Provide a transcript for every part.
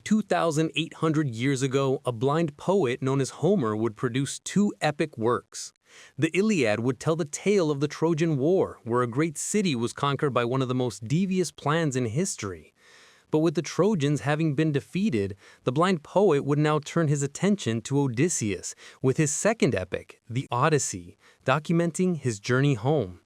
2,800 years ago, a blind poet known as Homer would produce two epic works. The Iliad would tell the tale of the Trojan War, where a great city was conquered by one of the most devious plans in history. But with the Trojans having been defeated, the blind poet would now turn his attention to Odysseus with his second epic, the Odyssey, documenting his journey home.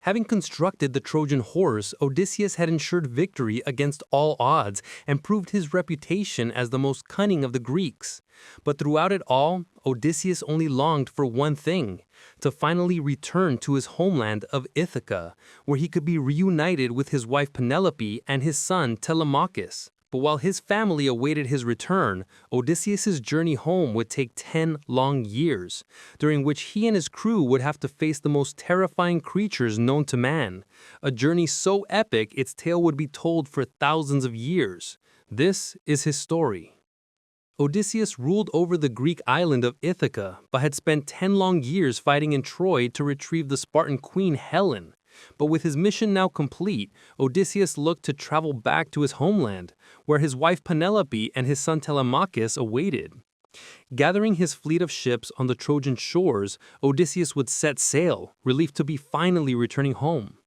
Having constructed the Trojan horse, Odysseus had ensured victory against all odds and proved his reputation as the most cunning of the Greeks. But throughout it all, Odysseus only longed for one thing: to finally return to his homeland of Ithaca, where he could be reunited with his wife Penelope and his son Telemachus. But while his family awaited his return, Odysseus' journey home would take 10 long years, during which he and his crew would have to face the most terrifying creatures known to man, a journey so epic its tale would be told for thousands of years. This is his story. Odysseus ruled over the Greek island of Ithaca, but had spent 10 long years fighting in Troy to retrieve the Spartan queen Helen. But with his mission now complete, Odysseus looked to travel back to his homeland, where his wife Penelope and his son Telemachus awaited. Gathering his fleet of ships on the Trojan shores, Odysseus would set sail, relieved to be finally returning home.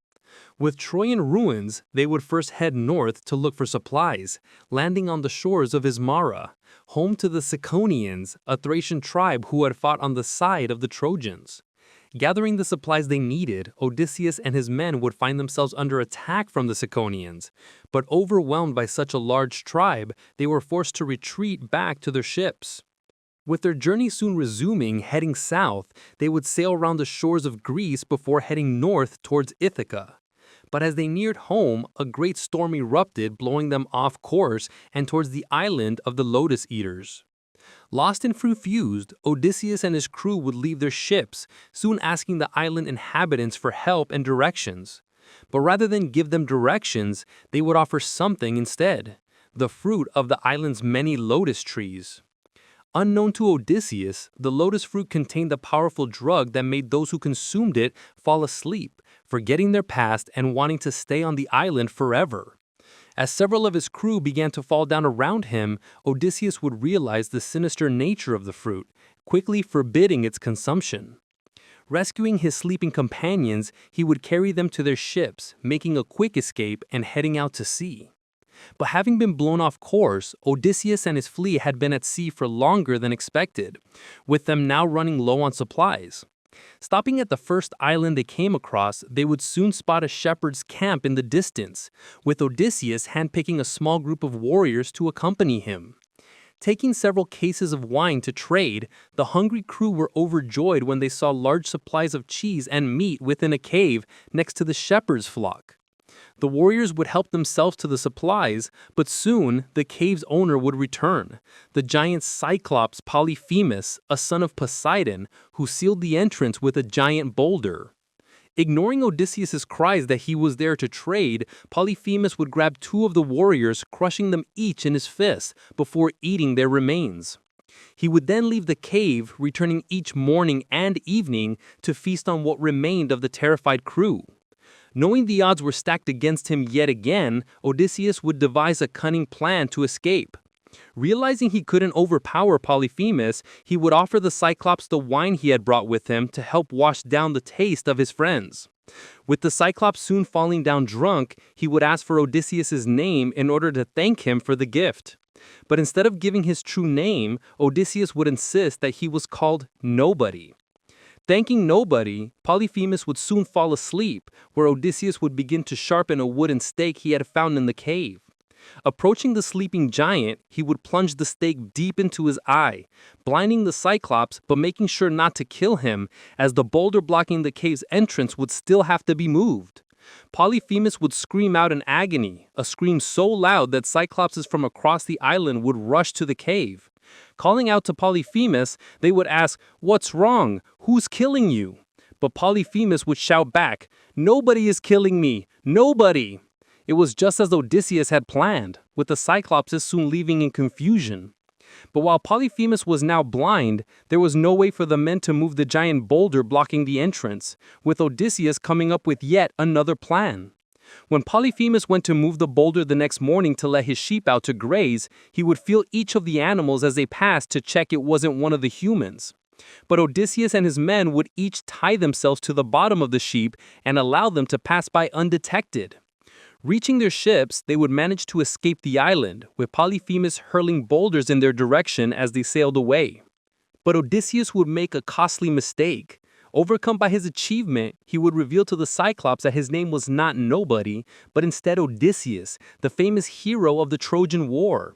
With Troy in ruins, they would first head north to look for supplies, landing on the shores of Ismara, home to the Ciconians, a Thracian tribe who had fought on the side of the Trojans. Gathering the supplies they needed, Odysseus and his men would find themselves under attack from the Ciconians, but overwhelmed by such a large tribe, they were forced to retreat back to their ships. With their journey soon resuming, heading south, they would sail around the shores of Greece before heading north towards Ithaca. But as they neared home, a great storm erupted, blowing them off course and towards the island of the Lotus Eaters. Lost and confused, Odysseus and his crew would leave their ships, soon asking the island inhabitants for help and directions. But rather than give them directions, they would offer something instead: the fruit of the island's many lotus trees. Unknown to Odysseus, the lotus fruit contained the powerful drug that made those who consumed it fall asleep, forgetting their past and wanting to stay on the island forever. As several of his crew began to fall down around him, Odysseus would realize the sinister nature of the fruit, quickly forbidding its consumption. Rescuing his sleeping companions, he would carry them to their ships, making a quick escape and heading out to sea. But having been blown off course, Odysseus and his fleet had been at sea for longer than expected, with them now running low on supplies. Stopping at the first island they came across, they would soon spot a shepherd's camp in the distance, with Odysseus handpicking a small group of warriors to accompany him. Taking several cases of wine to trade, the hungry crew were overjoyed when they saw large supplies of cheese and meat within a cave next to the shepherd's flock. The warriors would help themselves to the supplies, but soon the cave's owner would return, the giant Cyclops Polyphemus, a son of Poseidon, who sealed the entrance with a giant boulder. Ignoring Odysseus' cries that he was there to trade, Polyphemus would grab two of the warriors, crushing them each in his fists before eating their remains. He would then leave the cave, returning each morning and evening to feast on what remained of the terrified crew. Knowing the odds were stacked against him yet again, Odysseus would devise a cunning plan to escape. Realizing he couldn't overpower Polyphemus, he would offer the Cyclops the wine he had brought with him to help wash down the taste of his friends. With the Cyclops soon falling down drunk, he would ask for Odysseus' name in order to thank him for the gift. But instead of giving his true name, Odysseus would insist that he was called Nobody. Thanking Nobody, Polyphemus would soon fall asleep, where Odysseus would begin to sharpen a wooden stake he had found in the cave. Approaching the sleeping giant, he would plunge the stake deep into his eye, blinding the Cyclops but making sure not to kill him, as the boulder blocking the cave's entrance would still have to be moved. Polyphemus would scream out in agony, a scream so loud that Cyclopses from across the island would rush to the cave. Calling out to Polyphemus, they would ask, "What's wrong? Who's killing you?" But Polyphemus would shout back, "Nobody is killing me! Nobody!" It was just as Odysseus had planned, with the Cyclopses soon leaving in confusion. But while Polyphemus was now blind, there was no way for the men to move the giant boulder blocking the entrance, with Odysseus coming up with yet another plan. When Polyphemus went to move the boulder the next morning to let his sheep out to graze, he would feel each of the animals as they passed to check it wasn't one of the humans. But Odysseus and his men would each tie themselves to the bottom of the sheep and allow them to pass by undetected. Reaching their ships, they would manage to escape the island, with Polyphemus hurling boulders in their direction as they sailed away. But Odysseus would make a costly mistake. Overcome by his achievement, he would reveal to the Cyclops that his name was not Nobody, but instead Odysseus, the famous hero of the Trojan War.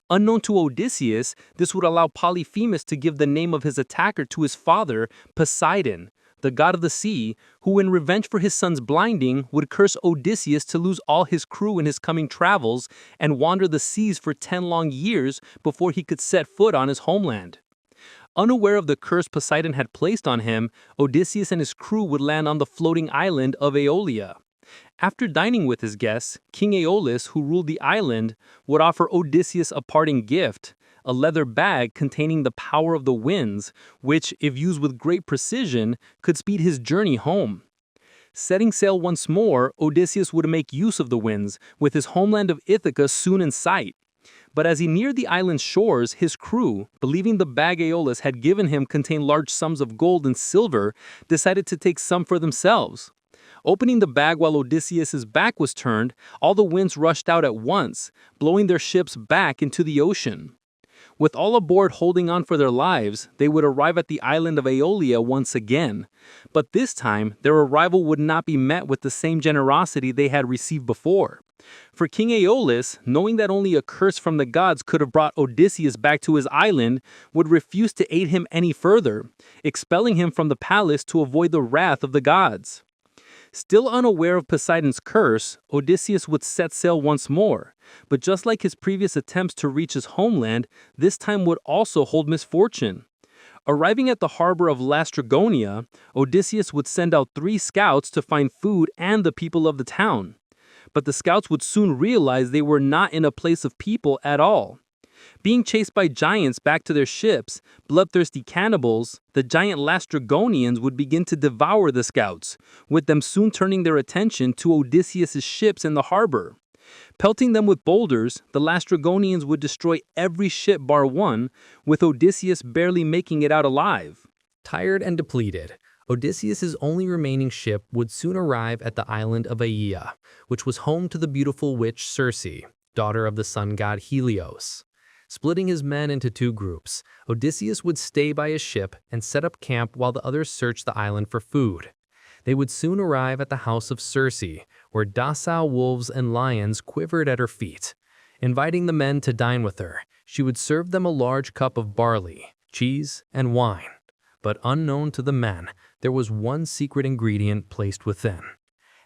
Unknown to Odysseus, this would allow Polyphemus to give the name of his attacker to his father, Poseidon, the god of the sea, who in revenge for his son's blinding would curse Odysseus to lose all his crew in his coming travels and wander the seas for 10 long years before he could set foot on his homeland. Unaware of the curse Poseidon had placed on him, Odysseus and his crew would land on the floating island of Aeolia. After dining with his guests, King Aeolus, who ruled the island, would offer Odysseus a parting gift, a leather bag containing the power of the winds, which, if used with great precision, could speed his journey home. Setting sail once more, Odysseus would make use of the winds, with his homeland of Ithaca soon in sight. But as he neared the island's shores, his crew, believing the bag Aeolus had given him contained large sums of gold and silver, decided to take some for themselves. Opening the bag while Odysseus' back was turned, all the winds rushed out at once, blowing their ships back into the ocean. With all aboard holding on for their lives, they would arrive at the island of Aeolia once again. But this time, their arrival would not be met with the same generosity they had received before. For King Aeolus, knowing that only a curse from the gods could have brought Odysseus back to his island, would refuse to aid him any further, expelling him from the palace to avoid the wrath of the gods. Still unaware of Poseidon's curse, Odysseus would set sail once more, but just like his previous attempts to reach his homeland, this time would also hold misfortune. Arriving at the harbor of Laestrygonia, Odysseus would send out 3 scouts to find food and the people of the town. But the scouts would soon realize they were not in a place of people at all. Being chased by giants back to their ships, bloodthirsty cannibals, the giant Laestrygonians would begin to devour the scouts, with them soon turning their attention to Odysseus' ships in the harbor. Pelting them with boulders, the Laestrygonians would destroy every ship bar one, with Odysseus barely making it out alive. Tired and depleted, Odysseus' only remaining ship would soon arrive at the island of Aeaea, which was home to the beautiful witch Circe, daughter of the sun god Helios. Splitting his men into 2 groups, Odysseus would stay by his ship and set up camp while the others searched the island for food. They would soon arrive at the house of Circe, where docile wolves and lions quivered at her feet. Inviting the men to dine with her, she would serve them a large cup of barley, cheese, and wine. But unknown to the men, there was one secret ingredient placed within.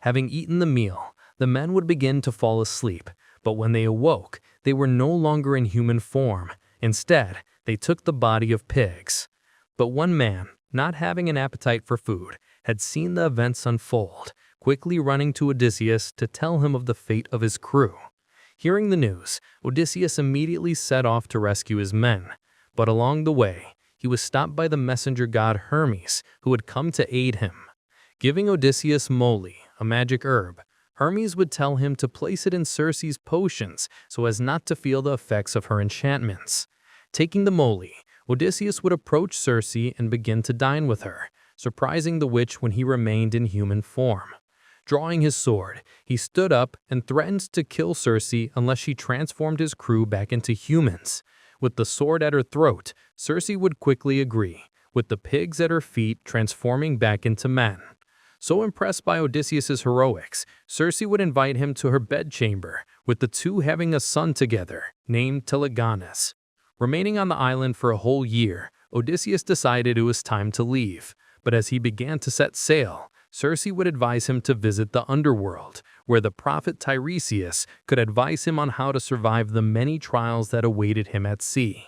Having eaten the meal, the men would begin to fall asleep, but when they awoke, they were no longer in human form. Instead, they took the body of pigs. But one man, not having an appetite for food, had seen the events unfold, quickly running to Odysseus to tell him of the fate of his crew. Hearing the news, Odysseus immediately set off to rescue his men. But along the way, he was stopped by the messenger god Hermes, who had come to aid him. Giving Odysseus moly, a magic herb, Hermes would tell him to place it in Circe's potions so as not to feel the effects of her enchantments. Taking the moly, Odysseus would approach Circe and begin to dine with her, surprising the witch when he remained in human form. Drawing his sword, he stood up and threatened to kill Circe unless she transformed his crew back into humans. With the sword at her throat, Circe would quickly agree, with the pigs at her feet transforming back into men. So impressed by Odysseus' heroics, Circe would invite him to her bedchamber, with the two having a son together, named Telegonus. Remaining on the island for a whole year, Odysseus decided it was time to leave. But as he began to set sail, Circe would advise him to visit the underworld, where the prophet Tiresias could advise him on how to survive the many trials that awaited him at sea.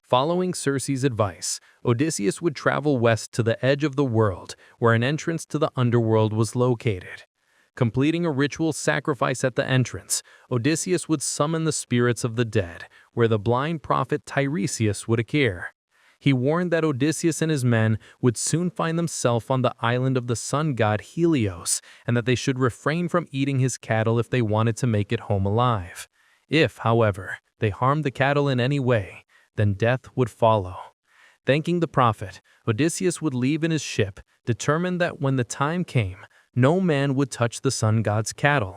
Following Circe's advice, Odysseus would travel west to the edge of the world, where an entrance to the underworld was located. Completing a ritual sacrifice at the entrance, Odysseus would summon the spirits of the dead, where the blind prophet Tiresias would appear. He warned that Odysseus and his men would soon find themselves on the island of the sun god Helios, and that they should refrain from eating his cattle if they wanted to make it home alive. If, however, they harmed the cattle in any way, then death would follow. Thanking the prophet, Odysseus would leave in his ship, determined that when the time came, no man would touch the sun god's cattle.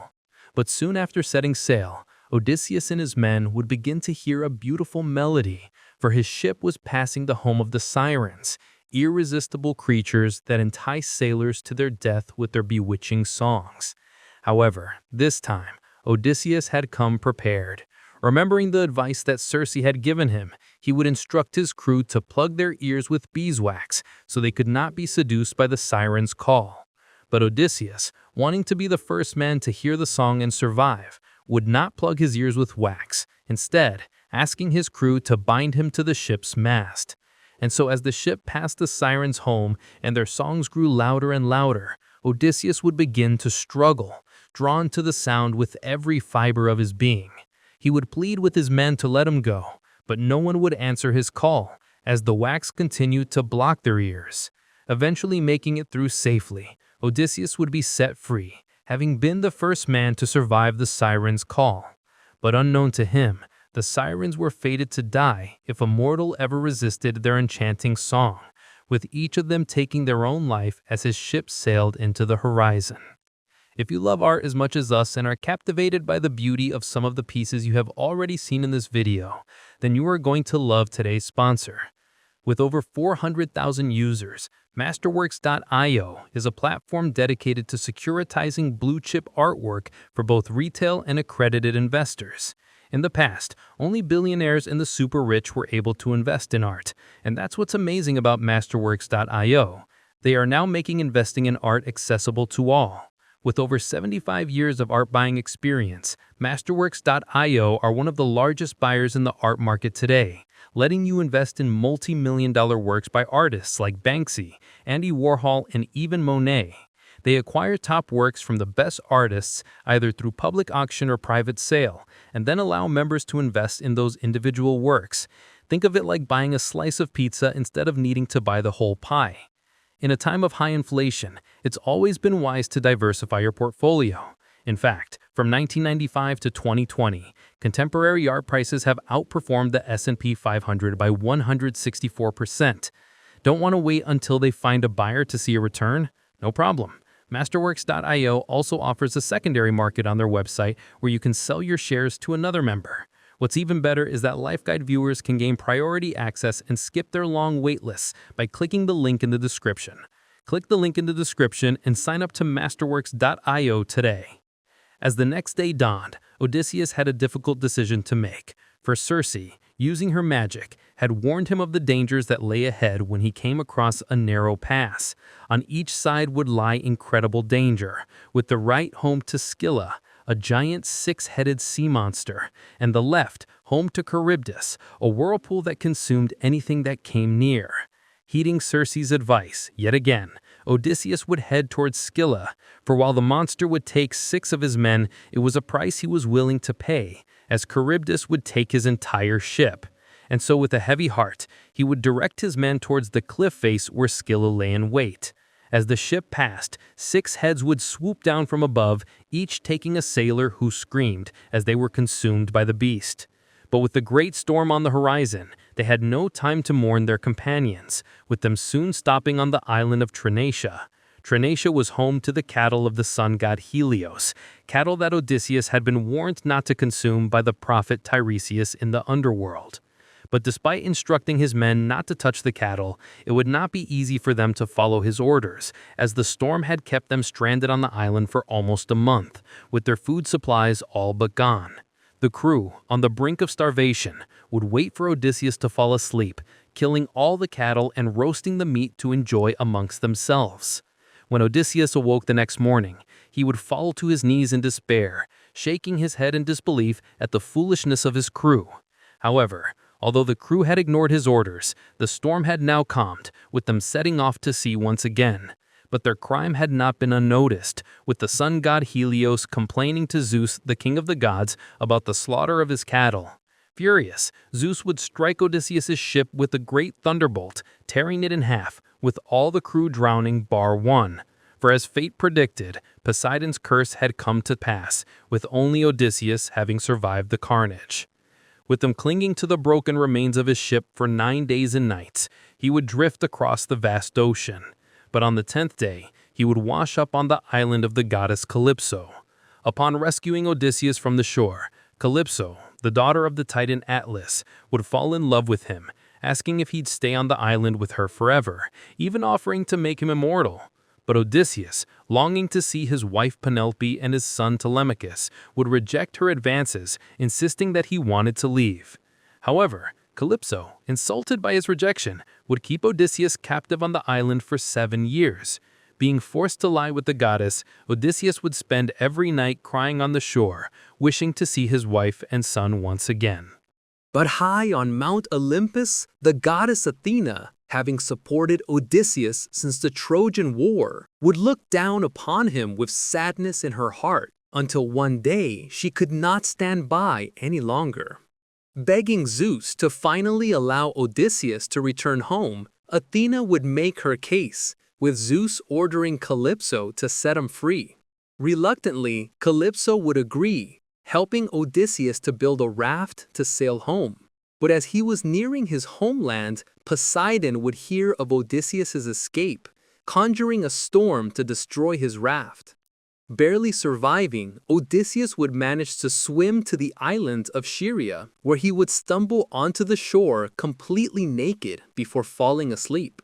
But soon after setting sail, Odysseus and his men would begin to hear a beautiful melody, for his ship was passing the home of the Sirens, irresistible creatures that entice sailors to their death with their bewitching songs. However, this time, Odysseus had come prepared. Remembering the advice that Circe had given him, he would instruct his crew to plug their ears with beeswax so they could not be seduced by the Sirens' call. But Odysseus, wanting to be the first man to hear the song and survive, would not plug his ears with wax, instead asking his crew to bind him to the ship's mast. And so as the ship passed the Sirens' home and their songs grew louder and louder, Odysseus would begin to struggle, drawn to the sound with every fiber of his being. He would plead with his men to let him go, but no one would answer his call, as the wax continued to block their ears. Eventually making it through safely, Odysseus would be set free, having been the first man to survive the Sirens' call. But unknown to him, the Sirens were fated to die if a mortal ever resisted their enchanting song, with each of them taking their own life as his ship sailed into the horizon. If you love art as much as us and are captivated by the beauty of some of the pieces you have already seen in this video, then you are going to love today's sponsor. With over 400,000 users, Masterworks.io is a platform dedicated to securitizing blue-chip artwork for both retail and accredited investors. In the past, only billionaires and the super rich were able to invest in art, and that's what's amazing about Masterworks.io. They are now making investing in art accessible to all. With over 75 years of art buying experience, Masterworks.io are one of the largest buyers in the art market today, letting you invest in multi-million-dollar works by artists like Banksy, Andy Warhol, and even Monet. They acquire top works from the best artists either through public auction or private sale, and then allow members to invest in those individual works. Think of it like buying a slice of pizza instead of needing to buy the whole pie. In a time of high inflation, it's always been wise to diversify your portfolio. In fact, from 1995 to 2020, contemporary art prices have outperformed the S&P 500 by 164%. Don't want to wait until they find a buyer to see a return? No problem. Masterworks.io also offers a secondary market on their website where you can sell your shares to another member. What's even better is that LifeGuide viewers can gain priority access and skip their long wait lists by clicking the link in the description. Click the link in the description and sign up to Masterworks.io today. As the next day dawned, Odysseus had a difficult decision to make. For Circe, using her magic, had warned him of the dangers that lay ahead when he came across a narrow pass. On each side would lie incredible danger, with the right home to Scylla, a giant six-headed sea monster, and the left home to Charybdis, a whirlpool that consumed anything that came near. Heeding Circe's advice, yet again, Odysseus would head towards Scylla, for while the monster would take 6 of his men, it was a price he was willing to pay, as Charybdis would take his entire ship. And so with a heavy heart, he would direct his men towards the cliff face where Scylla lay in wait. As the ship passed, 6 heads would swoop down from above, each taking a sailor who screamed as they were consumed by the beast. But with the great storm on the horizon, they had no time to mourn their companions, with them soon stopping on the island of Trinacia. Trinacia was home to the cattle of the sun god Helios, cattle that Odysseus had been warned not to consume by the prophet Tiresias in the underworld. But despite instructing his men not to touch the cattle, it would not be easy for them to follow his orders, as the storm had kept them stranded on the island for almost a month, with their food supplies all but gone. The crew, on the brink of starvation, would wait for Odysseus to fall asleep, killing all the cattle and roasting the meat to enjoy amongst themselves. When Odysseus awoke the next morning, he would fall to his knees in despair, shaking his head in disbelief at the foolishness of his crew. However, although the crew had ignored his orders, the storm had now calmed, with them setting off to sea once again. But their crime had not been unnoticed, with the sun god Helios complaining to Zeus, the king of the gods, about the slaughter of his cattle. Furious, Zeus would strike Odysseus' ship with a great thunderbolt, tearing it in half, with all the crew drowning bar one. For as fate predicted, Poseidon's curse had come to pass, with only Odysseus having survived the carnage. With him clinging to the broken remains of his ship for 9 days and nights, he would drift across the vast ocean. But on the 10th day, he would wash up on the island of the goddess Calypso. Upon rescuing Odysseus from the shore, Calypso, the daughter of the Titan Atlas, would fall in love with him, asking if he'd stay on the island with her forever, even offering to make him immortal. But Odysseus, longing to see his wife Penelope and his son Telemachus, would reject her advances, insisting that he wanted to leave. However, Calypso, insulted by his rejection, would keep Odysseus captive on the island for 7 years. Being forced to lie with the goddess, Odysseus would spend every night crying on the shore, wishing to see his wife and son once again. But high on Mount Olympus, the goddess Athena, having supported Odysseus since the Trojan War, would look down upon him with sadness in her heart, until one day she could not stand by any longer. Begging Zeus to finally allow Odysseus to return home, Athena would make her case, with Zeus ordering Calypso to set him free. Reluctantly, Calypso would agree, helping Odysseus to build a raft to sail home. But as he was nearing his homeland, Poseidon would hear of Odysseus' escape, conjuring a storm to destroy his raft. Barely surviving, Odysseus would manage to swim to the island of Scheria, where he would stumble onto the shore completely naked before falling asleep.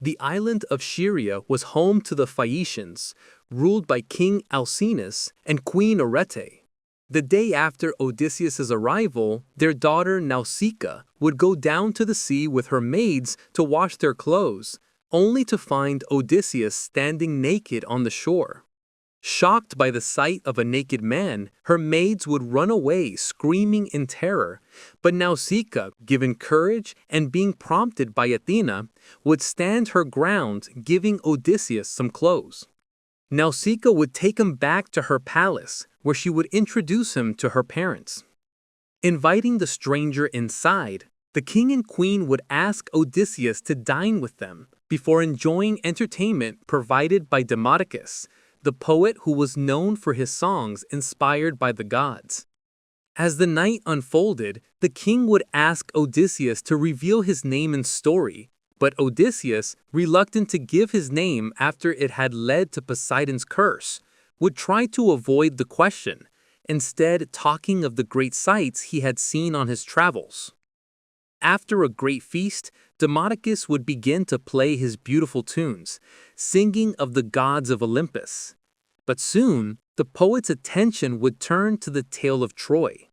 The island of Scheria was home to the Phaeacians, ruled by King Alcinous and Queen Arete. The day after Odysseus' arrival, their daughter Nausicaa would go down to the sea with her maids to wash their clothes, only to find Odysseus standing naked on the shore. Shocked by the sight of a naked man, her maids would run away screaming in terror, but Nausicaa, given courage and being prompted by Athena, would stand her ground, giving Odysseus some clothes. Nausicaa would take him back to her palace, where she would introduce him to her parents. Inviting the stranger inside, the king and queen would ask Odysseus to dine with them before enjoying entertainment provided by Demodocus, the poet who was known for his songs inspired by the gods. As the night unfolded, the king would ask Odysseus to reveal his name and story, but Odysseus, reluctant to give his name after it had led to Poseidon's curse, would try to avoid the question, instead talking of the great sights he had seen on his travels. After a great feast, Demodocus would begin to play his beautiful tunes, singing of the gods of Olympus. But soon, the poet's attention would turn to the tale of Troy.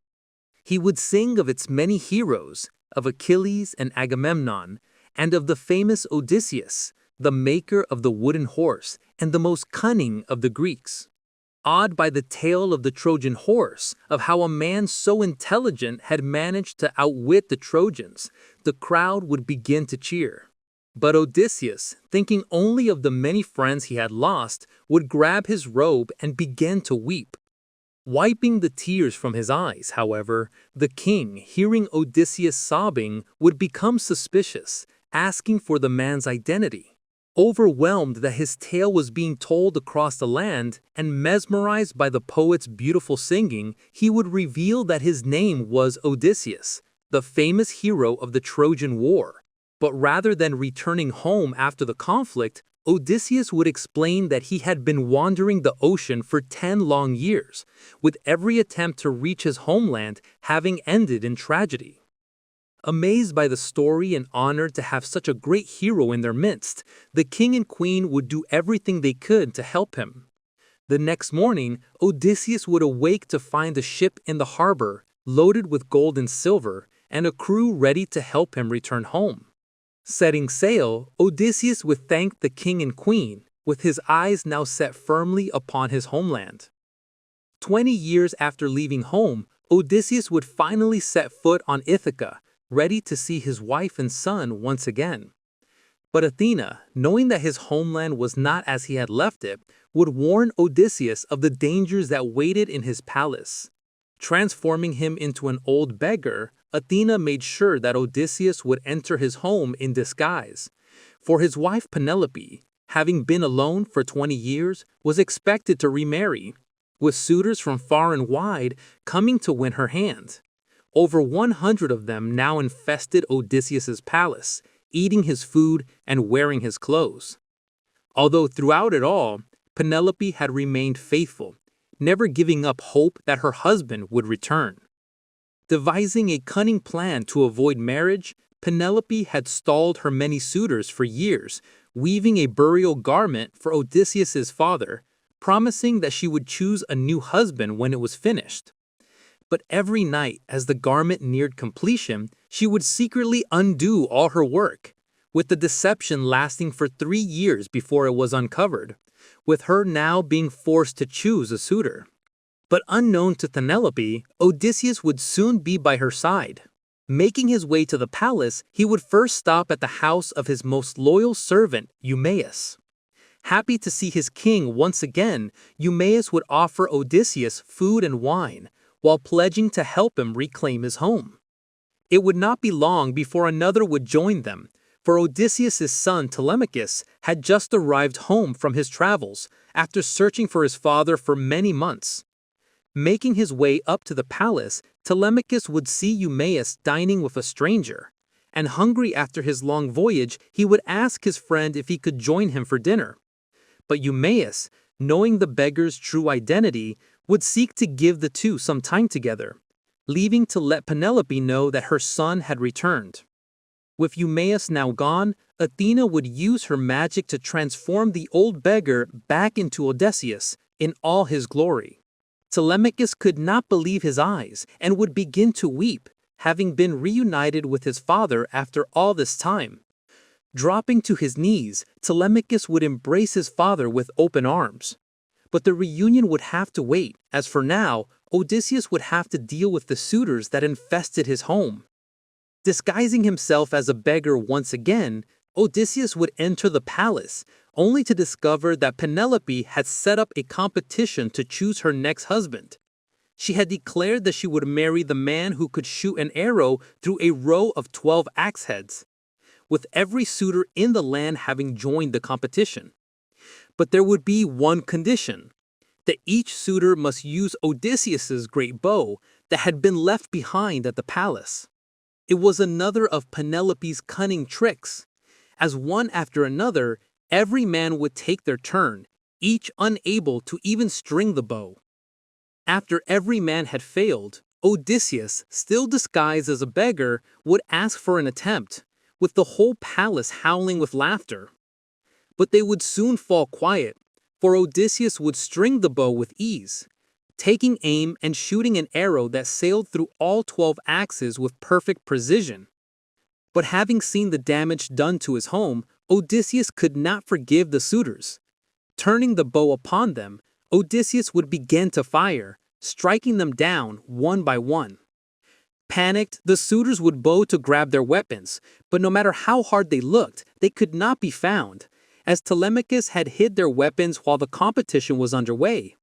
He would sing of its many heroes, of Achilles and Agamemnon, and of the famous Odysseus, the maker of the wooden horse and the most cunning of the Greeks. Awed by the tale of the Trojan horse, of how a man so intelligent had managed to outwit the Trojans, the crowd would begin to cheer. But Odysseus, thinking only of the many friends he had lost, would grab his robe and begin to weep. Wiping the tears from his eyes, however, the king, hearing Odysseus sobbing, would become suspicious, asking for the man's identity. Overwhelmed that his tale was being told across the land and mesmerized by the poet's beautiful singing, he would reveal that his name was Odysseus, the famous hero of the Trojan War. But rather than returning home after the conflict, Odysseus would explain that he had been wandering the ocean for 10 long years, with every attempt to reach his homeland having ended in tragedy. Amazed by the story and honored to have such a great hero in their midst, the king and queen would do everything they could to help him. The next morning, Odysseus would awake to find a ship in the harbor, loaded with gold and silver, and a crew ready to help him return home. Setting sail, Odysseus would thank the king and queen, with his eyes now set firmly upon his homeland. 20 years after leaving home, Odysseus would finally set foot on Ithaca, ready to see his wife and son once again. But Athena, knowing that his homeland was not as he had left it, would warn Odysseus of the dangers that waited in his palace. Transforming him into an old beggar, Athena made sure that Odysseus would enter his home in disguise. For his wife Penelope, having been alone for 20 years, was expected to remarry, with suitors from far and wide coming to win her hand. Over 100 of them now infested Odysseus's palace, eating his food and wearing his clothes. Although throughout it all, Penelope had remained faithful, never giving up hope that her husband would return. Devising a cunning plan to avoid marriage, Penelope had stalled her many suitors for years, weaving a burial garment for Odysseus's father, promising that she would choose a new husband when it was finished. But every night, as the garment neared completion, she would secretly undo all her work, with the deception lasting for 3 years before it was uncovered, with her now being forced to choose a suitor. But unknown to Penelope, Odysseus would soon be by her side. Making his way to the palace, he would first stop at the house of his most loyal servant, Eumaeus. Happy to see his king once again, Eumaeus would offer Odysseus food and wine, while pledging to help him reclaim his home. It would not be long before another would join them, for Odysseus' son Telemachus had just arrived home from his travels after searching for his father for many months. Making his way up to the palace, Telemachus would see Eumaeus dining with a stranger, and hungry after his long voyage, he would ask his friend if he could join him for dinner. But Eumaeus, knowing the beggar's true identity, would seek to give the two some time together, leaving to let Penelope know that her son had returned. With Eumaeus now gone, Athena would use her magic to transform the old beggar back into Odysseus in all his glory. Telemachus could not believe his eyes and would begin to weep, having been reunited with his father after all this time. Dropping to his knees, Telemachus would embrace his father with open arms. But the reunion would have to wait, as for now, Odysseus would have to deal with the suitors that infested his home. Disguising himself as a beggar once again, Odysseus would enter the palace, only to discover that Penelope had set up a competition to choose her next husband. She had declared that she would marry the man who could shoot an arrow through a row of 12 axe heads, with every suitor in the land having joined the competition. But there would be one condition, that each suitor must use Odysseus's great bow that had been left behind at the palace. It was another of Penelope's cunning tricks. As one after another, every man would take their turn, each unable to even string the bow. After every man had failed, Odysseus, still disguised as a beggar, would ask for an attempt, with the whole palace howling with laughter. But they would soon fall quiet, for Odysseus would string the bow with ease, taking aim and shooting an arrow that sailed through all 12 axes with perfect precision. But having seen the damage done to his home, Odysseus could not forgive the suitors. Turning the bow upon them, Odysseus would begin to fire, striking them down one by one. Panicked, the suitors would bow to grab their weapons, but no matter how hard they looked, they could not be found, as Telemachus had hid their weapons while the competition was underway.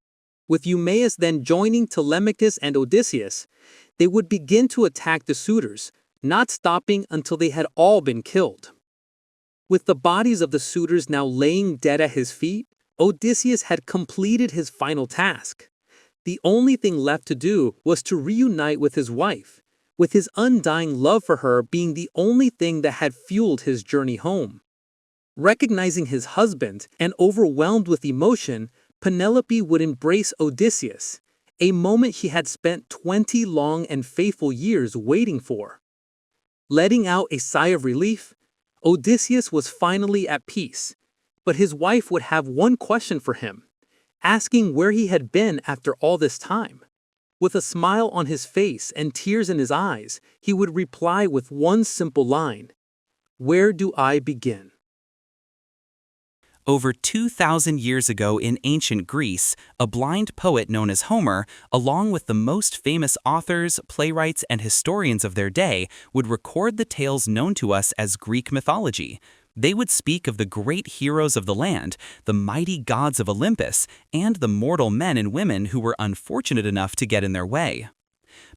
With Eumaeus then joining Telemachus and Odysseus, they would begin to attack the suitors, not stopping until they had all been killed. With the bodies of the suitors now laying dead at his feet, Odysseus had completed his final task. The only thing left to do was to reunite with his wife, with his undying love for her being the only thing that had fueled his journey home. Recognizing his husband and overwhelmed with emotion, Penelope would embrace Odysseus, a moment she had spent 20 long and faithful years waiting for. Letting out a sigh of relief, Odysseus was finally at peace, but his wife would have one question for him, asking where he had been after all this time. With a smile on his face and tears in his eyes, he would reply with one simple line, "Where do I begin?" Over 2,000 years ago in ancient Greece, a blind poet known as Homer, along with the most famous authors, playwrights, and historians of their day, would record the tales known to us as Greek mythology. They would speak of the great heroes of the land, the mighty gods of Olympus, and the mortal men and women who were unfortunate enough to get in their way.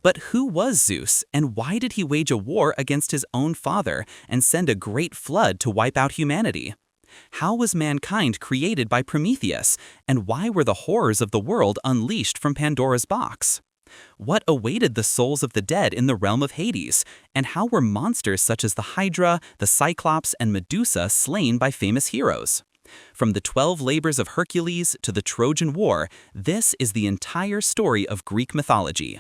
But who was Zeus, and why did he wage a war against his own father and send a great flood to wipe out humanity? How was mankind created by Prometheus, and why were the horrors of the world unleashed from Pandora's box? What awaited the souls of the dead in the realm of Hades, and how were monsters such as the Hydra, the Cyclops, and Medusa slain by famous heroes? From the 12 labors of Hercules to the Trojan War, this is the entire story of Greek mythology.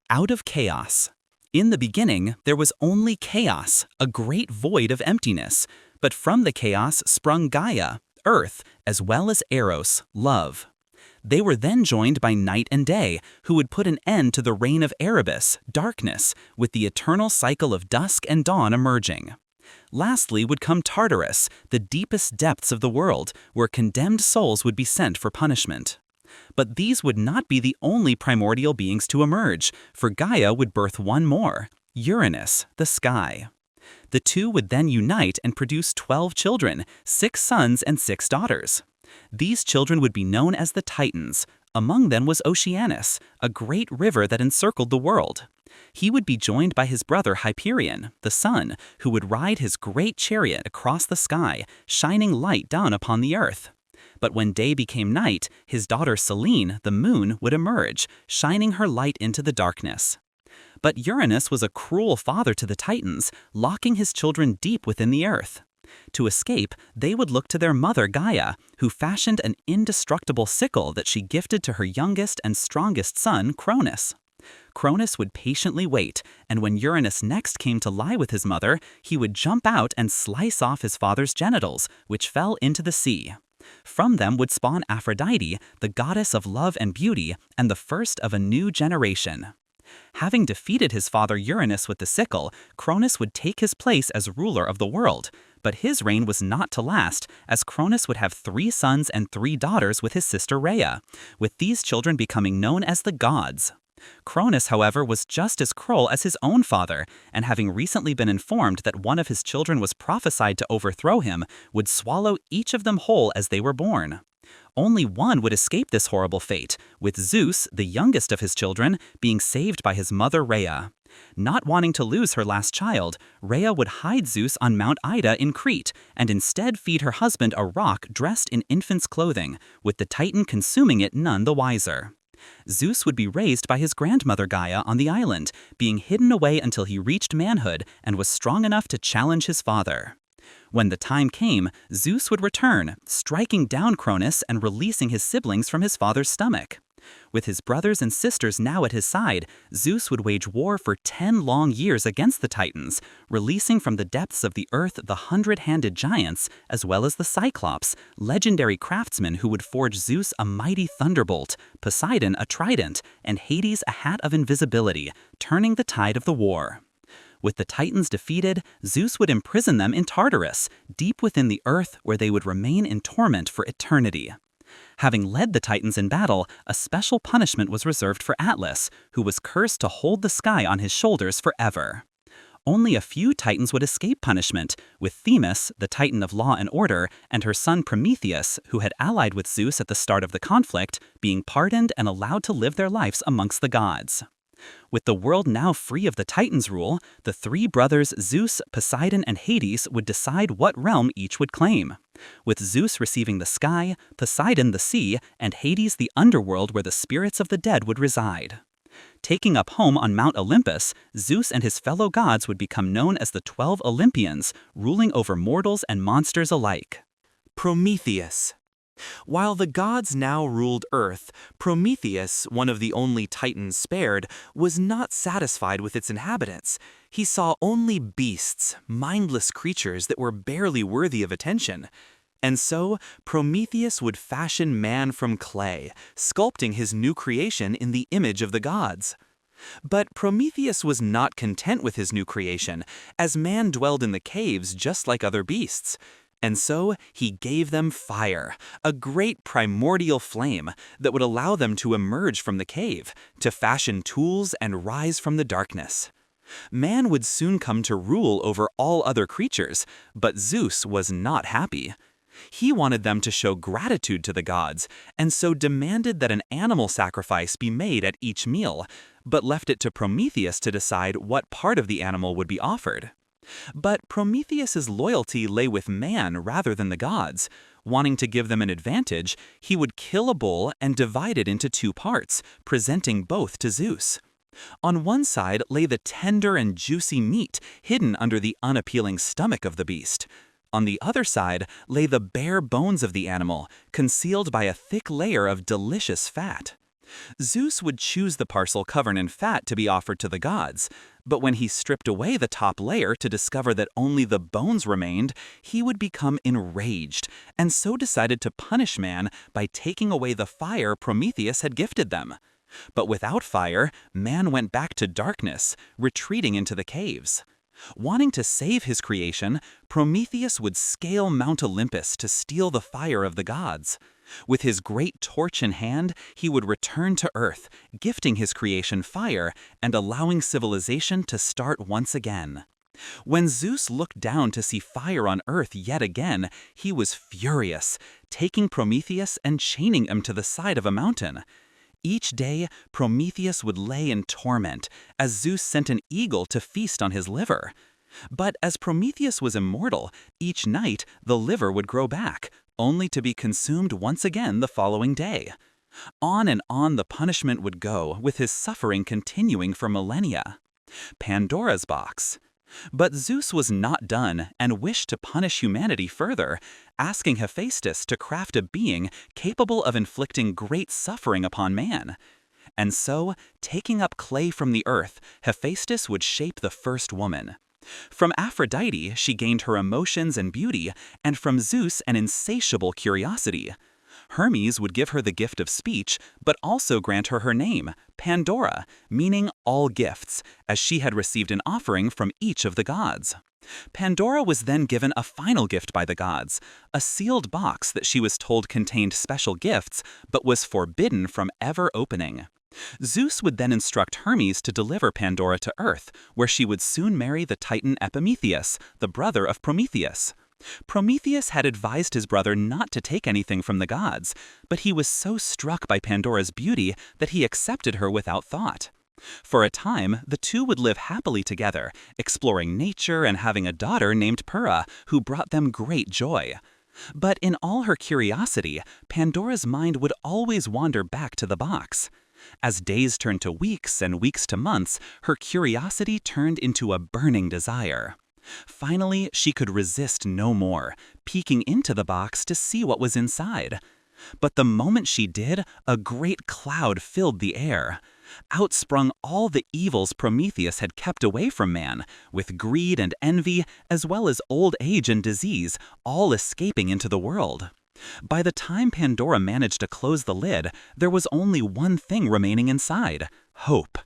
Out of chaos. In the beginning, there was only chaos, a great void of emptiness, but from the chaos sprung Gaia, Earth, as well as Eros, love. They were then joined by night and day, who would put an end to the reign of Erebus, darkness, with the eternal cycle of dusk and dawn emerging. Lastly would come Tartarus, the deepest depths of the world, where condemned souls would be sent for punishment. But these would not be the only primordial beings to emerge, for Gaia would birth one more, Uranus, the sky. The two would then unite and produce 12 children, 6 sons and 6 daughters. These children would be known as the Titans. Among them was Oceanus, a great river that encircled the world. He would be joined by his brother Hyperion, the sun, who would ride his great chariot across the sky, shining light down upon the earth. But when day became night, his daughter Selene, the moon, would emerge, shining her light into the darkness. But Uranus was a cruel father to the Titans, locking his children deep within the earth. To escape, they would look to their mother Gaia, who fashioned an indestructible sickle that she gifted to her youngest and strongest son, Cronus. Cronus would patiently wait, and when Uranus next came to lie with his mother, he would jump out and slice off his father's genitals, which fell into the sea. From them would spawn Aphrodite, the goddess of love and beauty, and the first of a new generation. Having defeated his father Uranus with the sickle, Cronus would take his place as ruler of the world. But his reign was not to last, as Cronus would have 3 sons and 3 daughters with his sister Rhea, with these children becoming known as the gods. Cronus, however, was just as cruel as his own father, and having recently been informed that one of his children was prophesied to overthrow him, would swallow each of them whole as they were born. Only one would escape this horrible fate, with Zeus, the youngest of his children, being saved by his mother Rhea. Not wanting to lose her last child, Rhea would hide Zeus on Mount Ida in Crete, and instead feed her husband a rock dressed in infant's clothing, with the Titan consuming it none the wiser. Zeus would be raised by his grandmother Gaia on the island, being hidden away until he reached manhood and was strong enough to challenge his father. When the time came, Zeus would return, striking down Cronus and releasing his siblings from his father's stomach. With his brothers and sisters now at his side, Zeus would wage war for 10 long years against the Titans, releasing from the depths of the earth the 100-handed giants, as well as the Cyclops, legendary craftsmen who would forge Zeus a mighty thunderbolt, Poseidon a trident, and Hades a hat of invisibility, turning the tide of the war. With the Titans defeated, Zeus would imprison them in Tartarus, deep within the earth where they would remain in torment for eternity. Having led the Titans in battle, a special punishment was reserved for Atlas, who was cursed to hold the sky on his shoulders forever. Only a few Titans would escape punishment, with Themis, the Titan of law and order, and her son Prometheus, who had allied with Zeus at the start of the conflict, being pardoned and allowed to live their lives amongst the gods. With the world now free of the Titans' rule, the 3 brothers Zeus, Poseidon, and Hades would decide what realm each would claim, with Zeus receiving the sky, Poseidon the sea, and Hades the underworld where the spirits of the dead would reside. Taking up home on Mount Olympus, Zeus and his fellow gods would become known as the 12 Olympians, ruling over mortals and monsters alike. Prometheus. While the gods now ruled Earth, Prometheus, one of the only Titans spared, was not satisfied with its inhabitants. He saw only beasts, mindless creatures that were barely worthy of attention. And so, Prometheus would fashion man from clay, sculpting his new creation in the image of the gods. But Prometheus was not content with his new creation, as man dwelled in the caves just like other beasts. And so he gave them fire, a great primordial flame that would allow them to emerge from the cave, to fashion tools and rise from the darkness. Man would soon come to rule over all other creatures, but Zeus was not happy. He wanted them to show gratitude to the gods, and so demanded that an animal sacrifice be made at each meal, but left it to Prometheus to decide what part of the animal would be offered. But Prometheus's loyalty lay with man rather than the gods. Wanting to give them an advantage, he would kill a bull and divide it into two parts, presenting both to Zeus. On one side lay the tender and juicy meat hidden under the unappealing stomach of the beast. On the other side lay the bare bones of the animal, concealed by a thick layer of delicious fat. Zeus would choose the parcel covered in fat to be offered to the gods, but when he stripped away the top layer to discover that only the bones remained, he would become enraged, and so decided to punish man by taking away the fire Prometheus had gifted them. But without fire, man went back to darkness, retreating into the caves. Wanting to save his creation, Prometheus would scale Mount Olympus to steal the fire of the gods. With his great torch in hand, he would return to Earth, gifting his creation fire and allowing civilization to start once again. When Zeus looked down to see fire on Earth yet again, he was furious, taking Prometheus and chaining him to the side of a mountain. Each day, Prometheus would lay in torment, as Zeus sent an eagle to feast on his liver. But as Prometheus was immortal, each night the liver would grow back, only to be consumed once again the following day. On and on the punishment would go, with his suffering continuing for millennia. Pandora's box. But Zeus was not done and wished to punish humanity further, asking Hephaestus to craft a being capable of inflicting great suffering upon man. And so, taking up clay from the earth, Hephaestus would shape the first woman. From Aphrodite, she gained her emotions and beauty, and from Zeus an insatiable curiosity. Hermes would give her the gift of speech, but also grant her her name, Pandora, meaning all gifts, as she had received an offering from each of the gods. Pandora was then given a final gift by the gods, a sealed box that she was told contained special gifts, but was forbidden from ever opening. Zeus would then instruct Hermes to deliver Pandora to Earth, where she would soon marry the Titan Epimetheus, the brother of Prometheus. Prometheus had advised his brother not to take anything from the gods, but he was so struck by Pandora's beauty that he accepted her without thought. For a time, the two would live happily together, exploring nature and having a daughter named Pyrrha, who brought them great joy. But in all her curiosity, Pandora's mind would always wander back to the box. As days turned to weeks and weeks to months, her curiosity turned into a burning desire. Finally, she could resist no more, peeking into the box to see what was inside. But the moment she did, a great cloud filled the air. Out sprung all the evils Prometheus had kept away from man, with greed and envy, as well as old age and disease, all escaping into the world. By the time Pandora managed to close the lid, there was only one thing remaining inside: hope.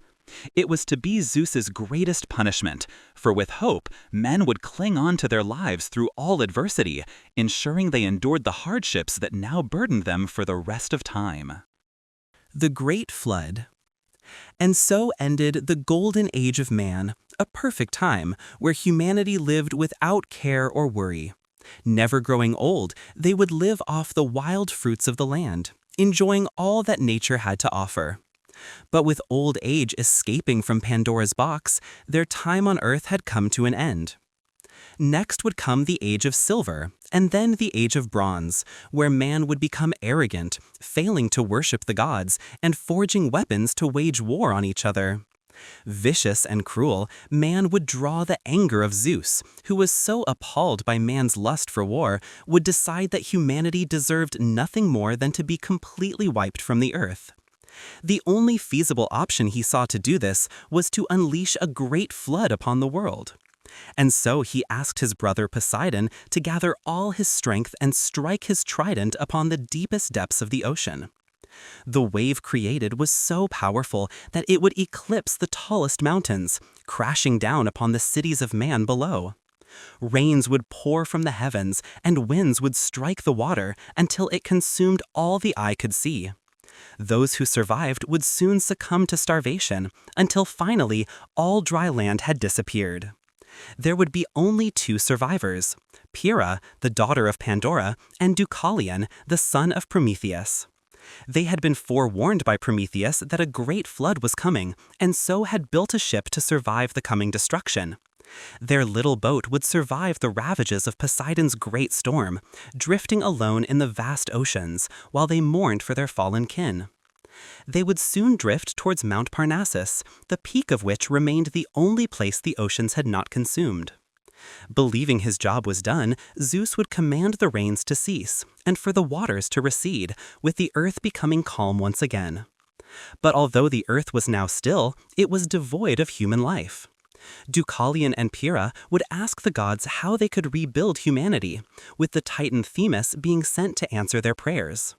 It was to be Zeus's greatest punishment, for with hope, men would cling on to their lives through all adversity, ensuring they endured the hardships that now burdened them for the rest of time. The Great Flood. And so ended the golden age of man, a perfect time where humanity lived without care or worry. Never growing old, they would live off the wild fruits of the land, enjoying all that nature had to offer. But with old age escaping from Pandora's box, their time on Earth had come to an end. Next would come the Age of Silver, and then the Age of Bronze, where man would become arrogant, failing to worship the gods, and forging weapons to wage war on each other. Vicious and cruel, man would draw the anger of Zeus, who was so appalled by man's lust for war, would decide that humanity deserved nothing more than to be completely wiped from the earth. The only feasible option he saw to do this was to unleash a great flood upon the world. And so he asked his brother Poseidon to gather all his strength and strike his trident upon the deepest depths of the ocean. The wave created was so powerful that it would eclipse the tallest mountains, crashing down upon the cities of man below. Rains would pour from the heavens, and winds would strike the water until it consumed all the eye could see. Those who survived would soon succumb to starvation, until finally all dry land had disappeared. There would be only two survivors, Pyrrha, the daughter of Pandora, and Deucalion, the son of Prometheus. They had been forewarned by Prometheus that a great flood was coming, and so had built a ship to survive the coming destruction. Their little boat would survive the ravages of Poseidon's great storm, drifting alone in the vast oceans, while they mourned for their fallen kin. They would soon drift towards Mount Parnassus, the peak of which remained the only place the oceans had not consumed. Believing his job was done, Zeus would command the rains to cease, and for the waters to recede, with the earth becoming calm once again. But although the earth was now still, it was devoid of human life. Deucalion and Pyrrha would ask the gods how they could rebuild humanity, with the titan Themis being sent to answer their prayers.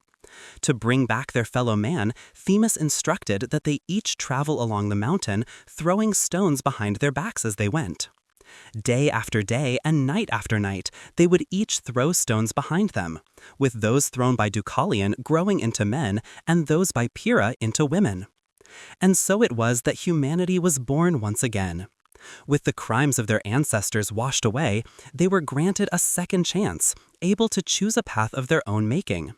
To bring back their fellow man, Themis instructed that they each travel along the mountain, throwing stones behind their backs as they went. Day after day and night after night, they would each throw stones behind them, with those thrown by Deucalion growing into men and those by Pyrrha into women. And so it was that humanity was born once again. With the crimes of their ancestors washed away, they were granted a second chance, able to choose a path of their own making.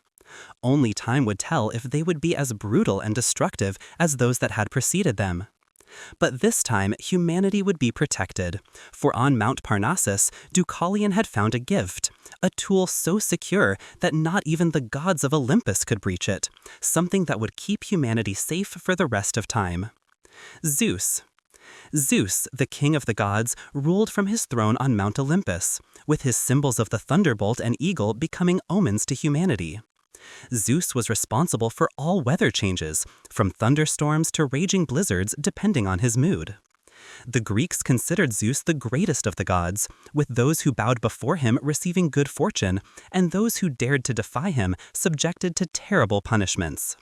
Only time would tell if they would be as brutal and destructive as those that had preceded them. But this time, humanity would be protected, for on Mount Parnassus, Deucalion had found a gift, a tool so secure that not even the gods of Olympus could breach it, something that would keep humanity safe for the rest of time. Zeus. Zeus, the king of the gods, ruled from his throne on Mount Olympus, with his symbols of the thunderbolt and eagle becoming omens to humanity. Zeus was responsible for all weather changes, from thunderstorms to raging blizzards depending on his mood. The Greeks considered Zeus the greatest of the gods, with those who bowed before him receiving good fortune, and those who dared to defy him subjected to terrible punishments.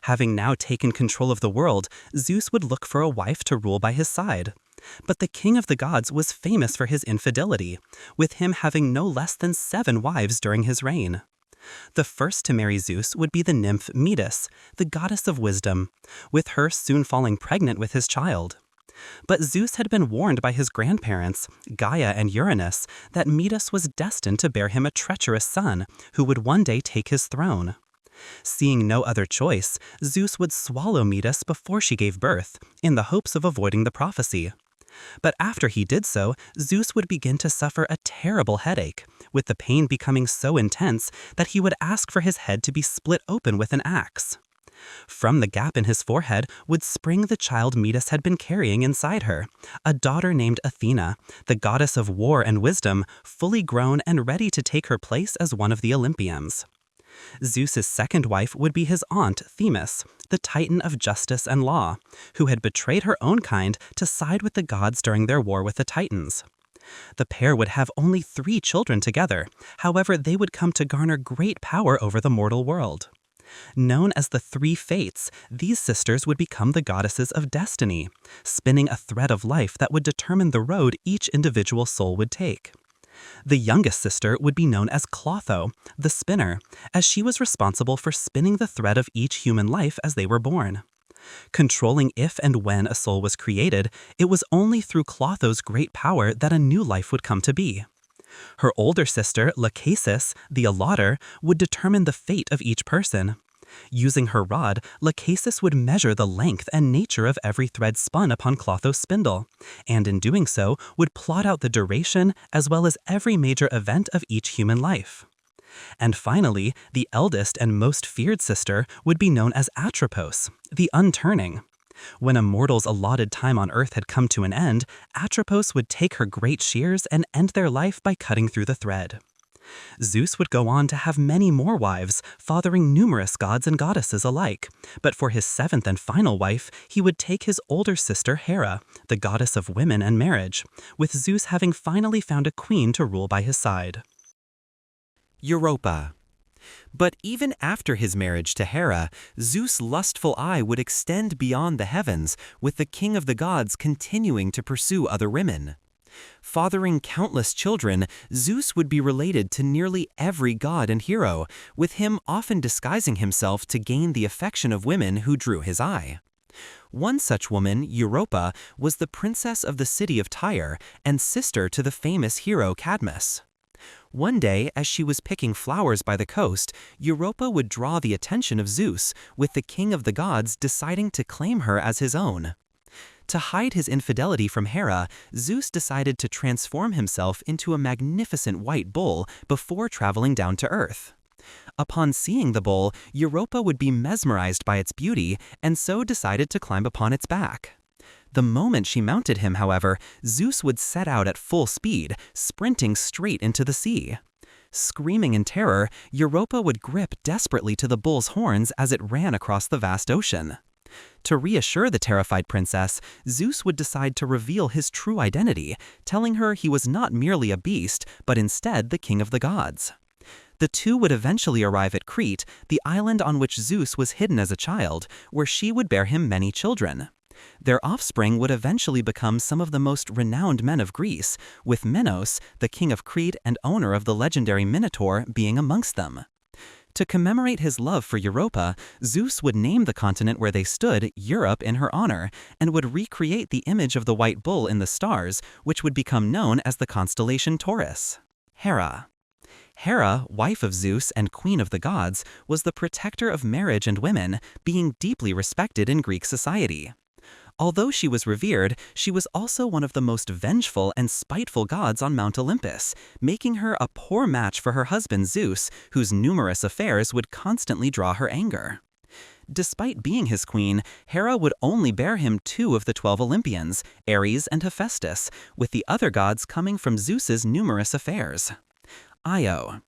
Having now taken control of the world, Zeus would look for a wife to rule by his side. But the king of the gods was famous for his infidelity, with him having no less than 7 wives during his reign. The first to marry Zeus would be the nymph Metis, the goddess of wisdom, with her soon falling pregnant with his child. But Zeus had been warned by his grandparents, Gaia and Uranus, that Metis was destined to bear him a treacherous son, who would one day take his throne. Seeing no other choice, Zeus would swallow Metis before she gave birth, in the hopes of avoiding the prophecy. But after he did so, Zeus would begin to suffer a terrible headache, with the pain becoming so intense that he would ask for his head to be split open with an axe. From the gap in his forehead would spring the child Metis had been carrying inside her, a daughter named Athena, the goddess of war and wisdom, fully grown and ready to take her place as one of the Olympians. Zeus's second wife would be his aunt Themis, the titan of justice and law, who had betrayed her own kind to side with the gods during their war with the Titans. The pair would have only 3 children together, however they would come to garner great power over the mortal world. Known as the 3 Fates, these sisters would become the goddesses of destiny, spinning a thread of life that would determine the road each individual soul would take. The youngest sister would be known as Clotho, the spinner, as she was responsible for spinning the thread of each human life as they were born. Controlling if and when a soul was created, it was only through Clotho's great power that a new life would come to be. Her older sister, Lachesis, the allotter, would determine the fate of each person. Using her rod, Lachesis would measure the length and nature of every thread spun upon Clotho's spindle, and in doing so would plot out the duration as well as every major event of each human life. And finally, the eldest and most feared sister would be known as Atropos, the unturning. When a mortal's allotted time on earth had come to an end, Atropos would take her great shears and end their life by cutting through the thread. Zeus would go on to have many more wives, fathering numerous gods and goddesses alike, but for his 7th and final wife, he would take his older sister Hera, the goddess of women and marriage, with Zeus having finally found a queen to rule by his side. Europa. But even after his marriage to Hera, Zeus' lustful eye would extend beyond the heavens, with the king of the gods continuing to pursue other women. Fathering countless children, Zeus would be related to nearly every god and hero, with him often disguising himself to gain the affection of women who drew his eye. One such woman, Europa, was the princess of the city of Tyre and sister to the famous hero Cadmus. One day, as she was picking flowers by the coast, Europa would draw the attention of Zeus, with the king of the gods deciding to claim her as his own. To hide his infidelity from Hera, Zeus decided to transform himself into a magnificent white bull before traveling down to Earth. Upon seeing the bull, Europa would be mesmerized by its beauty and so decided to climb upon its back. The moment she mounted him, however, Zeus would set out at full speed, sprinting straight into the sea. Screaming in terror, Europa would grip desperately to the bull's horns as it ran across the vast ocean. To reassure the terrified princess, Zeus would decide to reveal his true identity, telling her he was not merely a beast, but instead the king of the gods. The two would eventually arrive at Crete, the island on which Zeus was hidden as a child, where she would bear him many children. Their offspring would eventually become some of the most renowned men of Greece, with Minos, the king of Crete and owner of the legendary Minotaur, being amongst them. To commemorate his love for Europa, Zeus would name the continent where they stood Europe in her honor, and would recreate the image of the white bull in the stars, which would become known as the constellation Taurus. Hera. Hera, wife of Zeus and queen of the gods, was the protector of marriage and women, being deeply respected in Greek society. Although she was revered, she was also one of the most vengeful and spiteful gods on Mount Olympus, making her a poor match for her husband Zeus, whose numerous affairs would constantly draw her anger. Despite being his queen, Hera would only bear him 2 of the 12 Olympians, Ares and Hephaestus, with the other gods coming from Zeus's numerous affairs. Io.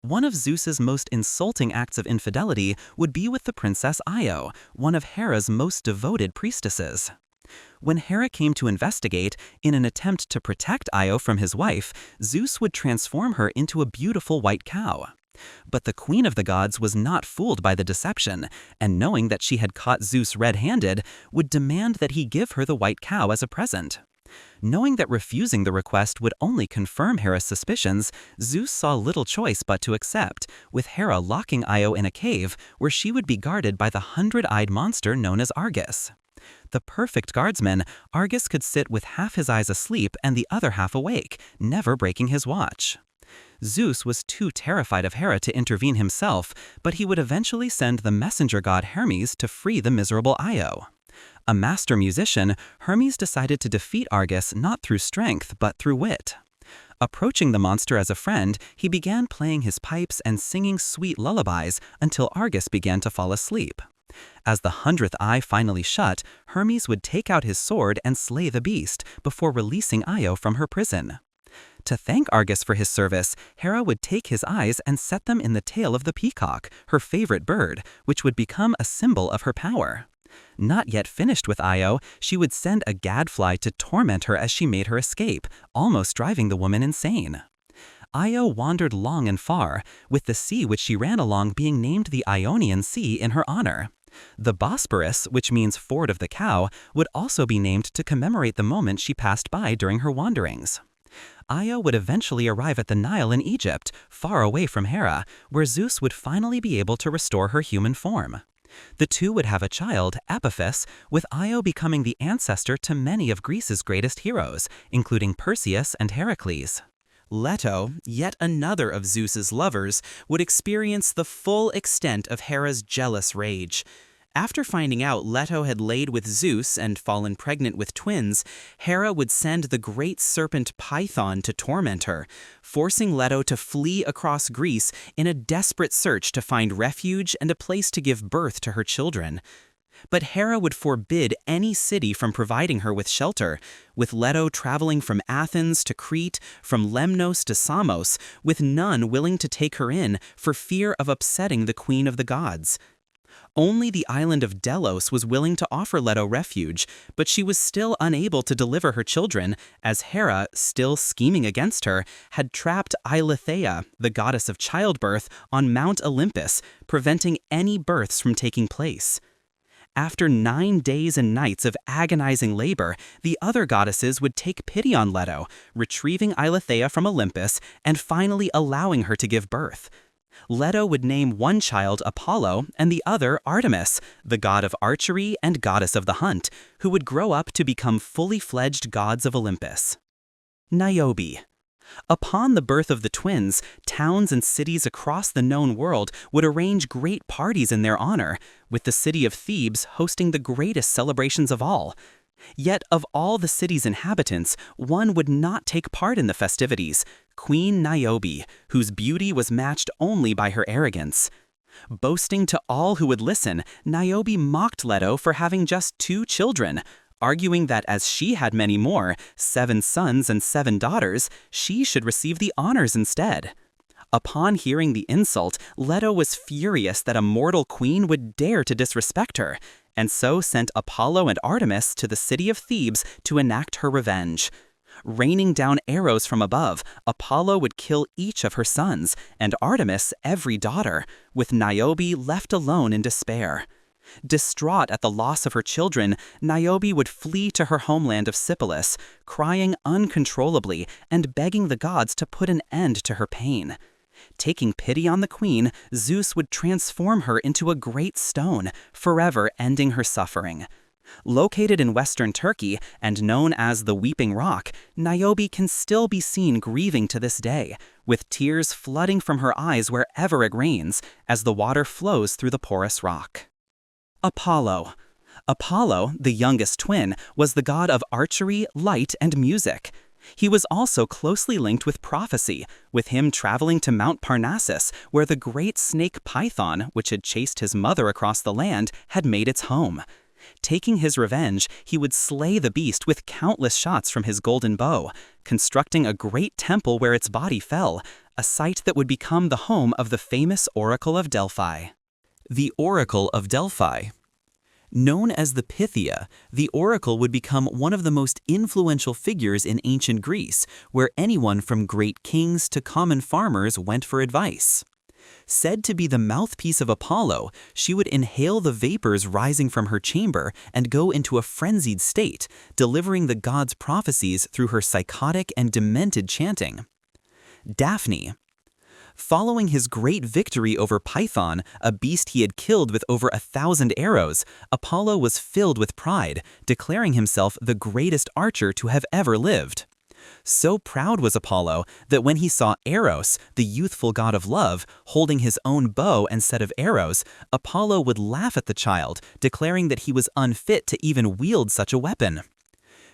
One of Zeus's most insulting acts of infidelity would be with the princess Io, one of Hera's most devoted priestesses. When Hera came to investigate, in an attempt to protect Io from his wife, Zeus would transform her into a beautiful white cow. But the queen of the gods was not fooled by the deception, and knowing that she had caught Zeus red-handed, would demand that he give her the white cow as a present. Knowing that refusing the request would only confirm Hera's suspicions, Zeus saw little choice but to accept, with Hera locking Io in a cave where she would be guarded by the 100-eyed monster known as Argus. The perfect guardsman, Argus could sit with half his eyes asleep and the other half awake, never breaking his watch. Zeus was too terrified of Hera to intervene himself, but he would eventually send the messenger god Hermes to free the miserable Io. A master musician, Hermes decided to defeat Argus not through strength, but through wit. Approaching the monster as a friend, he began playing his pipes and singing sweet lullabies until Argus began to fall asleep. As the 100th eye finally shut, Hermes would take out his sword and slay the beast before releasing Io from her prison. To thank Argus for his service, Hera would take his eyes and set them in the tail of the peacock, her favorite bird, which would become a symbol of her power. Not yet finished with Io, she would send a gadfly to torment her as she made her escape, almost driving the woman insane. Io wandered long and far, with the sea which she ran along being named the Ionian Sea in her honor. The Bosporus, which means Ford of the Cow, would also be named to commemorate the moment she passed by during her wanderings. Io would eventually arrive at the Nile in Egypt, far away from Hera, where Zeus would finally be able to restore her human form. The two would have a child, Epiphus, with Io becoming the ancestor to many of Greece's greatest heroes, including Perseus and Heracles. Leto, yet another of Zeus's lovers, would experience the full extent of Hera's jealous rage. After finding out Leto had laid with Zeus and fallen pregnant with twins, Hera would send the great serpent Python to torment her, forcing Leto to flee across Greece in a desperate search to find refuge and a place to give birth to her children. But Hera would forbid any city from providing her with shelter, with Leto traveling from Athens to Crete, from Lemnos to Samos, with none willing to take her in for fear of upsetting the queen of the gods. Only the island of Delos was willing to offer Leto refuge, but she was still unable to deliver her children, as Hera, still scheming against her, had trapped Eileithyia, the goddess of childbirth, on Mount Olympus, preventing any births from taking place. After 9 days and nights of agonizing labor, the other goddesses would take pity on Leto, retrieving Eileithyia from Olympus and finally allowing her to give birth. Leto would name one child Apollo and the other Artemis, the god of archery and goddess of the hunt, who would grow up to become fully fledged gods of Olympus. Niobe. Upon the birth of the twins, towns and cities across the known world would arrange great parties in their honor, with the city of Thebes hosting the greatest celebrations of all. Yet of all the city's inhabitants, one would not take part in the festivities, Queen Niobe, whose beauty was matched only by her arrogance. Boasting to all who would listen, Niobe mocked Leto for having just 2 children, arguing that as she had many more, 7 sons and 7 daughters, she should receive the honors instead. Upon hearing the insult, Leto was furious that a mortal queen would dare to disrespect her, and so sent Apollo and Artemis to the city of Thebes to enact her revenge. Raining down arrows from above, Apollo would kill each of her sons, and Artemis every daughter, with Niobe left alone in despair. Distraught at the loss of her children, Niobe would flee to her homeland of Sipylus, crying uncontrollably and begging the gods to put an end to her pain. Taking pity on the queen, Zeus would transform her into a great stone, forever ending her suffering. Located in western Turkey and known as the Weeping Rock, Niobe can still be seen grieving to this day, with tears flooding from her eyes wherever it rains, as the water flows through the porous rock. Apollo. Apollo, the youngest twin, was the god of archery, light, and music. He was also closely linked with prophecy, with him traveling to Mount Parnassus, where the great snake Python, which had chased his mother across the land, had made its home. Taking his revenge, he would slay the beast with countless shots from his golden bow, constructing a great temple where its body fell, a site that would become the home of the famous Oracle of Delphi. The Oracle of Delphi. Known as the Pythia, the oracle would become one of the most influential figures in ancient Greece, where anyone from great kings to common farmers went for advice. Said to be the mouthpiece of Apollo, she would inhale the vapors rising from her chamber and go into a frenzied state, delivering the god's prophecies through her psychotic and demented chanting. Daphne. Following his great victory over Python, a beast he had killed with over 1,000 arrows, Apollo was filled with pride, declaring himself the greatest archer to have ever lived. So proud was Apollo that when he saw Eros, the youthful god of love, holding his own bow and set of arrows, Apollo would laugh at the child, declaring that he was unfit to even wield such a weapon.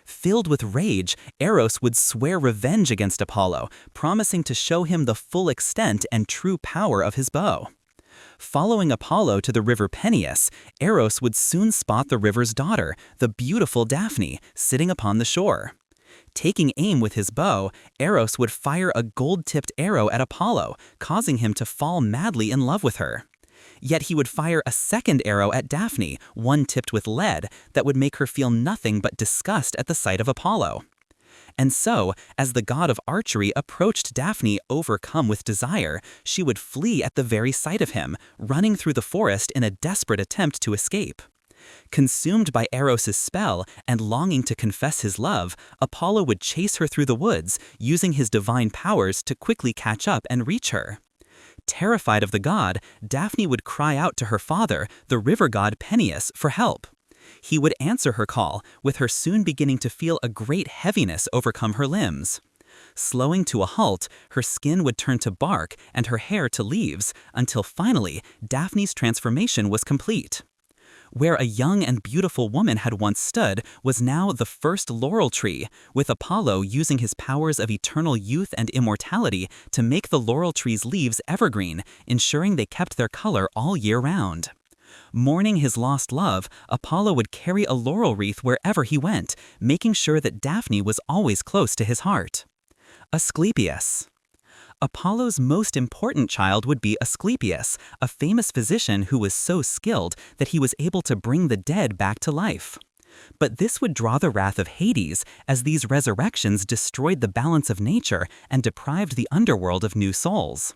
Filled with rage, Eros would swear revenge against Apollo, promising to show him the full extent and true power of his bow. Following Apollo to the river Peneus, Eros would soon spot the river's daughter, the beautiful Daphne, sitting upon the shore. Taking aim with his bow, Eros would fire a gold-tipped arrow at Apollo, causing him to fall madly in love with her. Yet he would fire a second arrow at Daphne, one tipped with lead, that would make her feel nothing but disgust at the sight of Apollo. And so, as the god of archery approached Daphne overcome with desire, she would flee at the very sight of him, running through the forest in a desperate attempt to escape. Consumed by Eros' spell and longing to confess his love, Apollo would chase her through the woods, using his divine powers to quickly catch up and reach her. Terrified of the god, Daphne would cry out to her father, the river god Peneus, for help. He would answer her call, with her soon beginning to feel a great heaviness overcome her limbs. Slowing to a halt, her skin would turn to bark and her hair to leaves, until finally, Daphne's transformation was complete. Where a young and beautiful woman had once stood was now the first laurel tree, with Apollo using his powers of eternal youth and immortality to make the laurel tree's leaves evergreen, ensuring they kept their color all year round. Mourning his lost love, Apollo would carry a laurel wreath wherever he went, making sure that Daphne was always close to his heart. Asclepius. Apollo's most important child would be Asclepius, a famous physician who was so skilled that he was able to bring the dead back to life. But this would draw the wrath of Hades, as these resurrections destroyed the balance of nature and deprived the underworld of new souls.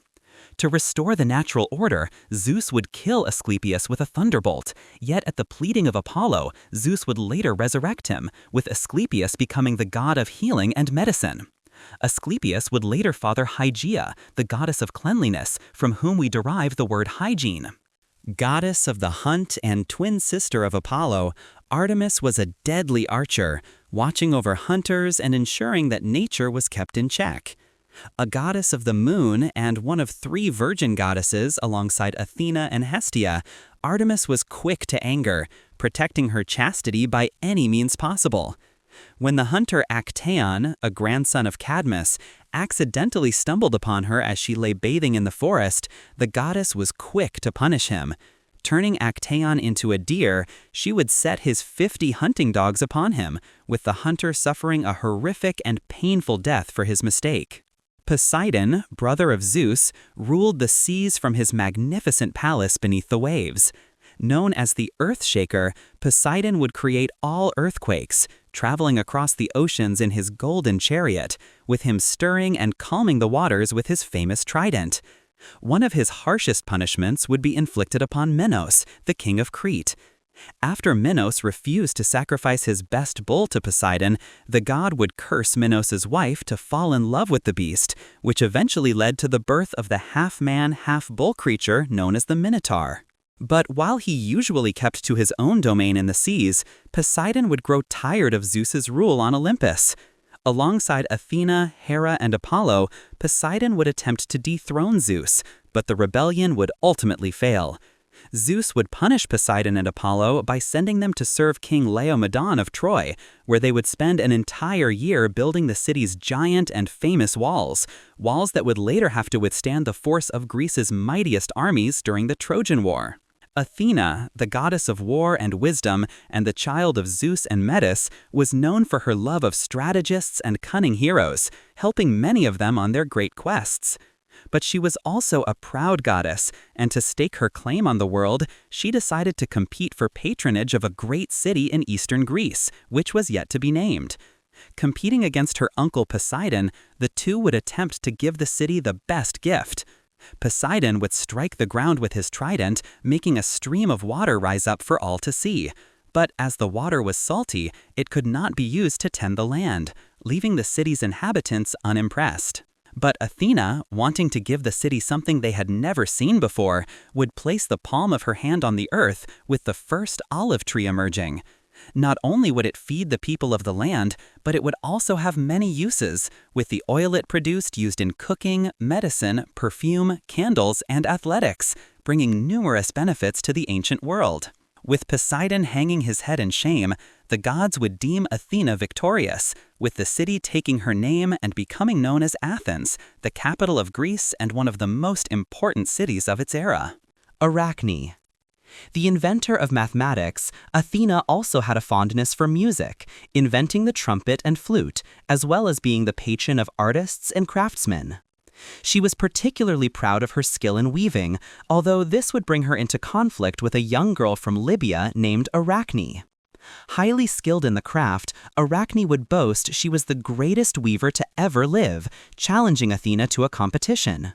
To restore the natural order, Zeus would kill Asclepius with a thunderbolt, yet at the pleading of Apollo, Zeus would later resurrect him, with Asclepius becoming the god of healing and medicine. Asclepius would later father Hygeia, the goddess of cleanliness, from whom we derive the word hygiene. Goddess of the hunt and twin sister of Apollo, Artemis was a deadly archer, watching over hunters and ensuring that nature was kept in check. A goddess of the moon and one of 3 virgin goddesses alongside Athena and Hestia, Artemis was quick to anger, protecting her chastity by any means possible. When the hunter Actaeon, a grandson of Cadmus, accidentally stumbled upon her as she lay bathing in the forest, the goddess was quick to punish him. Turning Actaeon into a deer, she would set his 50 hunting dogs upon him, with the hunter suffering a horrific and painful death for his mistake. Poseidon, brother of Zeus, ruled the seas from his magnificent palace beneath the waves. Known as the Earthshaker, Poseidon would create all earthquakes, traveling across the oceans in his golden chariot, with him stirring and calming the waters with his famous trident. One of his harshest punishments would be inflicted upon Minos, the king of Crete. After Minos refused to sacrifice his best bull to Poseidon, the god would curse Minos' wife to fall in love with the beast, which eventually led to the birth of the half-man, half-bull creature known as the Minotaur. But while he usually kept to his own domain in the seas, Poseidon would grow tired of Zeus's rule on Olympus. Alongside Athena, Hera, and Apollo, Poseidon would attempt to dethrone Zeus, but the rebellion would ultimately fail. Zeus would punish Poseidon and Apollo by sending them to serve King Laomedon of Troy, where they would spend an entire year building the city's giant and famous walls that would later have to withstand the force of Greece's mightiest armies during the Trojan War. Athena, the goddess of war and wisdom and the child of Zeus and Metis, was known for her love of strategists and cunning heroes, helping many of them on their great quests. But she was also a proud goddess, and to stake her claim on the world, she decided to compete for patronage of a great city in eastern Greece, which was yet to be named. Competing against her uncle Poseidon, the two would attempt to give the city the best gift. Poseidon would strike the ground with his trident, making a stream of water rise up for all to see. But as the water was salty, it could not be used to tend the land, leaving the city's inhabitants unimpressed. But Athena, wanting to give the city something they had never seen before, would place the palm of her hand on the earth with the first olive tree emerging. Not only would it feed the people of the land, but it would also have many uses, with the oil it produced used in cooking, medicine, perfume, candles, and athletics, bringing numerous benefits to the ancient world. With Poseidon hanging his head in shame, the gods would deem Athena victorious, with the city taking her name and becoming known as Athens, the capital of Greece and one of the most important cities of its era. Arachne. The inventor of mathematics, Athena also had a fondness for music, inventing the trumpet and flute, as well as being the patron of artists and craftsmen. She was particularly proud of her skill in weaving, although this would bring her into conflict with a young girl from Libya named Arachne. Highly skilled in the craft, Arachne would boast she was the greatest weaver to ever live, challenging Athena to a competition.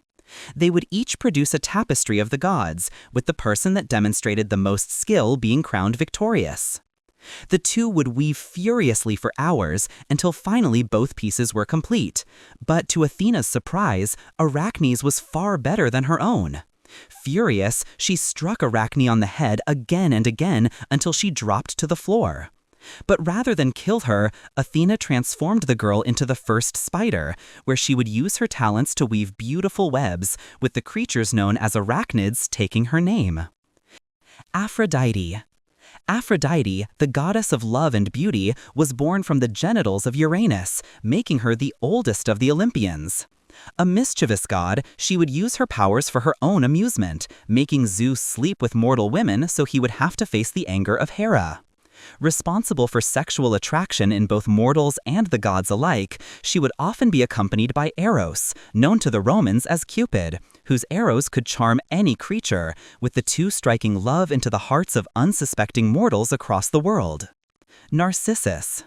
They would each produce a tapestry of the gods, with the person that demonstrated the most skill being crowned victorious. The two would weave furiously for hours until finally both pieces were complete, but to Athena's surprise, Arachne's was far better than her own. Furious, she struck Arachne on the head again and again until she dropped to the floor. But rather than kill her, Athena transformed the girl into the first spider, where she would use her talents to weave beautiful webs, with the creatures known as arachnids taking her name. Aphrodite. Aphrodite, the goddess of love and beauty, was born from the genitals of Uranus, making her the oldest of the Olympians. A mischievous god, she would use her powers for her own amusement, making Zeus sleep with mortal women so he would have to face the anger of Hera. Responsible for sexual attraction in both mortals and the gods alike, she would often be accompanied by Eros, known to the Romans as Cupid, whose arrows could charm any creature, with the two striking love into the hearts of unsuspecting mortals across the world. Narcissus.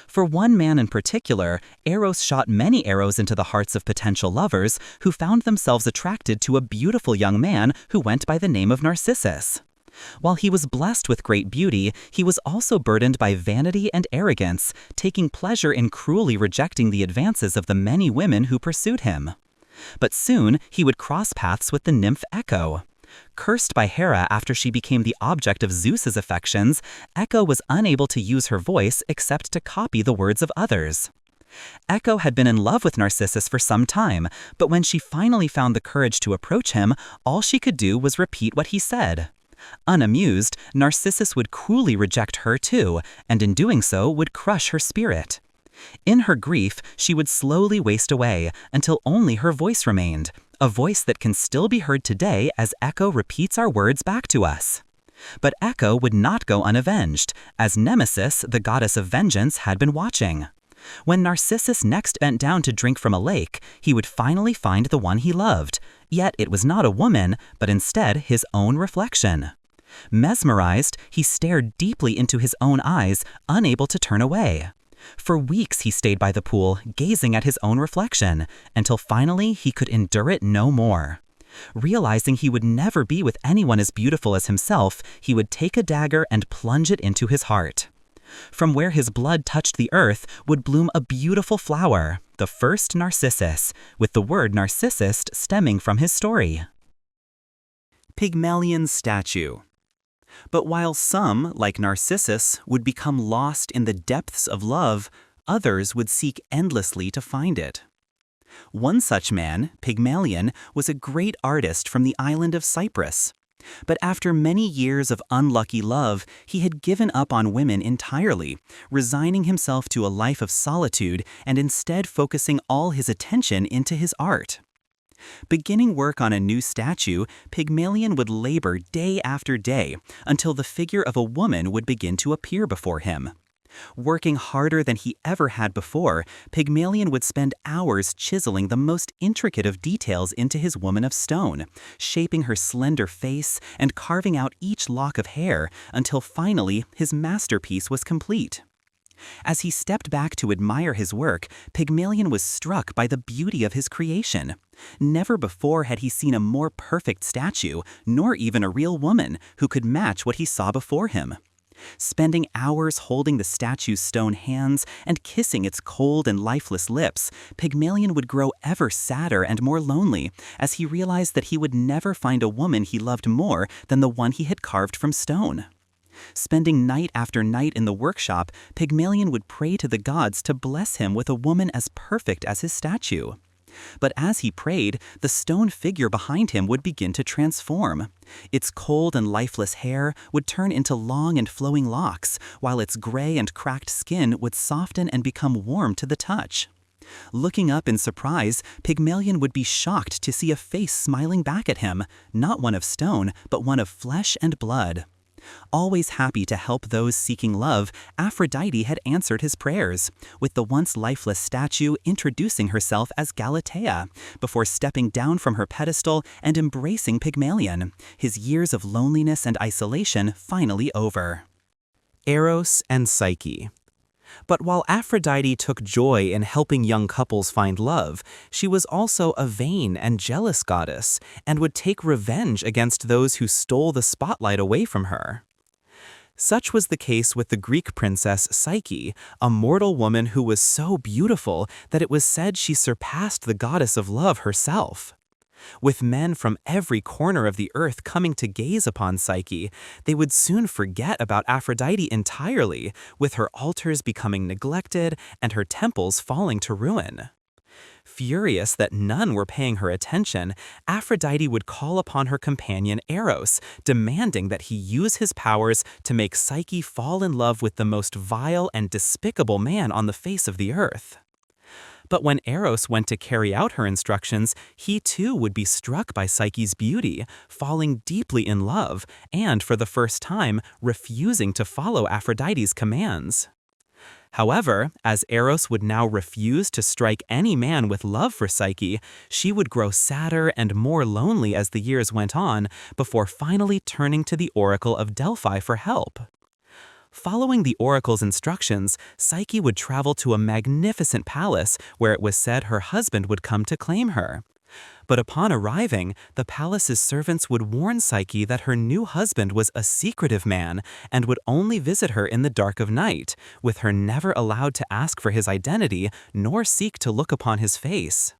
For one man in particular, Eros shot many arrows into the hearts of potential lovers who found themselves attracted to a beautiful young man who went by the name of Narcissus. While he was blessed with great beauty, he was also burdened by vanity and arrogance, taking pleasure in cruelly rejecting the advances of the many women who pursued him. But soon, he would cross paths with the nymph Echo. Cursed by Hera after she became the object of Zeus's affections, Echo was unable to use her voice except to copy the words of others. Echo had been in love with Narcissus for some time, but when she finally found the courage to approach him, all she could do was repeat what he said. Unamused, Narcissus would coolly reject her too, and in doing so would crush her spirit. In her grief, she would slowly waste away until only her voice remained, a voice that can still be heard today as Echo repeats our words back to us. But Echo would not go unavenged, as Nemesis, the goddess of vengeance, had been watching. When Narcissus next bent down to drink from a lake, he would finally find the one he loved, yet it was not a woman, but instead his own reflection. Mesmerized, he stared deeply into his own eyes, unable to turn away. For weeks he stayed by the pool, gazing at his own reflection, until finally he could endure it no more. Realizing he would never be with anyone as beautiful as himself, he would take a dagger and plunge it into his heart. From where his blood touched the earth would bloom a beautiful flower, the first Narcissus, with the word Narcissus stemming from his story. Pygmalion's statue. But while some, like Narcissus, would become lost in the depths of love, others would seek endlessly to find it. One such man, Pygmalion, was a great artist from the island of Cyprus. But after many years of unlucky love, he had given up on women entirely, resigning himself to a life of solitude and instead focusing all his attention into his art. Beginning work on a new statue, Pygmalion would labor day after day until the figure of a woman would begin to appear before him. Working harder than he ever had before, Pygmalion would spend hours chiseling the most intricate of details into his woman of stone, shaping her slender face and carving out each lock of hair until finally his masterpiece was complete. As he stepped back to admire his work, Pygmalion was struck by the beauty of his creation. Never before had he seen a more perfect statue, nor even a real woman, who could match what he saw before him. Spending hours holding the statue's stone hands and kissing its cold and lifeless lips, Pygmalion would grow ever sadder and more lonely as he realized that he would never find a woman he loved more than the one he had carved from stone. Spending night after night in the workshop, Pygmalion would pray to the gods to bless him with a woman as perfect as his statue. But as he prayed, the stone figure behind him would begin to transform. Its cold and lifeless hair would turn into long and flowing locks, while its gray and cracked skin would soften and become warm to the touch. Looking up in surprise, Pygmalion would be shocked to see a face smiling back at him, not one of stone, but one of flesh and blood. Always happy to help those seeking love, Aphrodite had answered his prayers, with the once lifeless statue introducing herself as Galatea, before stepping down from her pedestal and embracing Pygmalion, his years of loneliness and isolation finally over. Eros and Psyche. But while Aphrodite took joy in helping young couples find love, she was also a vain and jealous goddess and would take revenge against those who stole the spotlight away from her. Such was the case with the Greek princess Psyche, a mortal woman who was so beautiful that it was said she surpassed the goddess of love herself. With men from every corner of the earth coming to gaze upon Psyche, they would soon forget about Aphrodite entirely, with her altars becoming neglected and her temples falling to ruin. Furious that none were paying her attention, Aphrodite would call upon her companion Eros, demanding that he use his powers to make Psyche fall in love with the most vile and despicable man on the face of the earth. But when Eros went to carry out her instructions, he too would be struck by Psyche's beauty, falling deeply in love, and for the first time, refusing to follow Aphrodite's commands. However, as Eros would now refuse to strike any man with love for Psyche, she would grow sadder and more lonely as the years went on, before finally turning to the Oracle of Delphi for help. Following the oracle's instructions, Psyche would travel to a magnificent palace where it was said her husband would come to claim her. But upon arriving, the palace's servants would warn Psyche that her new husband was a secretive man and would only visit her in the dark of night, with her never allowed to ask for his identity nor seek to look upon his face.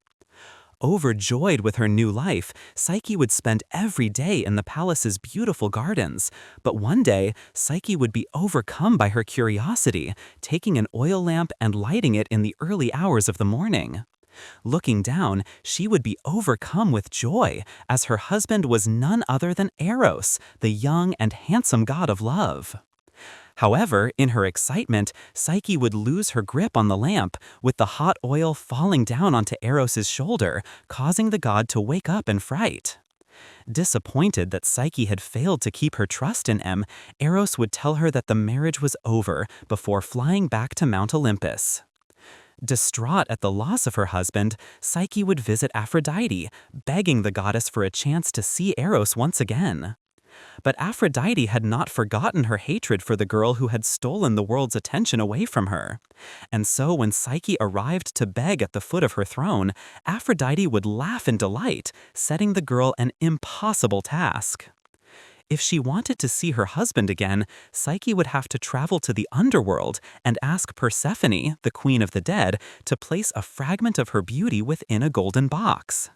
Overjoyed with her new life, Psyche would spend every day in the palace's beautiful gardens. But one day, Psyche would be overcome by her curiosity, taking an oil lamp and lighting it in the early hours of the morning. Looking down, she would be overcome with joy, as her husband was none other than Eros, the young and handsome god of love. However, in her excitement, Psyche would lose her grip on the lamp, with the hot oil falling down onto Eros's shoulder, causing the god to wake up in fright. Disappointed that Psyche had failed to keep her trust in him, Eros would tell her that the marriage was over before flying back to Mount Olympus. Distraught at the loss of her husband, Psyche would visit Aphrodite, begging the goddess for a chance to see Eros once again. But Aphrodite had not forgotten her hatred for the girl who had stolen the world's attention away from her. And so when Psyche arrived to beg at the foot of her throne, Aphrodite would laugh in delight, setting the girl an impossible task. If she wanted to see her husband again, Psyche would have to travel to the underworld and ask Persephone, the queen of the dead, to place a fragment of her beauty within a golden box.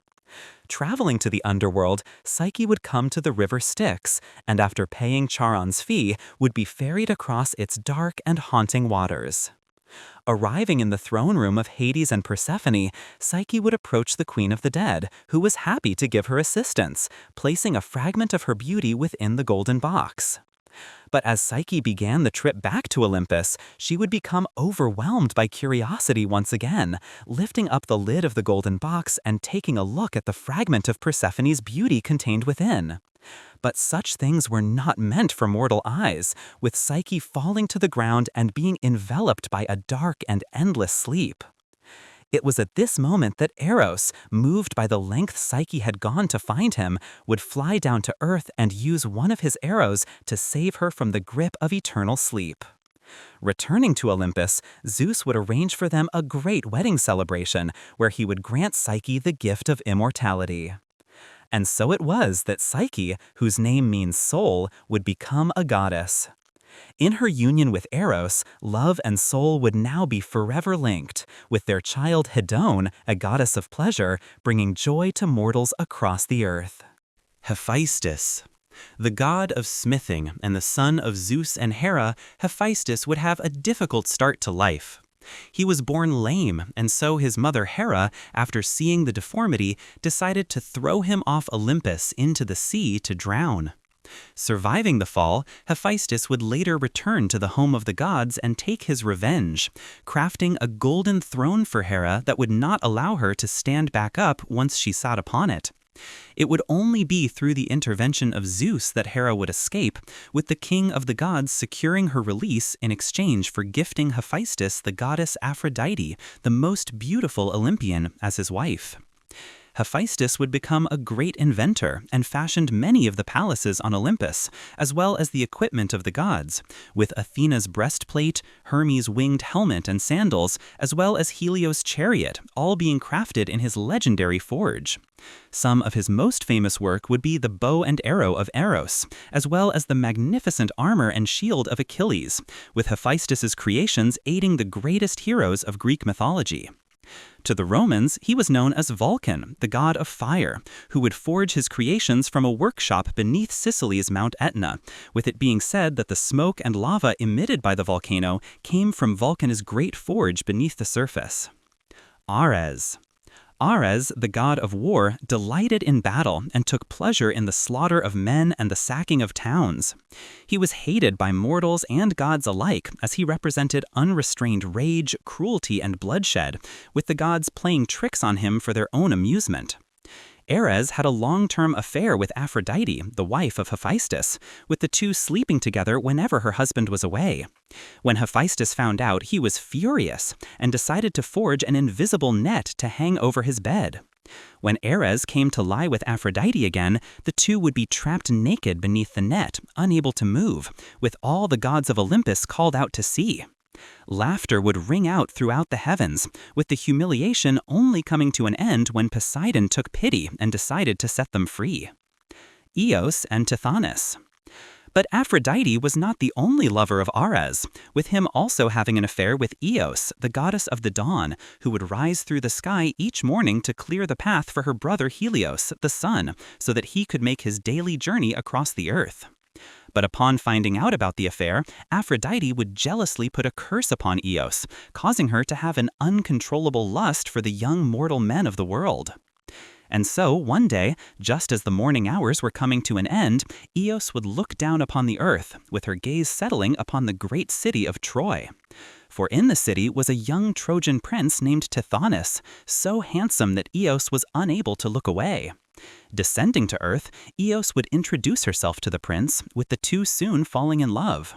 Traveling to the underworld, Psyche would come to the river Styx, and after paying Charon's fee, would be ferried across its dark and haunting waters. Arriving in the throne room of Hades and Persephone, Psyche would approach the queen of the dead, who was happy to give her assistance, placing a fragment of her beauty within the golden box. But as Psyche began the trip back to Olympus, she would become overwhelmed by curiosity once again, lifting up the lid of the golden box and taking a look at the fragment of Persephone's beauty contained within. But such things were not meant for mortal eyes, with Psyche falling to the ground and being enveloped by a dark and endless sleep. It was at this moment that Eros, moved by the length Psyche had gone to find him, would fly down to Earth and use one of his arrows to save her from the grip of eternal sleep. Returning to Olympus, Zeus would arrange for them a great wedding celebration, where he would grant Psyche the gift of immortality. And so it was that Psyche, whose name means soul, would become a goddess. In her union with Eros, love and soul would now be forever linked, with their child Hedone, a goddess of pleasure, bringing joy to mortals across the earth. Hephaestus. The god of smithing and the son of Zeus and Hera, Hephaestus would have a difficult start to life. He was born lame, and so his mother Hera, after seeing the deformity, decided to throw him off Olympus into the sea to drown. Surviving the fall, Hephaestus would later return to the home of the gods and take his revenge, crafting a golden throne for Hera that would not allow her to stand back up once she sat upon it. It would only be through the intervention of Zeus that Hera would escape, with the king of the gods securing her release in exchange for gifting Hephaestus the goddess Aphrodite, the most beautiful Olympian, as his wife. Hephaestus would become a great inventor and fashioned many of the palaces on Olympus, as well as the equipment of the gods, with Athena's breastplate, Hermes' winged helmet and sandals, as well as Helios' chariot, all being crafted in his legendary forge. Some of his most famous work would be the bow and arrow of Eros, as well as the magnificent armor and shield of Achilles, with Hephaestus's creations aiding the greatest heroes of Greek mythology. To the Romans, he was known as Vulcan, the god of fire, who would forge his creations from a workshop beneath Sicily's Mount Etna, with it being said that the smoke and lava emitted by the volcano came from Vulcan's great forge beneath the surface. Ares. Ares, the god of war, delighted in battle and took pleasure in the slaughter of men and the sacking of towns. He was hated by mortals and gods alike, as he represented unrestrained rage, cruelty, and bloodshed, with the gods playing tricks on him for their own amusement. Ares had a long-term affair with Aphrodite, the wife of Hephaestus, with the two sleeping together whenever her husband was away. When Hephaestus found out, he was furious and decided to forge an invisible net to hang over his bed. When Ares came to lie with Aphrodite again, the two would be trapped naked beneath the net, unable to move, with all the gods of Olympus called out to sea. Laughter would ring out throughout the heavens, with the humiliation only coming to an end when Poseidon took pity and decided to set them free. Eos and Tithonus. But Aphrodite was not the only lover of Ares, with him also having an affair with Eos, the goddess of the dawn, who would rise through the sky each morning to clear the path for her brother Helios, the sun, so that he could make his daily journey across the earth. But upon finding out about the affair, Aphrodite would jealously put a curse upon Eos, causing her to have an uncontrollable lust for the young mortal men of the world. And so, one day, just as the morning hours were coming to an end, Eos would look down upon the earth, with her gaze settling upon the great city of Troy. For in the city was a young Trojan prince named Tithonus, so handsome that Eos was unable to look away. Descending to earth, Eos would introduce herself to the prince, with the two soon falling in love.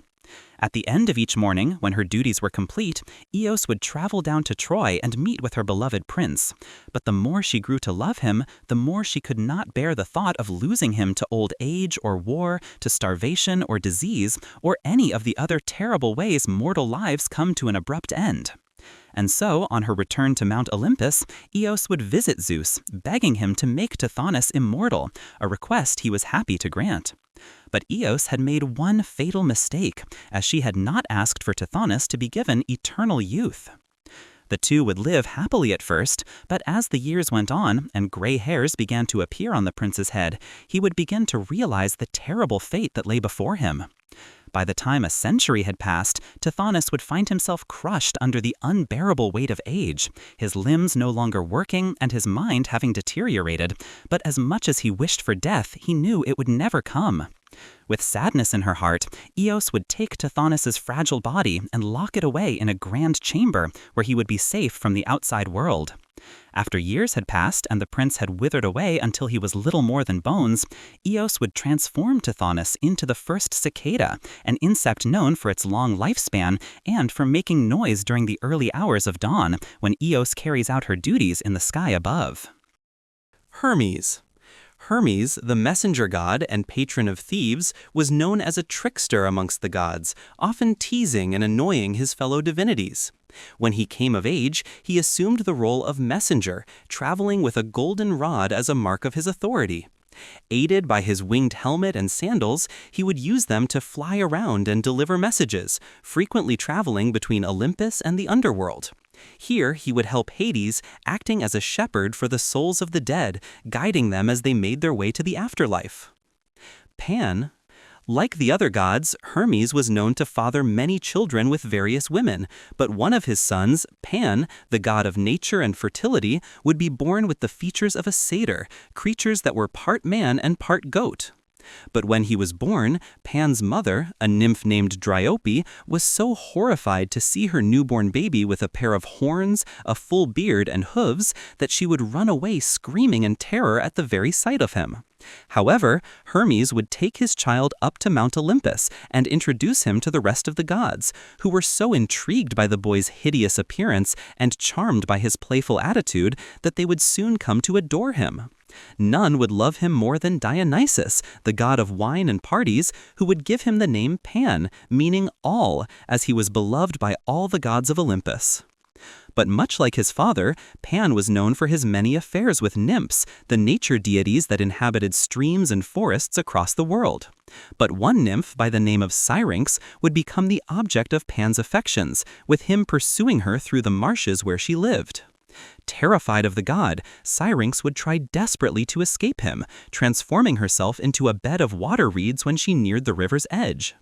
At the end of each morning, when her duties were complete, Eos would travel down to Troy and meet with her beloved prince. But the more she grew to love him, the more she could not bear the thought of losing him to old age or war, to starvation or disease, or any of the other terrible ways mortal lives come to an abrupt end. And so, on her return to Mount Olympus, Eos would visit Zeus, begging him to make Tithonus immortal, a request he was happy to grant. But Eos had made one fatal mistake, as she had not asked for Tithonus to be given eternal youth. The two would live happily at first, but as the years went on and gray hairs began to appear on the prince's head, he would begin to realize the terrible fate that lay before him. By the time a century had passed, Tithonus would find himself crushed under the unbearable weight of age, his limbs no longer working and his mind having deteriorated, but as much as he wished for death, he knew it would never come. With sadness in her heart, Eos would take Tithonus's fragile body and lock it away in a grand chamber where he would be safe from the outside world. After years had passed and the prince had withered away until he was little more than bones, Eos would transform Tithonus into the first cicada, an insect known for its long lifespan and for making noise during the early hours of dawn when Eos carries out her duties in the sky above. Hermes. Hermes, the messenger god and patron of thieves, was known as a trickster amongst the gods, often teasing and annoying his fellow divinities. When he came of age, he assumed the role of messenger, traveling with a golden rod as a mark of his authority. Aided by his winged helmet and sandals, he would use them to fly around and deliver messages, frequently traveling between Olympus and the underworld. Here he would help Hades, acting as a shepherd for the souls of the dead, guiding them as they made their way to the afterlife. Pan. Like the other gods, Hermes was known to father many children with various women, but one of his sons, Pan, the god of nature and fertility, would be born with the features of a satyr, creatures that were part man and part goat. But when he was born, Pan's mother, a nymph named Dryope, was so horrified to see her newborn baby with a pair of horns, a full beard, and hooves that she would run away screaming in terror at the very sight of him. However, Hermes would take his child up to Mount Olympus and introduce him to the rest of the gods, who were so intrigued by the boy's hideous appearance and charmed by his playful attitude that they would soon come to adore him. None would love him more than Dionysus, the god of wine and parties, who would give him the name Pan, meaning all, as he was beloved by all the gods of Olympus. But much like his father, Pan was known for his many affairs with nymphs, the nature deities that inhabited streams and forests across the world. But one nymph by the name of Syrinx would become the object of Pan's affections, with him pursuing her through the marshes where she lived. Terrified of the god, Syrinx would try desperately to escape him, transforming herself into a bed of water reeds when she neared the river's edge.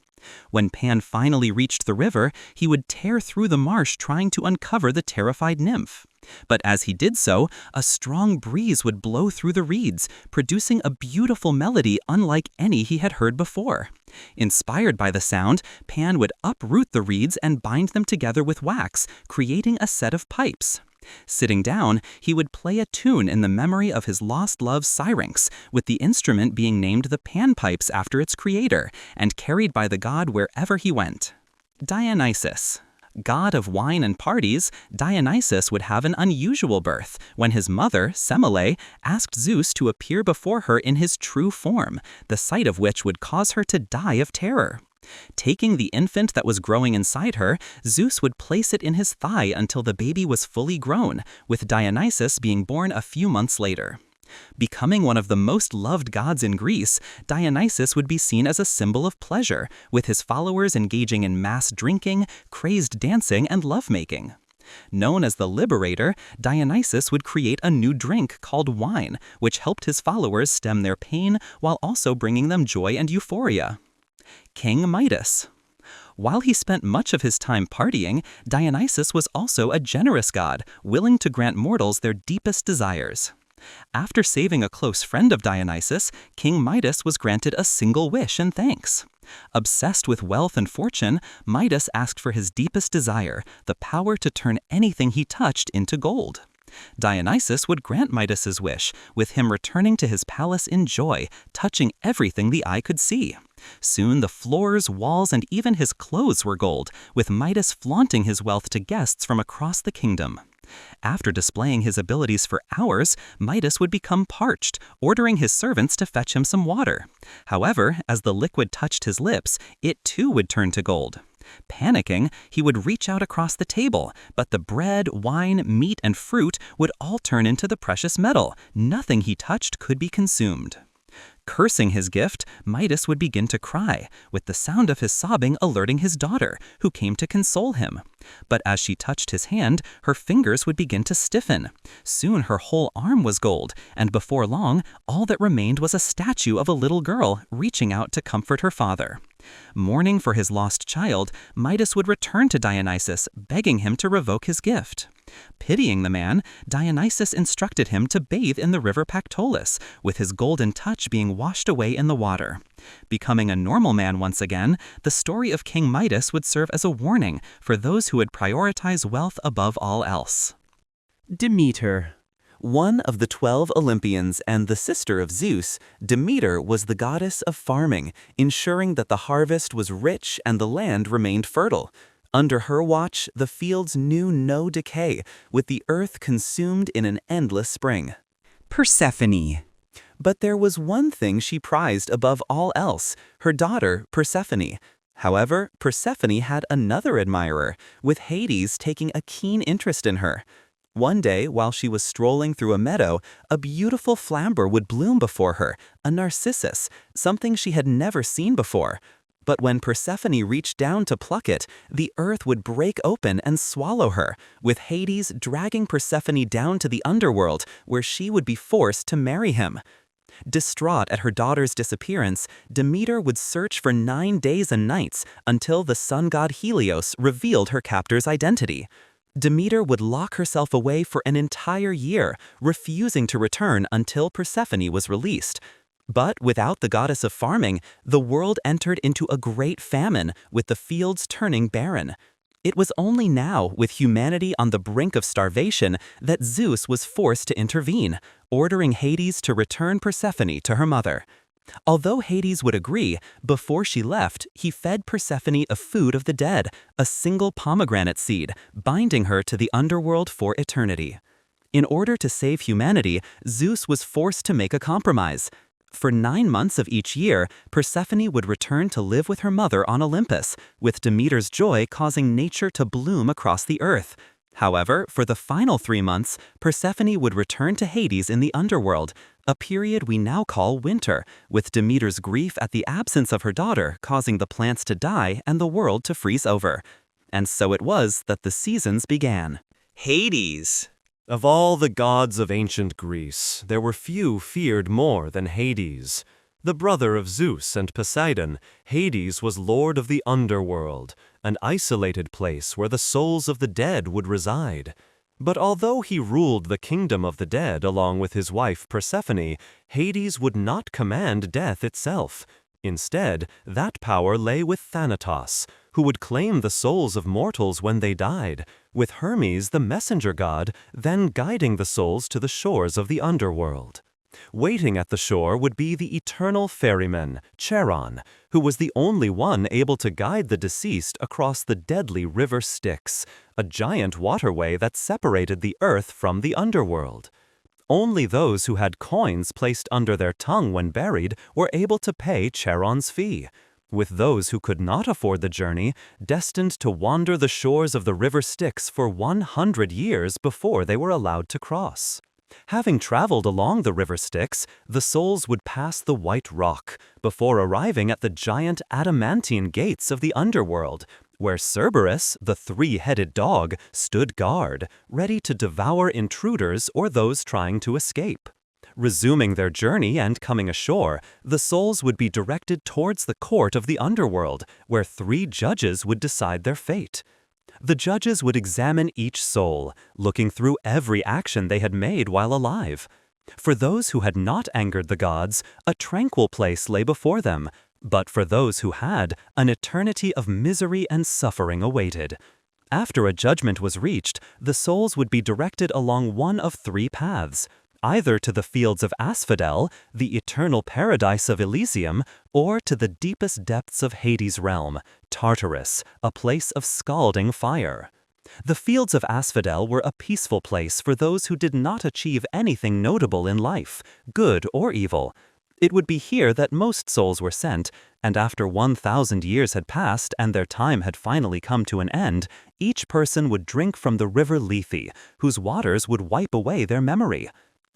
When Pan finally reached the river, he would tear through the marsh trying to uncover the terrified nymph. But as he did so, a strong breeze would blow through the reeds, producing a beautiful melody unlike any he had heard before. Inspired by the sound, Pan would uproot the reeds and bind them together with wax, creating a set of pipes. Sitting down, he would play a tune in the memory of his lost love Syrinx, with the instrument being named the panpipes after its creator, and carried by the god wherever he went. Dionysus. God of wine and parties, Dionysus would have an unusual birth when his mother, Semele, asked Zeus to appear before her in his true form, the sight of which would cause her to die of terror. Taking the infant that was growing inside her, Zeus would place it in his thigh until the baby was fully grown, with Dionysus being born a few months later. Becoming one of the most loved gods in Greece, Dionysus would be seen as a symbol of pleasure, with his followers engaging in mass drinking, crazed dancing, and lovemaking. Known as the Liberator, Dionysus would create a new drink called wine, which helped his followers stem their pain while also bringing them joy and euphoria. King Midas. While he spent much of his time partying, Dionysus was also a generous god, willing to grant mortals their deepest desires. After saving a close friend of Dionysus, King Midas was granted a single wish in thanks. Obsessed with wealth and fortune, Midas asked for his deepest desire, the power to turn anything he touched into gold. Dionysus would grant Midas's wish, with him returning to his palace in joy, touching everything the eye could see. Soon the floors, walls, and even his clothes were gold, with Midas flaunting his wealth to guests from across the kingdom. After displaying his abilities for hours, Midas would become parched, ordering his servants to fetch him some water. However, as the liquid touched his lips, it too would turn to gold. Panicking, he would reach out across the table, but the bread, wine, meat, and fruit would all turn into the precious metal. Nothing he touched could be consumed. Cursing his gift, Midas would begin to cry, with the sound of his sobbing alerting his daughter, who came to console him. But as she touched his hand, her fingers would begin to stiffen. Soon her whole arm was gold, and before long, all that remained was a statue of a little girl reaching out to comfort her father. Mourning for his lost child, Midas would return to Dionysus, begging him to revoke his gift. Pitying the man, Dionysus instructed him to bathe in the river Pactolus, with his golden touch being washed away in the water. Becoming a normal man once again, the story of King Midas would serve as a warning for those who would prioritize wealth above all else. Demeter. One of the 12 Olympians and the sister of Zeus, Demeter was the goddess of farming, ensuring that the harvest was rich and the land remained fertile. Under her watch, the fields knew no decay, with the earth consumed in an endless spring. Persephone. But there was one thing she prized above all else, her daughter, Persephone. However, Persephone had another admirer, with Hades taking a keen interest in her. One day, while she was strolling through a meadow, a beautiful flower would bloom before her, a narcissus, something she had never seen before. But when Persephone reached down to pluck it, the earth would break open and swallow her, with Hades dragging Persephone down to the underworld, where she would be forced to marry him. Distraught at her daughter's disappearance, Demeter would search for 9 days and nights until the sun god Helios revealed her captor's identity. Demeter would lock herself away for an entire year, refusing to return until Persephone was released. But without the goddess of farming, the world entered into a great famine, with the fields turning barren. It was only now, with humanity on the brink of starvation, that Zeus was forced to intervene, ordering Hades to return Persephone to her mother. Although Hades would agree, before she left, he fed Persephone a food of the dead, a single pomegranate seed, binding her to the underworld for eternity. In order to save humanity, Zeus was forced to make a compromise. For 9 months of each year, Persephone would return to live with her mother on Olympus, with Demeter's joy causing nature to bloom across the earth. However, for the final 3 months, Persephone would return to Hades in the underworld, a period we now call winter, with Demeter's grief at the absence of her daughter causing the plants to die and the world to freeze over. And so it was that the seasons began. Hades. Of all the gods of ancient Greece, there were few feared more than Hades. The brother of Zeus and Poseidon, Hades was lord of the underworld, an isolated place where the souls of the dead would reside. But although he ruled the kingdom of the dead along with his wife Persephone, Hades would not command death itself. Instead, that power lay with Thanatos, who would claim the souls of mortals when they died, with Hermes, the messenger god, then guiding the souls to the shores of the underworld. Waiting at the shore would be the eternal ferryman, Charon, who was the only one able to guide the deceased across the deadly river Styx, a giant waterway that separated the earth from the underworld. Only those who had coins placed under their tongue when buried were able to pay Charon's fee, with those who could not afford the journey destined to wander the shores of the river Styx for 100 years before they were allowed to cross. Having traveled along the river Styx, the souls would pass the White Rock before arriving at the giant adamantine gates of the underworld, where Cerberus, the three-headed dog, stood guard, ready to devour intruders or those trying to escape. Resuming their journey and coming ashore, the souls would be directed towards the court of the underworld, where 3 judges would decide their fate. The judges would examine each soul, looking through every action they had made while alive. For those who had not angered the gods, a tranquil place lay before them, but for those who had, an eternity of misery and suffering awaited. After a judgment was reached, the souls would be directed along one of 3 paths, either to the fields of Asphodel, the eternal paradise of Elysium, or to the deepest depths of Hades' realm, Tartarus, a place of scalding fire. The fields of Asphodel were a peaceful place for those who did not achieve anything notable in life, good or evil. It would be here that most souls were sent, and after 1,000 years had passed and their time had finally come to an end, each person would drink from the river Lethe, whose waters would wipe away their memory.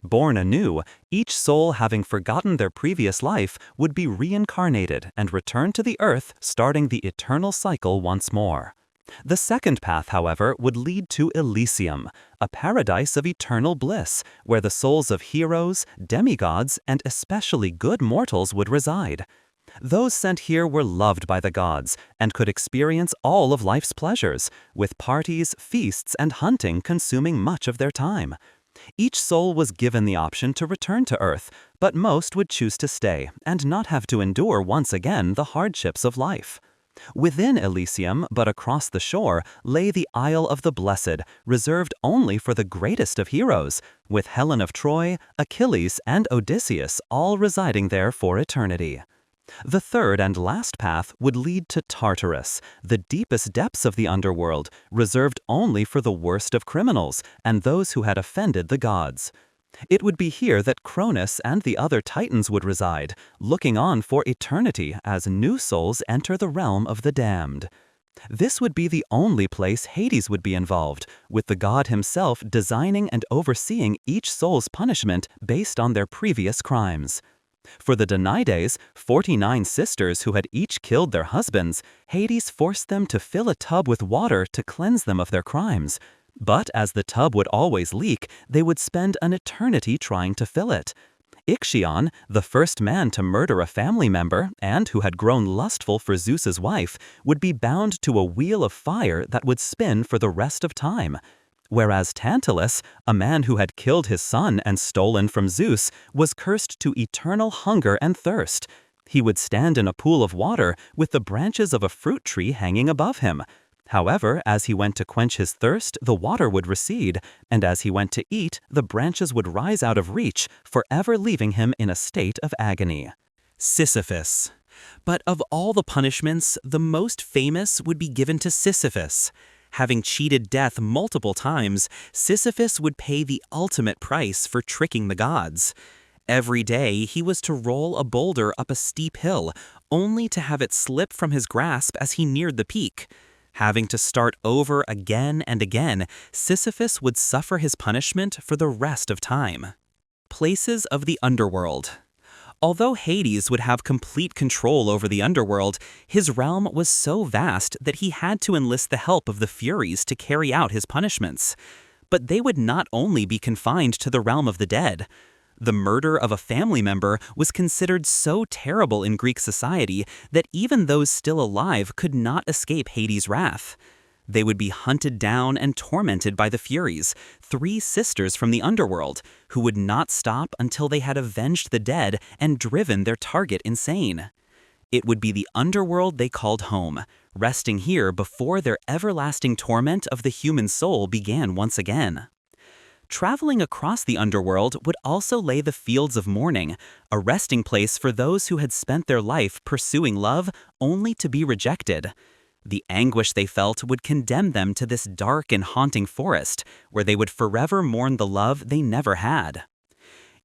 Born anew, each soul having forgotten their previous life would be reincarnated and return to the earth, starting the eternal cycle once more. The second path, however, would lead to Elysium, a paradise of eternal bliss, where the souls of heroes, demigods, and especially good mortals would reside. Those sent here were loved by the gods and could experience all of life's pleasures, with parties, feasts, and hunting consuming much of their time. Each soul was given the option to return to Earth, but most would choose to stay and not have to endure once again the hardships of life. Within Elysium, but across the shore, lay the Isle of the Blessed, reserved only for the greatest of heroes, with Helen of Troy, Achilles, and Odysseus all residing there for eternity. The third and last path would lead to Tartarus, the deepest depths of the underworld, reserved only for the worst of criminals and those who had offended the gods. It would be here that Cronus and the other titans would reside, looking on for eternity as new souls enter the realm of the damned. This would be the only place Hades would be involved, with the god himself designing and overseeing each soul's punishment based on their previous crimes. For the Danaides, 49 sisters who had each killed their husbands, Hades forced them to fill a tub with water to cleanse them of their crimes. But as the tub would always leak, they would spend an eternity trying to fill it. Ixion, the first man to murder a family member and who had grown lustful for Zeus's wife, would be bound to a wheel of fire that would spin for the rest of time. Whereas Tantalus, a man who had killed his son and stolen from Zeus, was cursed to eternal hunger and thirst. He would stand in a pool of water with the branches of a fruit tree hanging above him. However, as he went to quench his thirst, the water would recede, and as he went to eat, the branches would rise out of reach, forever leaving him in a state of agony. Sisyphus. But of all the punishments, the most famous would be given to Sisyphus. Having cheated death multiple times, Sisyphus would pay the ultimate price for tricking the gods. Every day, he was to roll a boulder up a steep hill, only to have it slip from his grasp as he neared the peak. Having to start over again and again, Sisyphus would suffer his punishment for the rest of time. Places of the underworld. Although Hades would have complete control over the underworld, his realm was so vast that he had to enlist the help of the Furies to carry out his punishments. But they would not only be confined to the realm of the dead. The murder of a family member was considered so terrible in Greek society that even those still alive could not escape Hades' wrath. They would be hunted down and tormented by the Furies, 3 sisters from the underworld, who would not stop until they had avenged the dead and driven their target insane. It would be the underworld they called home, resting here before their everlasting torment of the human soul began once again. Traveling across the underworld would also lay the fields of mourning, a resting place for those who had spent their life pursuing love only to be rejected. The anguish they felt would condemn them to this dark and haunting forest, where they would forever mourn the love they never had.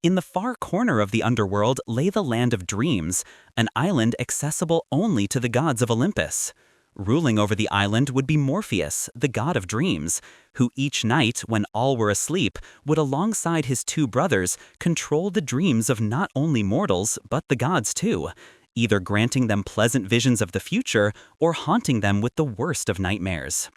In the far corner of the underworld lay the Land of Dreams, an island accessible only to the gods of Olympus. Ruling over the island would be Morpheus, the god of dreams, who each night, when all were asleep, would alongside his two brothers control the dreams of not only mortals but the gods too, either granting them pleasant visions of the future or haunting them with the worst of nightmares.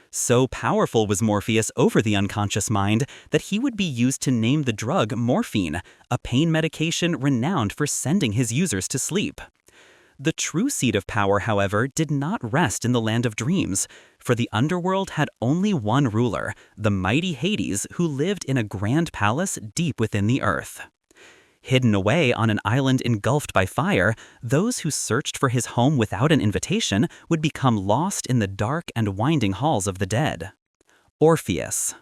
So powerful was Morpheus over the unconscious mind that he would be used to name the drug morphine, a pain medication renowned for sending his users to sleep. The true seat of power, however, did not rest in the land of dreams, for the underworld had only one ruler, the mighty Hades, who lived in a grand palace deep within the earth. Hidden away on an island engulfed by fire, those who searched for his home without an invitation would become lost in the dark and winding halls of the dead. Orpheus.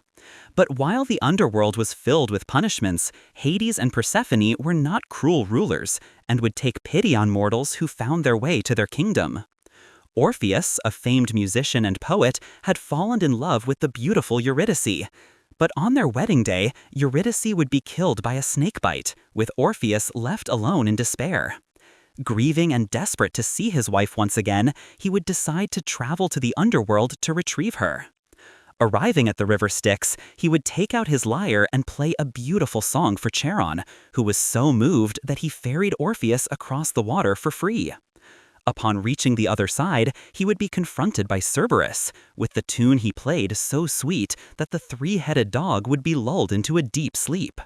But while the underworld was filled with punishments, Hades and Persephone were not cruel rulers and would take pity on mortals who found their way to their kingdom. Orpheus, a famed musician and poet, had fallen in love with the beautiful Eurydice. But on their wedding day, Eurydice would be killed by a snakebite, with Orpheus left alone in despair. Grieving and desperate to see his wife once again, he would decide to travel to the underworld to retrieve her. Arriving at the river Styx, he would take out his lyre and play a beautiful song for Charon, who was so moved that he ferried Orpheus across the water for free. Upon reaching the other side, he would be confronted by Cerberus, with the tune he played so sweet that the three-headed dog would be lulled into a deep sleep.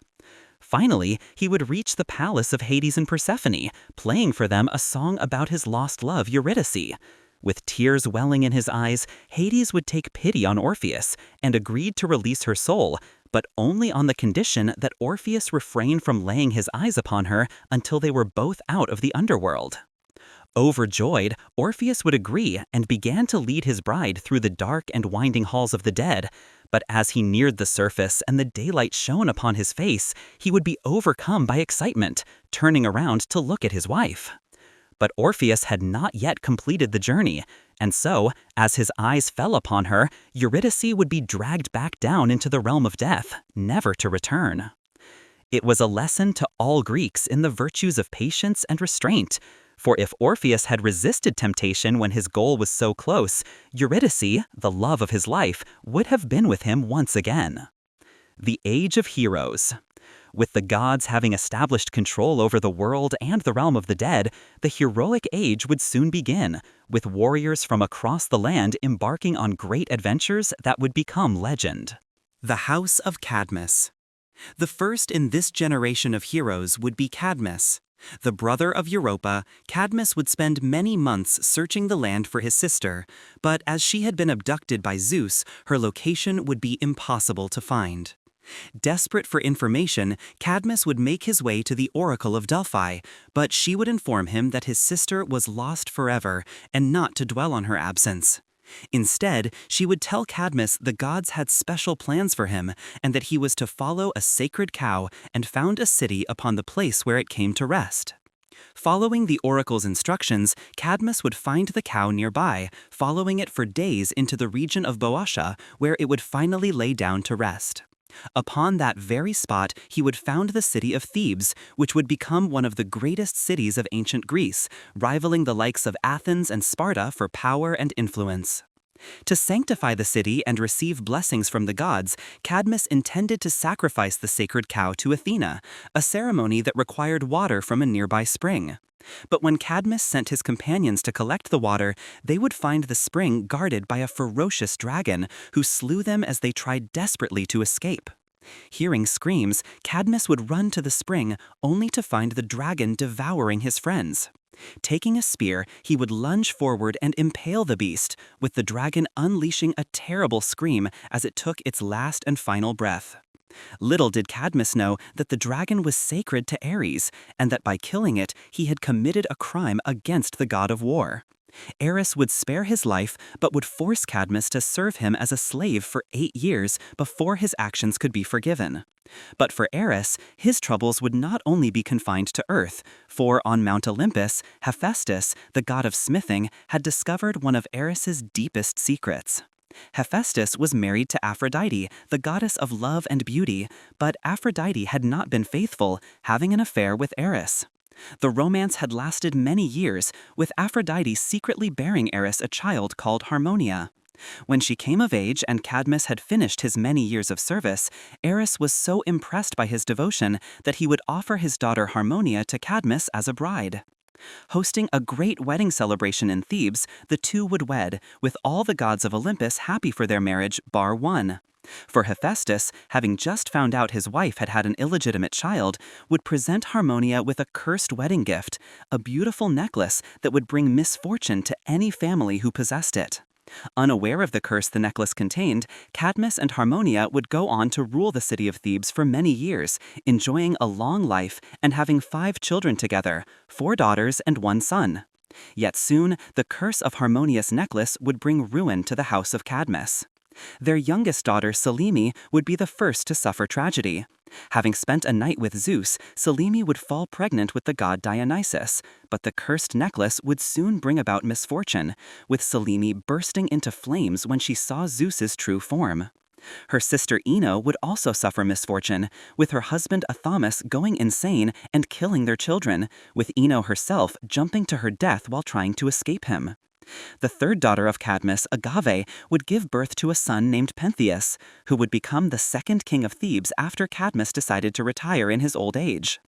Finally, he would reach the palace of Hades and Persephone, playing for them a song about his lost love, Eurydice. With tears welling in his eyes, Hades would take pity on Orpheus and agreed to release her soul, but only on the condition that Orpheus refrained from laying his eyes upon her until they were both out of the underworld. Overjoyed, Orpheus would agree and began to lead his bride through the dark and winding halls of the dead. But as he neared the surface and the daylight shone upon his face, he would be overcome by excitement, turning around to look at his wife. But Orpheus had not yet completed the journey, and so, as his eyes fell upon her, Eurydice would be dragged back down into the realm of death, never to return. It was a lesson to all Greeks in the virtues of patience and restraint. For if Orpheus had resisted temptation when his goal was so close, Eurydice, the love of his life, would have been with him once again. The Age of Heroes. With the gods having established control over the world and the realm of the dead, the heroic age would soon begin, with warriors from across the land embarking on great adventures that would become legend. The House of Cadmus. The first in this generation of heroes would be Cadmus. The brother of Europa, Cadmus would spend many months searching the land for his sister, but as she had been abducted by Zeus, her location would be impossible to find. Desperate for information, Cadmus would make his way to the Oracle of Delphi, but she would inform him that his sister was lost forever and not to dwell on her absence. Instead, she would tell Cadmus the gods had special plans for him and that he was to follow a sacred cow and found a city upon the place where it came to rest. Following the oracle's instructions, Cadmus would find the cow nearby, following it for days into the region of Boeotia, where it would finally lay down to rest. Upon that very spot, he would found the city of Thebes, which would become one of the greatest cities of ancient Greece, rivaling the likes of Athens and Sparta for power and influence. To sanctify the city and receive blessings from the gods, Cadmus intended to sacrifice the sacred cow to Athena, a ceremony that required water from a nearby spring. But when Cadmus sent his companions to collect the water, they would find the spring guarded by a ferocious dragon, who slew them as they tried desperately to escape. Hearing screams, Cadmus would run to the spring, only to find the dragon devouring his friends. Taking a spear, he would lunge forward and impale the beast, with the dragon unleashing a terrible scream as it took its last and final breath. Little did Cadmus know that the dragon was sacred to Ares, and that by killing it, he had committed a crime against the god of war. Ares would spare his life, but would force Cadmus to serve him as a slave for 8 years before his actions could be forgiven. But for Ares, his troubles would not only be confined to earth, for on Mount Olympus, Hephaestus, the god of smithing, had discovered one of Ares's deepest secrets. Hephaestus was married to Aphrodite, the goddess of love and beauty, but Aphrodite had not been faithful, having an affair with Ares. The romance had lasted many years, with Aphrodite secretly bearing Eris a child called Harmonia. When she came of age and Cadmus had finished his many years of service, Eris was so impressed by his devotion that he would offer his daughter Harmonia to Cadmus as a bride. Hosting a great wedding celebration in Thebes, the two would wed, with all the gods of Olympus happy for their marriage bar one. For Hephaestus, having just found out his wife had had an illegitimate child, would present Harmonia with a cursed wedding gift, a beautiful necklace that would bring misfortune to any family who possessed it. Unaware of the curse the necklace contained, Cadmus and Harmonia would go on to rule the city of Thebes for many years, enjoying a long life and having 5 children together, 4 daughters and 1 son. Yet soon, the curse of Harmonia's necklace would bring ruin to the house of Cadmus. Their youngest daughter, Selene, would be the first to suffer tragedy. Having spent a night with Zeus, Selene would fall pregnant with the god Dionysus, but the cursed necklace would soon bring about misfortune, with Selene bursting into flames when she saw Zeus's true form. Her sister Ino would also suffer misfortune, with her husband Athamas going insane and killing their children, with Ino herself jumping to her death while trying to escape him. The third daughter of Cadmus, Agave, would give birth to a son named Pentheus, who would become the second king of Thebes after Cadmus decided to retire in his old age.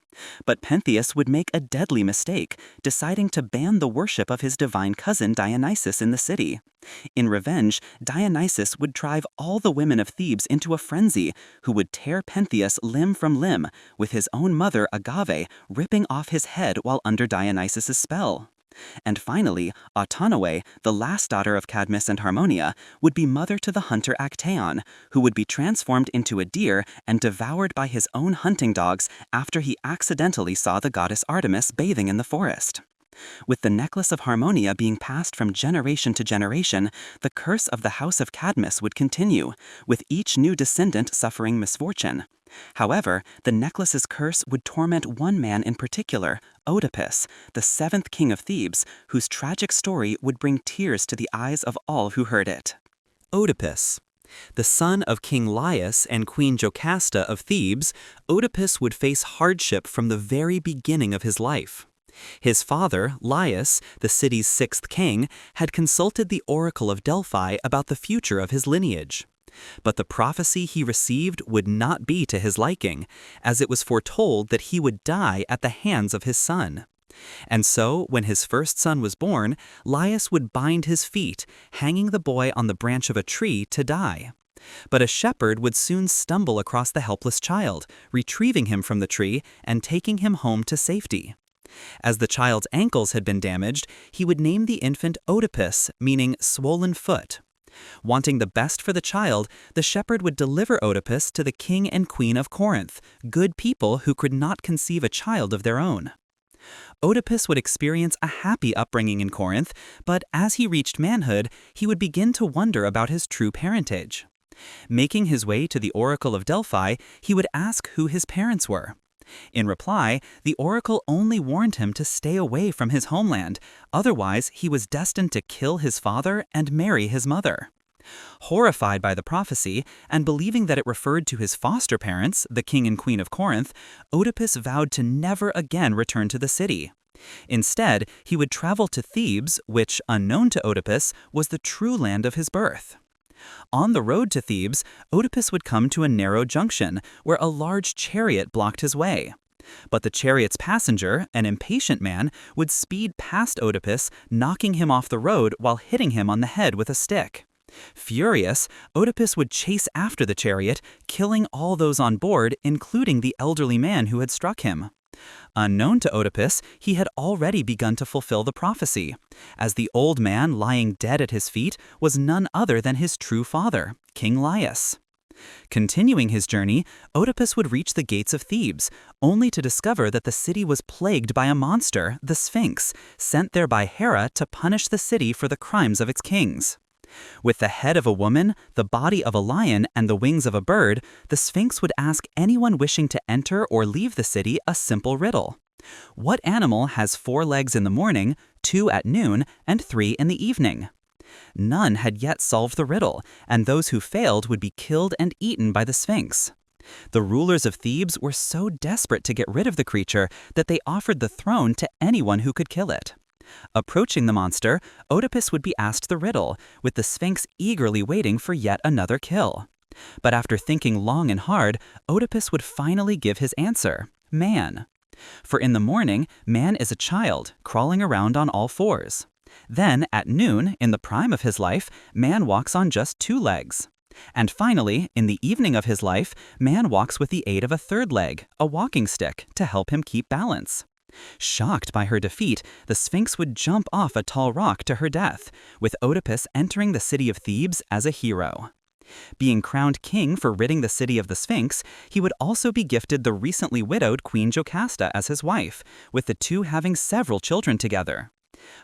But Pentheus would make a deadly mistake, deciding to ban the worship of his divine cousin Dionysus in the city. In revenge, Dionysus would drive all the women of Thebes into a frenzy, who would tear Pentheus limb from limb, with his own mother, Agave, ripping off his head while under Dionysus's spell. And finally, Autonoe, the last daughter of Cadmus and Harmonia, would be mother to the hunter Actaeon, who would be transformed into a deer and devoured by his own hunting dogs after he accidentally saw the goddess Artemis bathing in the forest. With the necklace of Harmonia being passed from generation to generation, the curse of the house of Cadmus would continue, with each new descendant suffering misfortune. However, the necklace's curse would torment one man in particular, Oedipus, the 7th king of Thebes, whose tragic story would bring tears to the eyes of all who heard it. Oedipus. The son of King Laius and Queen Jocasta of Thebes, Oedipus would face hardship from the very beginning of his life. His father, Laius, the city's 6th king, had consulted the oracle of Delphi about the future of his lineage. But the prophecy he received would not be to his liking, as it was foretold that he would die at the hands of his son. And so, when his first son was born, Laius would bind his feet, hanging the boy on the branch of a tree to die. But a shepherd would soon stumble across the helpless child, retrieving him from the tree and taking him home to safety. As the child's ankles had been damaged, he would name the infant Oedipus, meaning swollen foot. Wanting the best for the child, the shepherd would deliver Oedipus to the king and queen of Corinth, good people who could not conceive a child of their own. Oedipus would experience a happy upbringing in Corinth, but as he reached manhood, he would begin to wonder about his true parentage. Making his way to the oracle of Delphi, he would ask who his parents were. In reply, the oracle only warned him to stay away from his homeland, otherwise he was destined to kill his father and marry his mother. Horrified by the prophecy, and believing that it referred to his foster parents, the king and queen of Corinth, Oedipus vowed to never again return to the city. Instead, he would travel to Thebes, which, unknown to Oedipus, was the true land of his birth. On the road to Thebes, Oedipus would come to a narrow junction where a large chariot blocked his way. But the chariot's passenger, an impatient man, would speed past Oedipus, knocking him off the road while hitting him on the head with a stick. Furious, Oedipus would chase after the chariot, killing all those on board, including the elderly man who had struck him. Unknown to Oedipus, he had already begun to fulfill the prophecy, as the old man lying dead at his feet was none other than his true father, King Laius. Continuing his journey, Oedipus would reach the gates of Thebes, only to discover that the city was plagued by a monster, the Sphinx, sent there by Hera to punish the city for the crimes of its kings. With the head of a woman, the body of a lion, and the wings of a bird, the Sphinx would ask anyone wishing to enter or leave the city a simple riddle. What animal has 4 legs in the morning, 2 at noon, and 3 in the evening? None had yet solved the riddle, and those who failed would be killed and eaten by the Sphinx. The rulers of Thebes were so desperate to get rid of the creature that they offered the throne to anyone who could kill it. Approaching the monster, Oedipus would be asked the riddle, with the Sphinx eagerly waiting for yet another kill. But after thinking long and hard, Oedipus would finally give his answer: man. For in the morning, man is a child, crawling around on all fours. Then, at noon, in the prime of his life, man walks on just 2 legs. And finally, in the evening of his life, man walks with the aid of a third leg, a walking stick, to help him keep balance. Shocked by her defeat, the Sphinx would jump off a tall rock to her death, with Oedipus entering the city of Thebes as a hero. Being crowned king for ridding the city of the Sphinx, he would also be gifted the recently widowed Queen Jocasta as his wife, with the two having several children together.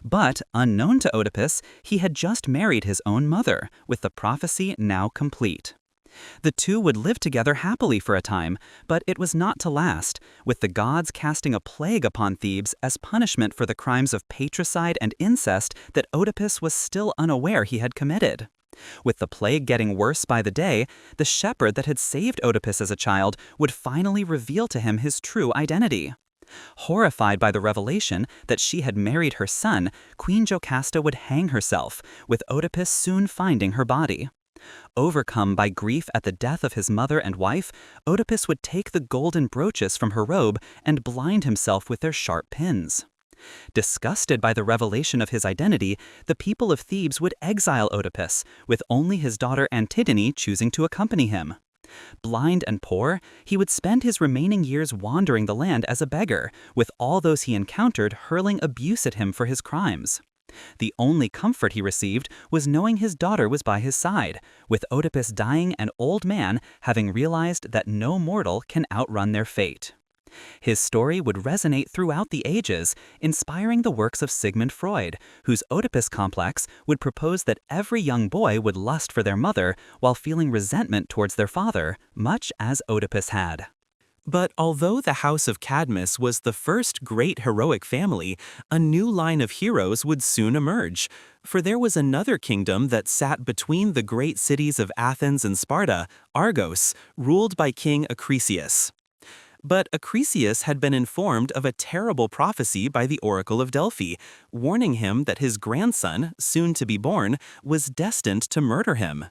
But, unknown to Oedipus, he had just married his own mother, with the prophecy now complete. The two would live together happily for a time, but it was not to last, with the gods casting a plague upon Thebes as punishment for the crimes of patricide and incest that Oedipus was still unaware he had committed. With the plague getting worse by the day, the shepherd that had saved Oedipus as a child would finally reveal to him his true identity. Horrified by the revelation that she had married her son, Queen Jocasta would hang herself, with Oedipus soon finding her body. Overcome by grief at the death of his mother and wife, Oedipus would take the golden brooches from her robe and blind himself with their sharp pins. Disgusted by the revelation of his identity, the people of Thebes would exile Oedipus, with only his daughter Antigone choosing to accompany him. Blind and poor, he would spend his remaining years wandering the land as a beggar, with all those he encountered hurling abuse at him for his crimes. The only comfort he received was knowing his daughter was by his side, with Oedipus dying an old man, having realized that no mortal can outrun their fate. His story would resonate throughout the ages, inspiring the works of Sigmund Freud, whose Oedipus complex would propose that every young boy would lust for their mother while feeling resentment towards their father, much as Oedipus had. But although the House of Cadmus was the first great heroic family, a new line of heroes would soon emerge. For there was another kingdom that sat between the great cities of Athens and Sparta, Argos, ruled by King Acrisius. But Acrisius had been informed of a terrible prophecy by the Oracle of Delphi, warning him that his grandson, soon to be born, was destined to murder him.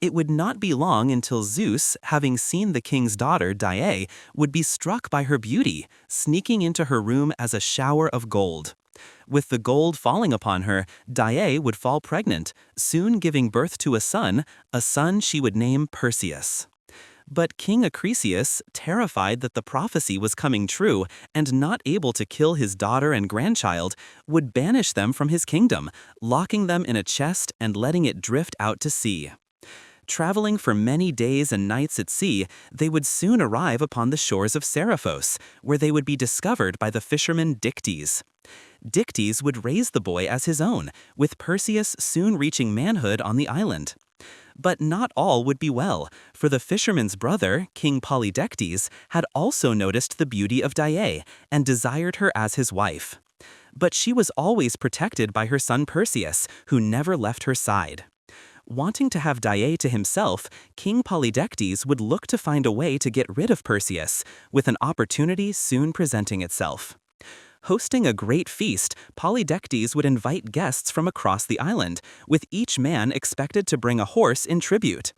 It would not be long until Zeus, having seen the king's daughter, Danae, would be struck by her beauty, sneaking into her room as a shower of gold. With the gold falling upon her, Danae would fall pregnant, soon giving birth to a son she would name Perseus. But King Acrisius, terrified that the prophecy was coming true and not able to kill his daughter and grandchild, would banish them from his kingdom, locking them in a chest and letting it drift out to sea. Traveling for many days and nights at sea, they would soon arrive upon the shores of Seriphos, where they would be discovered by the fisherman Dictys. Dictys would raise the boy as his own, with Perseus soon reaching manhood on the island. But not all would be well, for the fisherman's brother, King Polydectes, had also noticed the beauty of Danae and desired her as his wife. But she was always protected by her son Perseus, who never left her side. Wanting to have Danae to himself, King Polydectes would look to find a way to get rid of Perseus, with an opportunity soon presenting itself. Hosting a great feast, Polydectes would invite guests from across the island, with each man expected to bring a horse in tribute.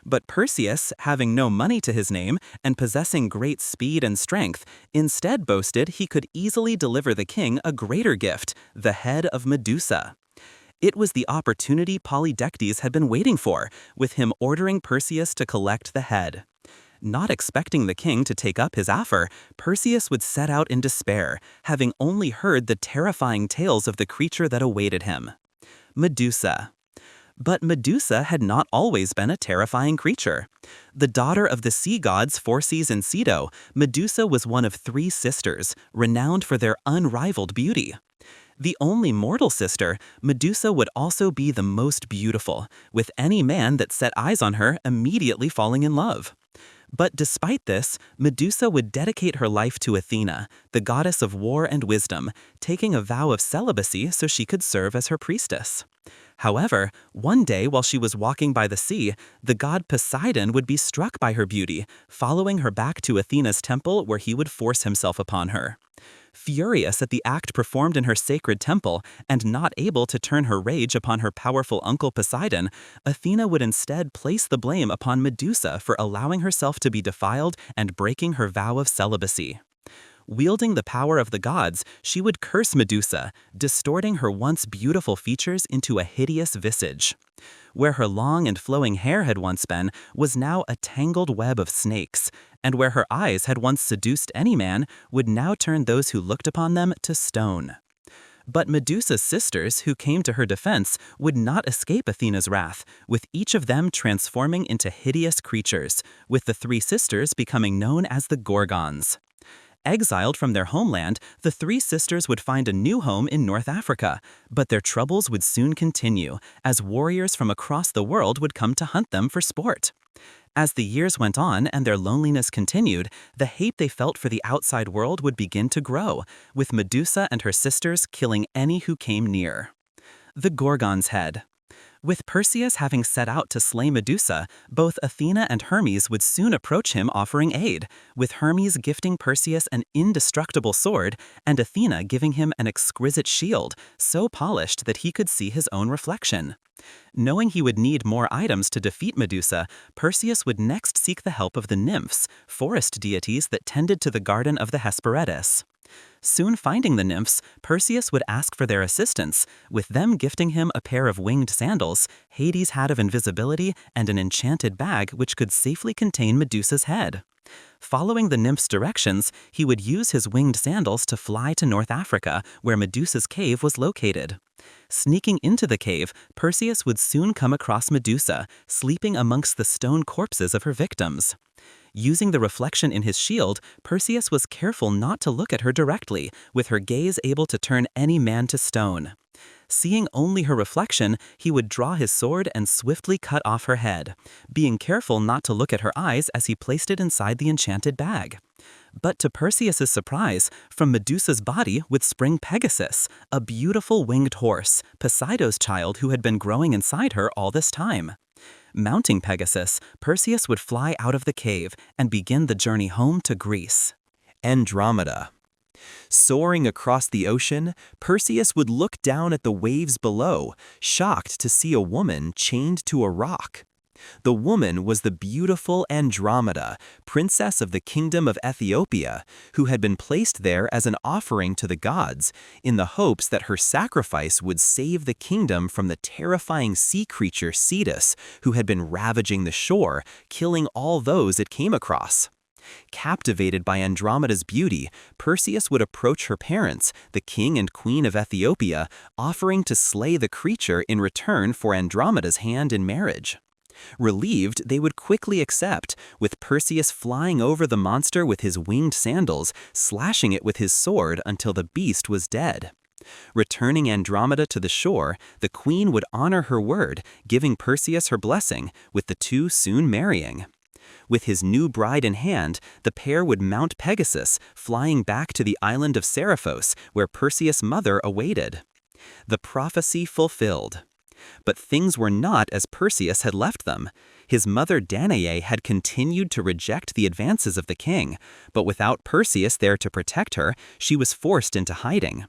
But Perseus, having no money to his name and possessing great speed and strength, instead boasted he could easily deliver the king a greater gift, the head of Medusa. It was the opportunity Polydectes had been waiting for, with him ordering Perseus to collect the head. Not expecting the king to take up his offer, Perseus would set out in despair, having only heard the terrifying tales of the creature that awaited him. Medusa. But Medusa had not always been a terrifying creature. The daughter of the sea gods Phorcys and Ceto, Medusa was one of 3 sisters, renowned for their unrivaled beauty. The only mortal sister, Medusa would also be the most beautiful, with any man that set eyes on her immediately falling in love. But despite this, Medusa would dedicate her life to Athena, the goddess of war and wisdom, taking a vow of celibacy so she could serve as her priestess. However, one day while she was walking by the sea, the god Poseidon would be struck by her beauty, following her back to Athena's temple where he would force himself upon her. Furious at the act performed in her sacred temple and not able to turn her rage upon her powerful uncle Poseidon, Athena would instead place the blame upon Medusa for allowing herself to be defiled and breaking her vow of celibacy. Wielding the power of the gods, she would curse Medusa, distorting her once beautiful features into a hideous visage. Where her long and flowing hair had once been was now a tangled web of snakes, and where her eyes had once seduced any man would now turn those who looked upon them to stone. But Medusa's sisters, who came to her defense, would not escape Athena's wrath, with each of them transforming into hideous creatures, with the three sisters becoming known as the Gorgons. Exiled from their homeland, the three sisters would find a new home in North Africa, but their troubles would soon continue, as warriors from across the world would come to hunt them for sport. As the years went on and their loneliness continued, the hate they felt for the outside world would begin to grow, with Medusa and her sisters killing any who came near. The Gorgon's Head. With Perseus having set out to slay Medusa, both Athena and Hermes would soon approach him offering aid, with Hermes gifting Perseus an indestructible sword and Athena giving him an exquisite shield, so polished that he could see his own reflection. Knowing he would need more items to defeat Medusa, Perseus would next seek the help of the nymphs, forest deities that tended to the garden of the Hesperides. Soon finding the nymphs, Perseus would ask for their assistance, with them gifting him a pair of winged sandals, Hades' hat of invisibility, and an enchanted bag which could safely contain Medusa's head. Following the nymphs' directions, he would use his winged sandals to fly to North Africa, where Medusa's cave was located. Sneaking into the cave, Perseus would soon come across Medusa, sleeping amongst the stone corpses of her victims. Using the reflection in his shield, Perseus was careful not to look at her directly, with her gaze able to turn any man to stone. Seeing only her reflection, he would draw his sword and swiftly cut off her head, being careful not to look at her eyes as he placed it inside the enchanted bag. But to Perseus's surprise, from Medusa's body would spring Pegasus, a beautiful winged horse, Poseidon's child who had been growing inside her all this time. Mounting Pegasus, Perseus would fly out of the cave and begin the journey home to Greece. Andromeda. Soaring across the ocean, Perseus would look down at the waves below, shocked to see a woman chained to a rock. The woman was the beautiful Andromeda, princess of the kingdom of Ethiopia, who had been placed there as an offering to the gods, in the hopes that her sacrifice would save the kingdom from the terrifying sea creature Cetus, who had been ravaging the shore, killing all those it came across. Captivated by Andromeda's beauty, Perseus would approach her parents, the king and queen of Ethiopia, offering to slay the creature in return for Andromeda's hand in marriage. Relieved, they would quickly accept, with Perseus flying over the monster with his winged sandals, slashing it with his sword until the beast was dead. Returning Andromeda to the shore, the queen would honor her word, giving Perseus her blessing, with the two soon marrying. With his new bride in hand, the pair would mount Pegasus, flying back to the island of Seriphos, where Perseus' mother awaited. The prophecy fulfilled. But things were not as Perseus had left them. His mother Danae had continued to reject the advances of the king, but without Perseus there to protect her, she was forced into hiding.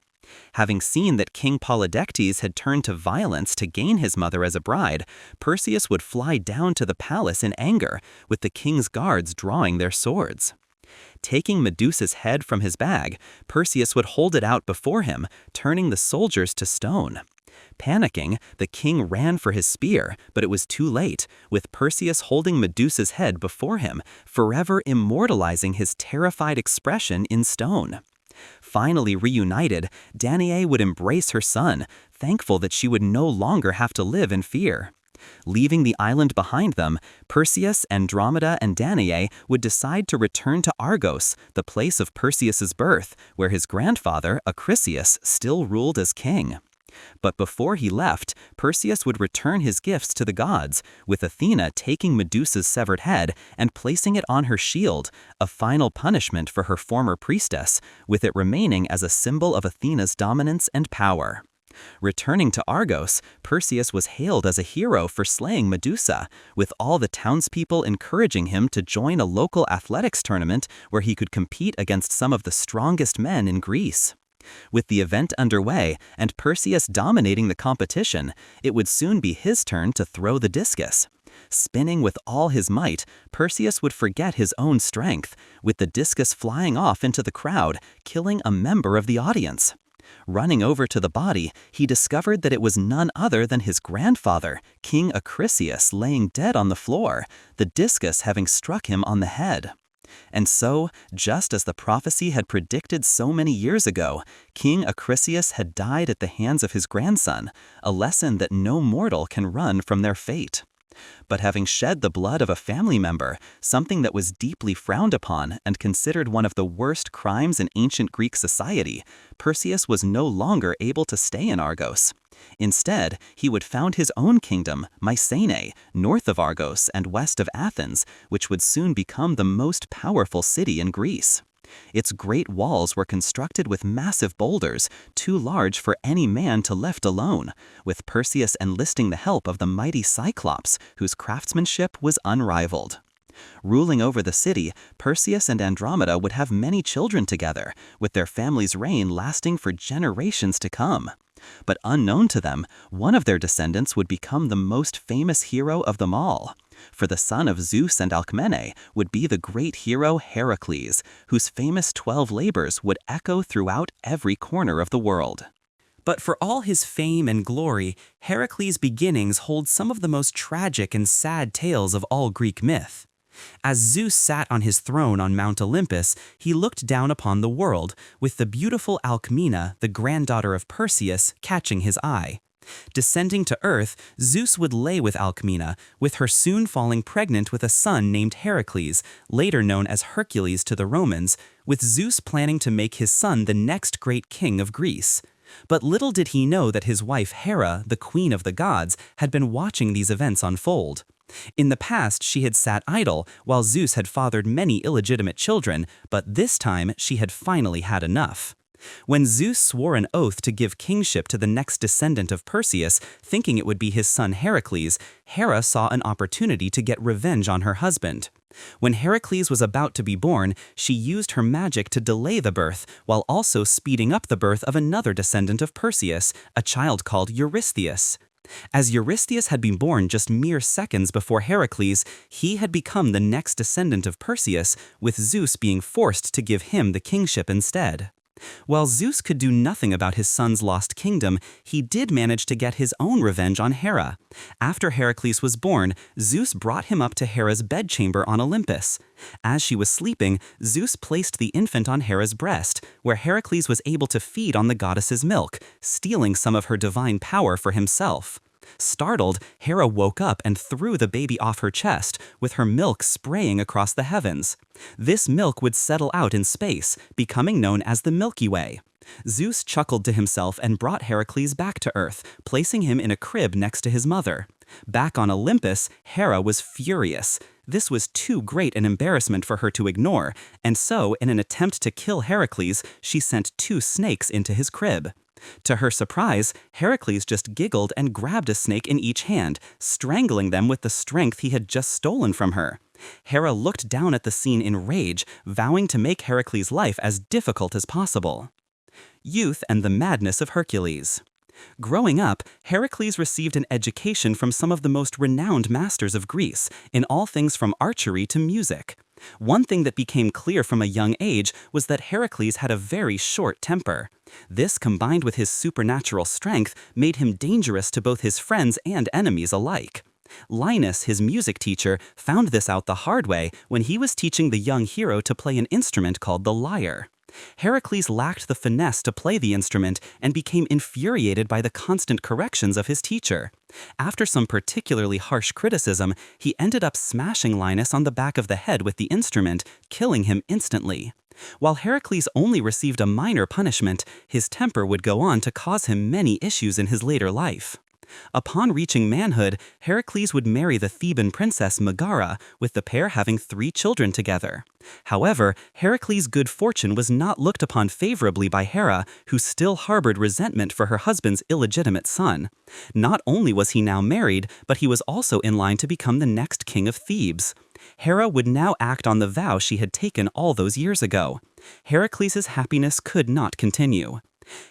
Having seen that King Polydectes had turned to violence to gain his mother as a bride, Perseus would fly down to the palace in anger, with the king's guards drawing their swords. Taking Medusa's head from his bag, Perseus would hold it out before him, turning the soldiers to stone. Panicking, the king ran for his spear, but it was too late, with Perseus holding Medusa's head before him, forever immortalizing his terrified expression in stone. Finally reunited, Danae would embrace her son, thankful that she would no longer have to live in fear. Leaving the island behind them, Perseus, Andromeda, and Danae would decide to return to Argos, the place of Perseus's birth, where his grandfather, Acrisius, still ruled as king. But before he left, Perseus would return his gifts to the gods, with Athena taking Medusa's severed head and placing it on her shield, a final punishment for her former priestess, with it remaining as a symbol of Athena's dominance and power. Returning to Argos, Perseus was hailed as a hero for slaying Medusa, with all the townspeople encouraging him to join a local athletics tournament where he could compete against some of the strongest men in Greece. With the event underway and Perseus dominating the competition, it would soon be his turn to throw the discus. Spinning with all his might, Perseus would forget his own strength, with the discus flying off into the crowd, killing a member of the audience. Running over to the body, he discovered that it was none other than his grandfather, King Acrisius, laying dead on the floor, the discus having struck him on the head. And so, just as the prophecy had predicted so many years ago, King Acrisius had died at the hands of his grandson, a lesson that no mortal can run from their fate. But having shed the blood of a family member, something that was deeply frowned upon and considered one of the worst crimes in ancient Greek society, Perseus was no longer able to stay in Argos. Instead, he would found his own kingdom, Mycenae, north of Argos and west of Athens, which would soon become the most powerful city in Greece. Its great walls were constructed with massive boulders, too large for any man to lift alone, with Perseus enlisting the help of the mighty Cyclops, whose craftsmanship was unrivaled. Ruling over the city, Perseus and Andromeda would have many children together, with their family's reign lasting for generations to come. But unknown to them, one of their descendants would become the most famous hero of them all. For the son of Zeus and Alcmene would be the great hero Heracles, whose famous 12 labors would echo throughout every corner of the world. But for all his fame and glory, Heracles' beginnings hold some of the most tragic and sad tales of all Greek myth. As Zeus sat on his throne on Mount Olympus, he looked down upon the world, with the beautiful Alcmena, the granddaughter of Perseus, catching his eye. Descending to earth, Zeus would lay with Alcmena, with her soon falling pregnant with a son named Heracles, later known as Hercules to the Romans, with Zeus planning to make his son the next great king of Greece. But little did he know that his wife Hera, the queen of the gods, had been watching these events unfold. In the past, she had sat idle while Zeus had fathered many illegitimate children, but this time she had finally had enough. When Zeus swore an oath to give kingship to the next descendant of Perseus, thinking it would be his son Heracles, Hera saw an opportunity to get revenge on her husband. When Heracles was about to be born, she used her magic to delay the birth, while also speeding up the birth of another descendant of Perseus, a child called Eurystheus. As Eurystheus had been born just mere seconds before Heracles, he had become the next descendant of Perseus, with Zeus being forced to give him the kingship instead. While Zeus could do nothing about his son's lost kingdom, he did manage to get his own revenge on Hera. After Heracles was born, Zeus brought him up to Hera's bedchamber on Olympus. As she was sleeping, Zeus placed the infant on Hera's breast, where Heracles was able to feed on the goddess's milk, stealing some of her divine power for himself. Startled, Hera woke up and threw the baby off her chest, with her milk spraying across the heavens. This milk would settle out in space, becoming known as the Milky Way. Zeus chuckled to himself and brought Heracles back to Earth, placing him in a crib next to his mother. Back on Olympus, Hera was furious. This was too great an embarrassment for her to ignore, and so, in an attempt to kill Heracles, she sent 2 snakes into his crib. To her surprise, Heracles just giggled and grabbed a snake in each hand, strangling them with the strength he had just stolen from her. Hera looked down at the scene in rage, vowing to make Heracles' life as difficult as possible. Youth and the madness of Hercules. Growing up, Heracles received an education from some of the most renowned masters of Greece, in all things from archery to music. One thing that became clear from a young age was that Heracles had a very short temper. This, combined with his supernatural strength, made him dangerous to both his friends and enemies alike. Linus, his music teacher, found this out the hard way when he was teaching the young hero to play an instrument called the lyre. Heracles lacked the finesse to play the instrument and became infuriated by the constant corrections of his teacher. After some particularly harsh criticism, he ended up smashing Linus on the back of the head with the instrument, killing him instantly. While Heracles only received a minor punishment, his temper would go on to cause him many issues in his later life. Upon reaching manhood, Heracles would marry the Theban princess Megara, with the pair having 3 children together. However, Heracles' good fortune was not looked upon favorably by Hera, who still harbored resentment for her husband's illegitimate son. Not only was he now married, but he was also in line to become the next king of Thebes. Hera would now act on the vow she had taken all those years ago. Heracles' happiness could not continue.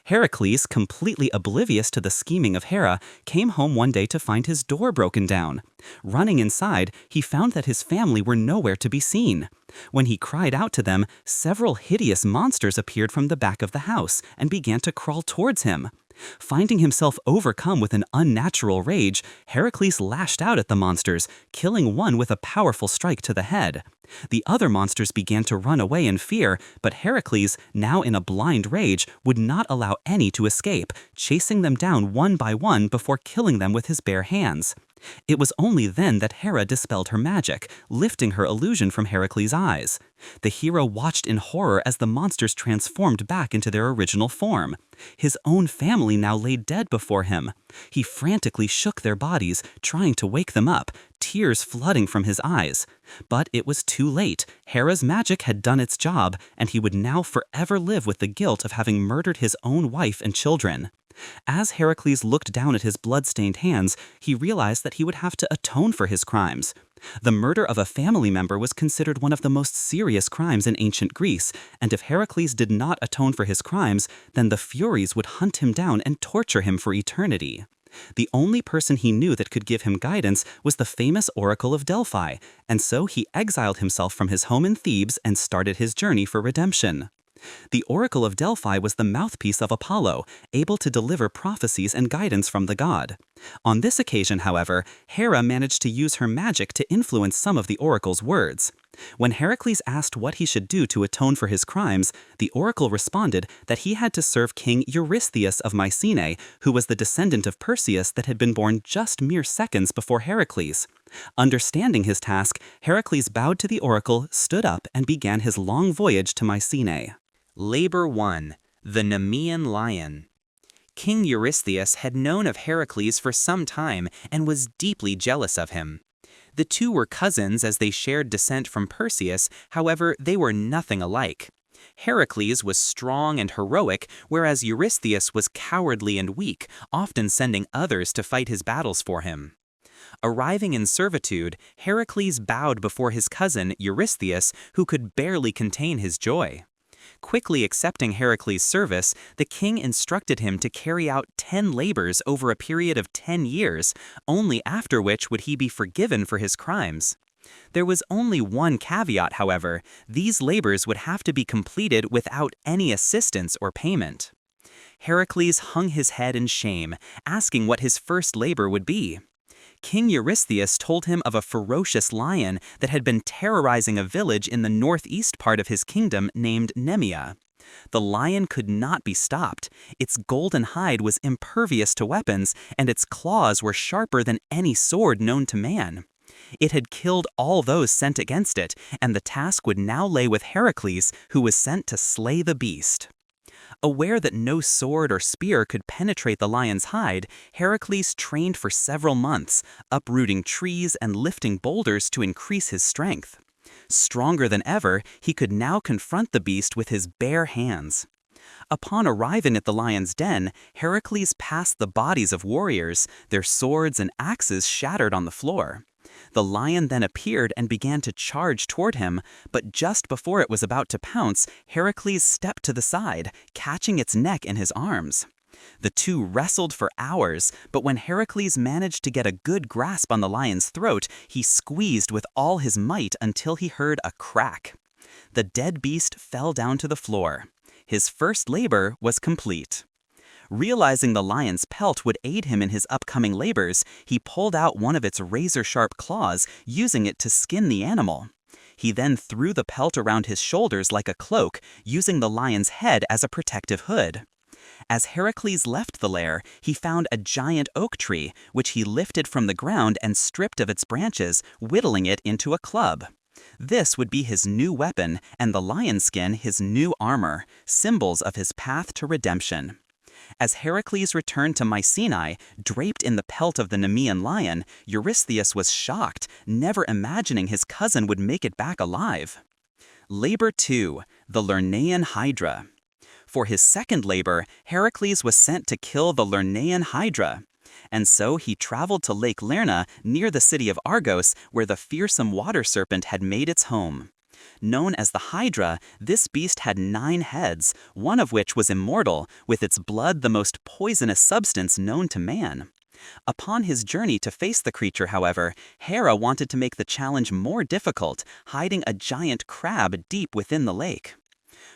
Heracles, completely oblivious to the scheming of Hera, came home one day to find his door broken down. Running inside, he found that his family were nowhere to be seen. When he cried out to them, several hideous monsters appeared from the back of the house and began to crawl towards him. Finding himself overcome with an unnatural rage, Heracles lashed out at the monsters, killing one with a powerful strike to the head. The other monsters began to run away in fear, but Heracles, now in a blind rage, would not allow any to escape, chasing them down one by one before killing them with his bare hands. It was only then that Hera dispelled her magic, lifting her illusion from Heracles' eyes. The hero watched in horror as the monsters transformed back into their original form. His own family now lay dead before him. He frantically shook their bodies, trying to wake them up, tears flooding from his eyes. But it was too late. Hera's magic had done its job, and he would now forever live with the guilt of having murdered his own wife and children. As Heracles looked down at his blood-stained hands, he realized that he would have to atone for his crimes. The murder of a family member was considered one of the most serious crimes in ancient Greece, and if Heracles did not atone for his crimes, then the Furies would hunt him down and torture him for eternity. The only person he knew that could give him guidance was the famous Oracle of Delphi, and so he exiled himself from his home in Thebes and started his journey for redemption. The Oracle of Delphi was the mouthpiece of Apollo, able to deliver prophecies and guidance from the god. On this occasion, however, Hera managed to use her magic to influence some of the oracle's words. When Heracles asked what he should do to atone for his crimes, the oracle responded that he had to serve King Eurystheus of Mycenae, who was the descendant of Perseus that had been born just mere seconds before Heracles. Understanding his task, Heracles bowed to the oracle, stood up, and began his long voyage to Mycenae. Labor 1. The Nemean Lion. King Eurystheus had known of Heracles for some time and was deeply jealous of him. The two were cousins as they shared descent from Perseus, however, they were nothing alike. Heracles was strong and heroic, whereas Eurystheus was cowardly and weak, often sending others to fight his battles for him. Arriving in servitude, Heracles bowed before his cousin Eurystheus, who could barely contain his joy. Quickly accepting Heracles' service, the king instructed him to carry out 10 labors over a period of 10 years, only after which would he be forgiven for his crimes. There was only one caveat, however: these labors would have to be completed without any assistance or payment. Heracles hung his head in shame, asking what his first labor would be. King Eurystheus told him of a ferocious lion that had been terrorizing a village in the northeast part of his kingdom named Nemea. The lion could not be stopped. Its golden hide was impervious to weapons, and its claws were sharper than any sword known to man. It had killed all those sent against it, and the task would now lay with Heracles, who was sent to slay the beast. Aware that no sword or spear could penetrate the lion's hide, Heracles trained for several months, uprooting trees and lifting boulders to increase his strength. Stronger than ever, he could now confront the beast with his bare hands. Upon arriving at the lion's den, Heracles passed the bodies of warriors, their swords and axes shattered on the floor. The lion then appeared and began to charge toward him, but just before it was about to pounce, Heracles stepped to the side, catching its neck in his arms. The two wrestled for hours, but when Heracles managed to get a good grasp on the lion's throat, he squeezed with all his might until he heard a crack. The dead beast fell down to the floor. His first labor was complete. Realizing the lion's pelt would aid him in his upcoming labors, he pulled out one of its razor-sharp claws, using it to skin the animal. He then threw the pelt around his shoulders like a cloak, using the lion's head as a protective hood. As Heracles left the lair, he found a giant oak tree, which he lifted from the ground and stripped of its branches, whittling it into a club. This would be his new weapon, and the lion skin his new armor, symbols of his path to redemption. As Heracles returned to Mycenae, draped in the pelt of the Nemean lion, Eurystheus was shocked, never imagining his cousin would make it back alive. Labor 2. The Lernaean Hydra. For his second labor, Heracles was sent to kill the Lernaean Hydra. And so he traveled to Lake Lerna near the city of Argos, where the fearsome water serpent had made its home. Known as the Hydra, this beast had 9 heads, one of which was immortal, with its blood the most poisonous substance known to man. Upon his journey to face the creature, however, Hera wanted to make the challenge more difficult, hiding a giant crab deep within the lake.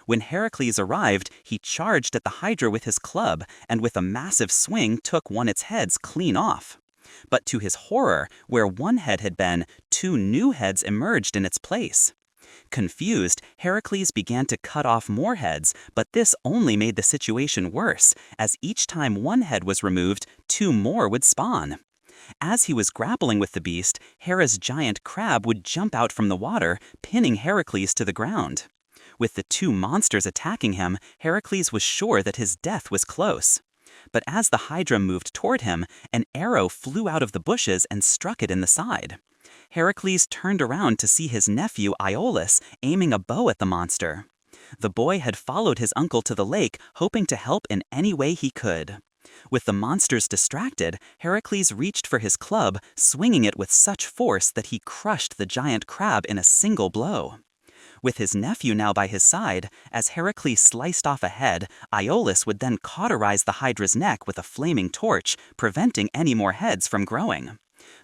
When Heracles arrived, he charged at the Hydra with his club, and with a massive swing took one its heads clean off. But to his horror, where one head had been, 2 new heads emerged in its place. Confused, Heracles began to cut off more heads, but this only made the situation worse, as each time one head was removed, 2 more would spawn. As he was grappling with the beast, Hera's giant crab would jump out from the water, pinning Heracles to the ground. With the 2 monsters attacking him, Heracles was sure that his death was close. But as the Hydra moved toward him, an arrow flew out of the bushes and struck it in the side. Heracles turned around to see his nephew Iolaus aiming a bow at the monster. The boy had followed his uncle to the lake, hoping to help in any way he could. With the monsters distracted, Heracles reached for his club, swinging it with such force that he crushed the giant crab in a single blow. With his nephew now by his side, as Heracles sliced off a head, Iolaus would then cauterize the Hydra's neck with a flaming torch, preventing any more heads from growing.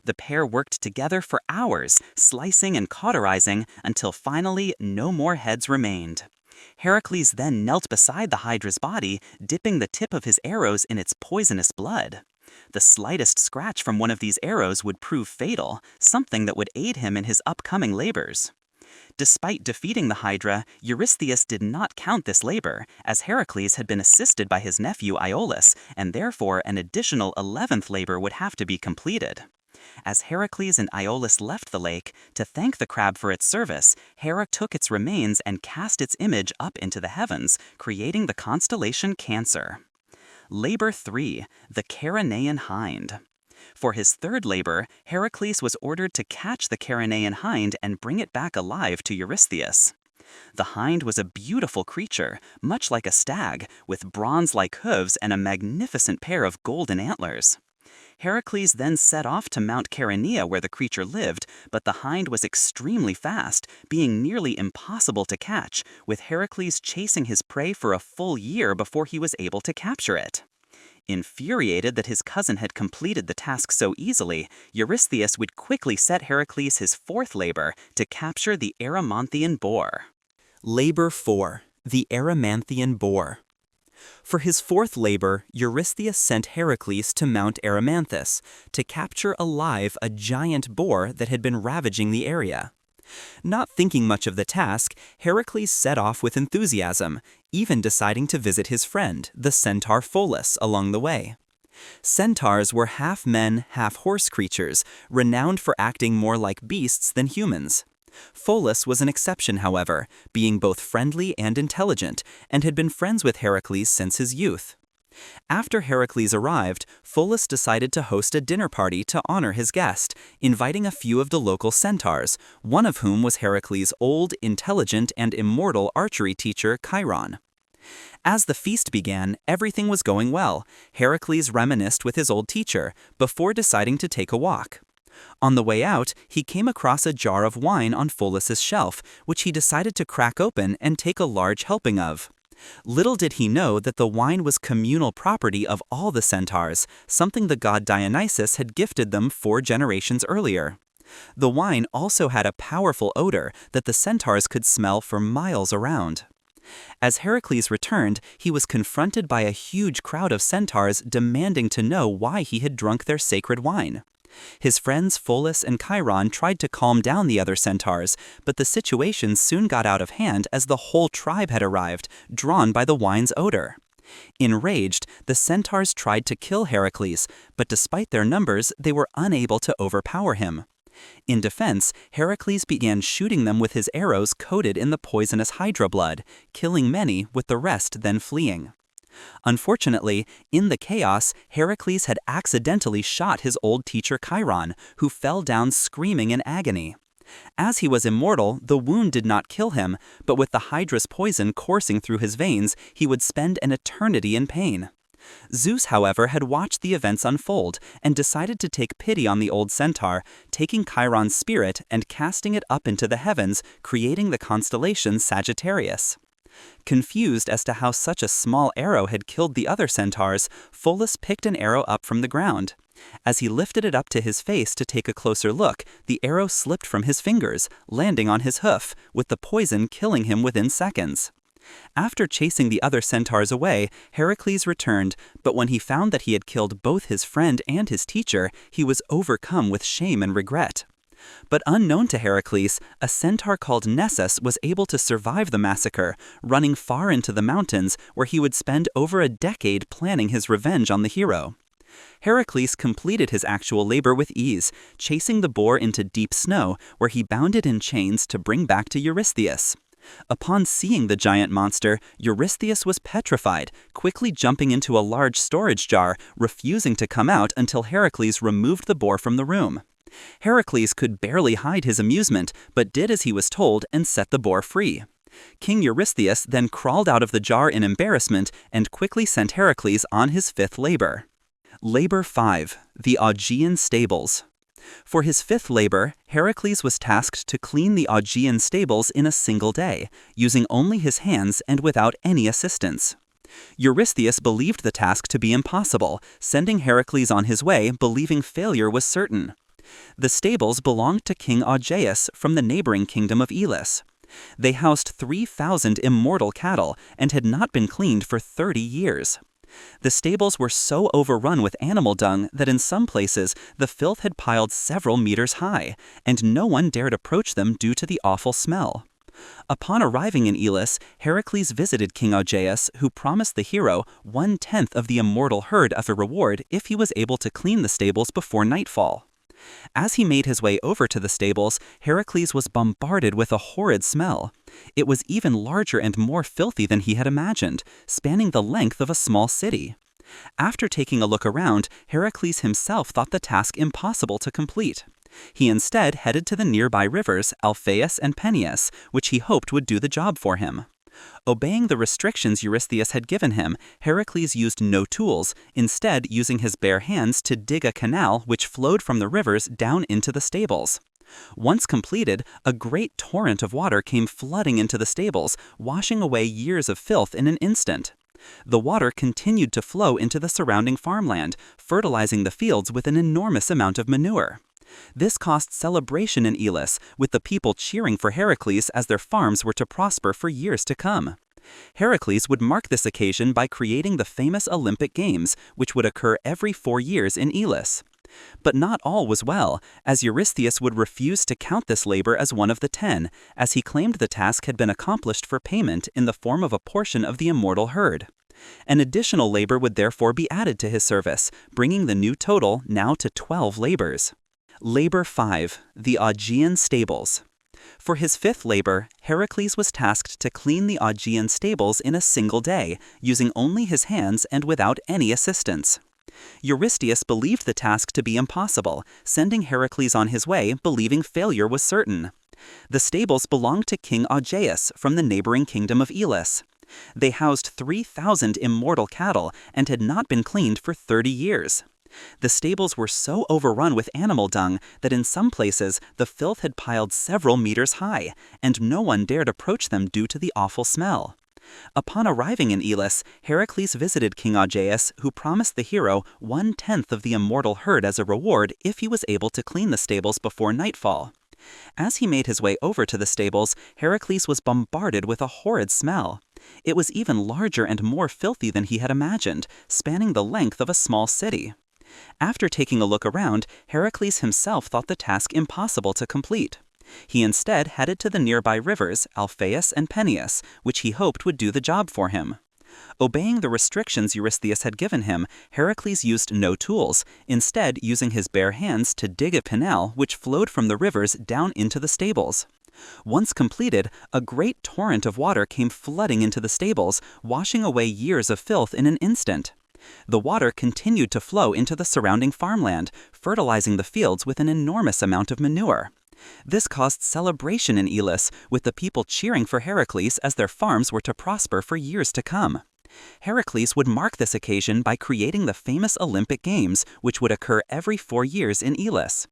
The pair worked together for hours, slicing and cauterizing, until finally no more heads remained. Heracles then knelt beside the Hydra's body, dipping the tip of his arrows in its poisonous blood. The slightest scratch from one of these arrows would prove fatal, something that would aid him in his upcoming labors. Despite defeating the Hydra, Eurystheus did not count this labor, as Heracles had been assisted by his nephew Iolaus, and therefore an additional 11th labor would have to be completed. As Heracles and Iolaus left the lake, to thank the crab for its service, Hera took its remains and cast its image up into the heavens, creating the constellation Cancer. Labor 3. The Charanean Hind. For his third labor, Heracles was ordered to catch the Charanean hind and bring it back alive to Eurystheus. The hind was a beautiful creature, much like a stag, with bronze-like hooves and a magnificent pair of golden antlers. Heracles then set off to Mount Chaeronea where the creature lived, but the hind was extremely fast, being nearly impossible to catch, with Heracles chasing his prey for a full year before he was able to capture it. Infuriated that his cousin had completed the task so easily, Eurystheus would quickly set Heracles his 4th labor to capture the Erymanthian boar. Labor 4. The Erymanthian boar. For his 4th labor, Eurystheus sent Heracles to Mount Erymanthus to capture alive a giant boar that had been ravaging the area. Not thinking much of the task, Heracles set off with enthusiasm, even deciding to visit his friend, the centaur Pholus, along the way. Centaurs were half men, half horse creatures, renowned for acting more like beasts than humans. Pholus was an exception, however, being both friendly and intelligent, and had been friends with Heracles since his youth. After Heracles arrived, Pholus decided to host a dinner party to honor his guest, inviting a few of the local centaurs, one of whom was Heracles' old, intelligent, and immortal archery teacher Chiron. As the feast began, everything was going well. Heracles reminisced with his old teacher, before deciding to take a walk. On the way out, he came across a jar of wine on Pholus's shelf, which he decided to crack open and take a large helping of. Little did he know that the wine was communal property of all the centaurs, something the god Dionysus had gifted them 4 generations earlier. The wine also had a powerful odor that the centaurs could smell for miles around. As Heracles returned, he was confronted by a huge crowd of centaurs demanding to know why he had drunk their sacred wine. His friends Pholus and Chiron tried to calm down the other centaurs, but the situation soon got out of hand as the whole tribe had arrived, drawn by the wine's odor. Enraged, the centaurs tried to kill Heracles, but despite their numbers, they were unable to overpower him. In defense, Heracles began shooting them with his arrows coated in the poisonous Hydra blood, killing many with the rest then fleeing. Unfortunately, in the chaos, Heracles had accidentally shot his old teacher Chiron, who fell down screaming in agony. As he was immortal, the wound did not kill him, but with the Hydra's poison coursing through his veins, he would spend an eternity in pain. Zeus, however, had watched the events unfold and decided to take pity on the old centaur, taking Chiron's spirit and casting it up into the heavens, creating the constellation Sagittarius. Confused as to how such a small arrow had killed the other centaurs, Pholus picked an arrow up from the ground. As he lifted it up to his face to take a closer look, the arrow slipped from his fingers, landing on his hoof, with the poison killing him within seconds. After chasing the other centaurs away, Heracles returned, but when he found that he had killed both his friend and his teacher, he was overcome with shame and regret. But unknown to Heracles, a centaur called Nessus was able to survive the massacre, running far into the mountains where he would spend over a decade planning his revenge on the hero. Heracles completed his actual labor with ease, chasing the boar into deep snow where he bound it in chains to bring back to Eurystheus. Upon seeing the giant monster, Eurystheus was petrified, quickly jumping into a large storage jar, refusing to come out until Heracles removed the boar from the room. Heracles could barely hide his amusement, but did as he was told and set the boar free. King Eurystheus then crawled out of the jar in embarrassment and quickly sent Heracles on his fifth labor. Labor 5. The Augean Stables. For his fifth labor, Heracles was tasked to clean the Augean stables in a single day, using only his hands and without any assistance. Eurystheus believed the task to be impossible, sending Heracles on his way, believing failure was certain. The stables belonged to King Augeus from the neighboring kingdom of Elis. They housed 3,000 immortal cattle and had not been cleaned for 30 years. The stables were so overrun with animal dung that in some places the filth had piled several meters high, and no one dared approach them due to the awful smell. Upon arriving in Elis, Heracles visited King Augeus, who promised the hero 1/10 of the immortal herd of a reward if he was able to clean the stables before nightfall. As he made his way over to the stables, Heracles was bombarded with a horrid smell. It was even larger and more filthy than he had imagined, spanning the length of a small city. After taking a look around, Heracles himself thought the task impossible to complete. He instead headed to the nearby rivers Alpheus and Peneus, which he hoped would do the job for him. Obeying the restrictions Eurystheus had given him, Heracles used no tools, instead using his bare hands to dig a canal which flowed from the rivers down into the stables. Once completed, a great torrent of water came flooding into the stables, washing away years of filth in an instant. The water continued to flow into the surrounding farmland, fertilizing the fields with an enormous amount of manure. This caused celebration in Elis, with the people cheering for Heracles as their farms were to prosper for years to come. Heracles would mark this occasion by creating the famous Olympic Games, which would occur every 4 years in Elis. But not all was well, as Eurystheus would refuse to count this labor as one of the 10, as he claimed the task had been accomplished for payment in the form of a portion of the immortal herd. An additional labor would therefore be added to his service, bringing the new total now to 12 labors. Labor 5. The Augean Stables. For his fifth labor, Heracles was tasked to clean the Augean stables in a single day, using only his hands and without any assistance. Eurystheus believed the task to be impossible, sending Heracles on his way, believing failure was certain. The stables belonged to King Augeus from the neighboring kingdom of Elis. They housed 3,000 immortal cattle and had not been cleaned for 30 years. The stables were so overrun with animal dung that in some places the filth had piled several meters high, and no one dared approach them due to the awful smell. Upon arriving in Elis, Heracles visited King Augeus, who promised the hero 1/10 of the immortal herd as a reward if he was able to clean the stables before nightfall. As he made his way over to the stables, Heracles was bombarded with a horrid smell. It was even larger and more filthy than he had imagined, spanning the length of a small city. After taking a look around, Heracles himself thought the task impossible to complete. He instead headed to the nearby rivers Alpheus and Peneus, which he hoped would do the job for him. Obeying the restrictions Eurystheus had given him, Heracles used no tools, instead using his bare hands to dig a canal which flowed from the rivers down into the stables. Once completed, a great torrent of water came flooding into the stables, washing away years of filth in an instant. The water continued to flow into the surrounding farmland, fertilizing the fields with an enormous amount of manure. This caused celebration in Elis, with the people cheering for Heracles as their farms were to prosper for years to come. Heracles would mark this occasion by creating the famous Olympic Games, which would occur every 4 years in Elis.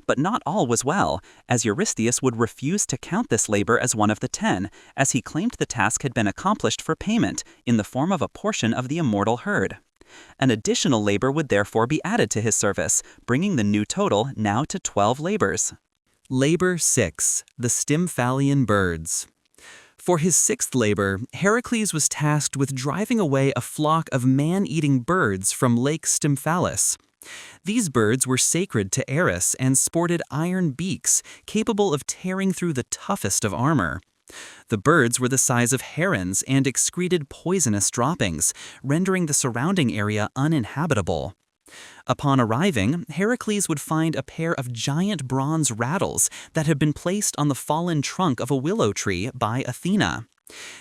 But not all was well, as Eurystheus would refuse to count this labor as one of the 10, as he claimed the task had been accomplished for payment in the form of a portion of the immortal herd. An additional labor would therefore be added to his service, bringing the new total now to 12 labors. Labor 6. The Stymphalian Birds. For his 6th labor, Heracles was tasked with driving away a flock of man-eating birds from Lake Stymphalis. These birds were sacred to Eris and sported iron beaks capable of tearing through the toughest of armor. The birds were the size of herons and excreted poisonous droppings, rendering the surrounding area uninhabitable. Upon arriving, Heracles would find a pair of giant bronze rattles that had been placed on the fallen trunk of a willow tree by Athena.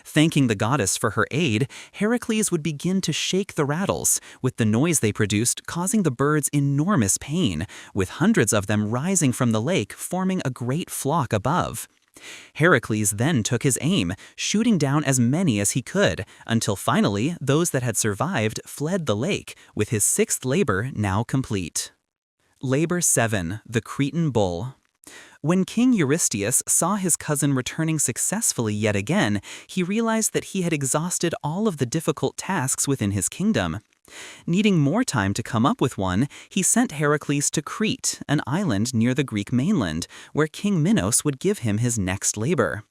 Thanking the goddess for her aid, Heracles would begin to shake the rattles, with the noise they produced causing the birds enormous pain, with hundreds of them rising from the lake forming a great flock above. Heracles then took his aim, shooting down as many as he could, until finally those that had survived fled the lake, with his 6th labor now complete. Labor 7. The Cretan Bull. When King Eurystheus saw his cousin returning successfully yet again, he realized that he had exhausted all of the difficult tasks within his kingdom. Needing more time to come up with one, he sent Heracles to Crete, an island near the Greek mainland, where King Minos would give him his next labor.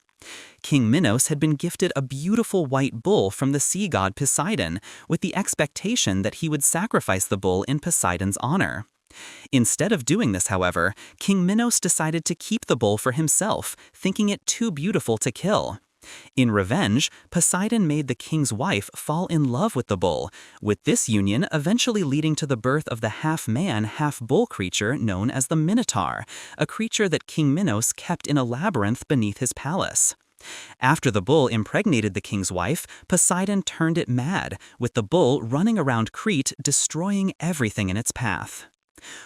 King Minos had been gifted a beautiful white bull from the sea god Poseidon, with the expectation that he would sacrifice the bull in Poseidon's honor. Instead of doing this, however, King Minos decided to keep the bull for himself, thinking it too beautiful to kill. In revenge, Poseidon made the king's wife fall in love with the bull, with this union eventually leading to the birth of the half-man, half-bull creature known as the Minotaur, a creature that King Minos kept in a labyrinth beneath his palace. After the bull impregnated the king's wife, Poseidon turned it mad, with the bull running around Crete, destroying everything in its path.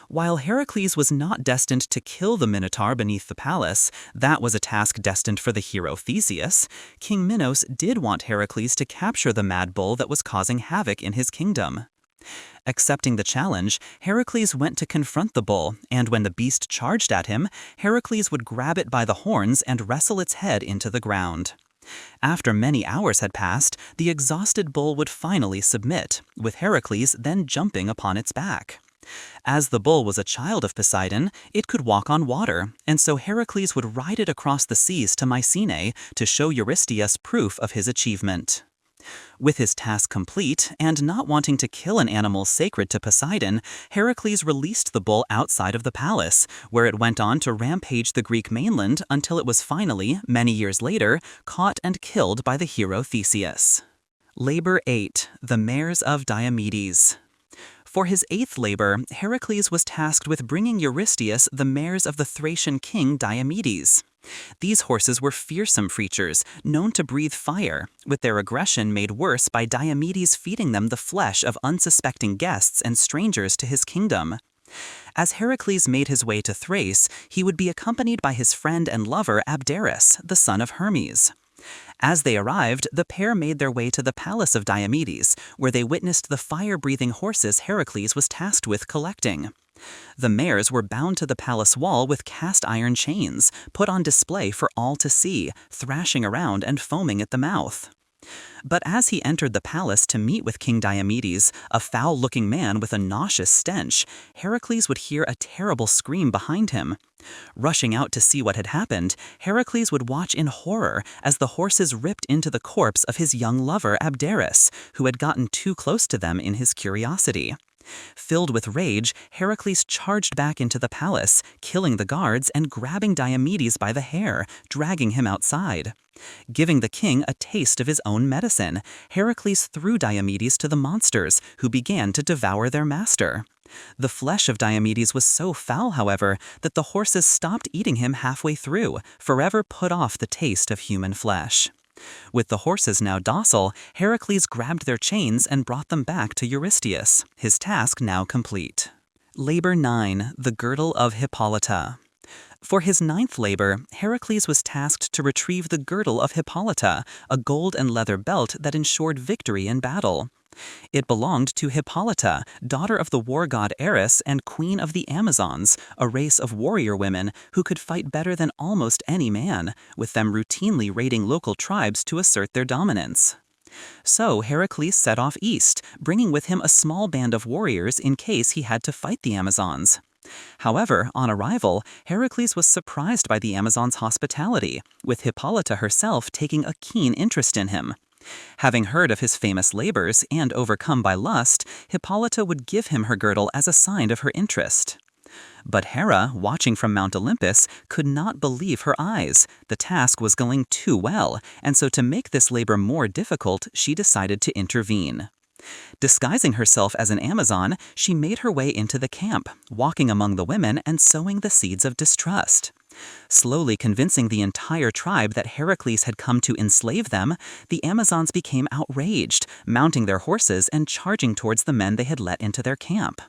While Heracles was not destined to kill the Minotaur beneath the palace, that was a task destined for the hero Theseus, King Minos did want Heracles to capture the mad bull that was causing havoc in his kingdom. Accepting the challenge, Heracles went to confront the bull, and when the beast charged at him, Heracles would grab it by the horns and wrestle its head into the ground. After many hours had passed, the exhausted bull would finally submit, with Heracles then jumping upon its back. As the bull was a child of Poseidon, it could walk on water, and so Heracles would ride it across the seas to Mycenae to show Eurystheus proof of his achievement. With his task complete, and not wanting to kill an animal sacred to Poseidon, Heracles released the bull outside of the palace, where it went on to rampage the Greek mainland until it was finally, many years later, caught and killed by the hero Theseus. Labor 8. The Mares of Diomedes. For his 8th labor, Heracles was tasked with bringing Eurystheus the mares of the Thracian king Diomedes. These horses were fearsome creatures, known to breathe fire, with their aggression made worse by Diomedes feeding them the flesh of unsuspecting guests and strangers to his kingdom. As Heracles made his way to Thrace, he would be accompanied by his friend and lover Abderus, the son of Hermes. As they arrived, the pair made their way to the palace of Diomedes, where they witnessed the fire-breathing horses Heracles was tasked with collecting. The mares were bound to the palace wall with cast-iron chains, put on display for all to see, thrashing around and foaming at the mouth. But as he entered the palace to meet with King Diomedes, a foul-looking man with a nauseous stench, Heracles would hear a terrible scream behind him. Rushing out to see what had happened, Heracles would watch in horror as the horses ripped into the corpse of his young lover Abderus, who had gotten too close to them in his curiosity. Filled with rage, Heracles charged back into the palace, killing the guards and grabbing Diomedes by the hair, dragging him outside. Giving the king a taste of his own medicine, Heracles threw Diomedes to the monsters, who began to devour their master. The flesh of Diomedes was so foul, however, that the horses stopped eating him halfway through, forever put off the taste of human flesh. With the horses now docile, Heracles grabbed their chains and brought them back to Eurystheus, his task now complete. Labor 9, the girdle of Hippolyta. For his 9th labor, Heracles was tasked to retrieve the girdle of Hippolyta, a gold and leather belt that ensured victory in battle. It belonged to Hippolyta, daughter of the war god Eris and queen of the Amazons, a race of warrior women who could fight better than almost any man, with them routinely raiding local tribes to assert their dominance. So Heracles set off east, bringing with him a small band of warriors in case he had to fight the Amazons. However, on arrival, Heracles was surprised by the Amazons' hospitality, with Hippolyta herself taking a keen interest in him. Having heard of his famous labors and overcome by lust, Hippolyta would give him her girdle as a sign of her interest. But Hera, watching from Mount Olympus, could not believe her eyes. The task was going too well, and so to make this labor more difficult, she decided to intervene. Disguising herself as an Amazon, she made her way into the camp, walking among the women and sowing the seeds of distrust. Slowly convincing the entire tribe that Heracles had come to enslave them, the Amazons became outraged, mounting their horses and charging towards the men they had let into their camp.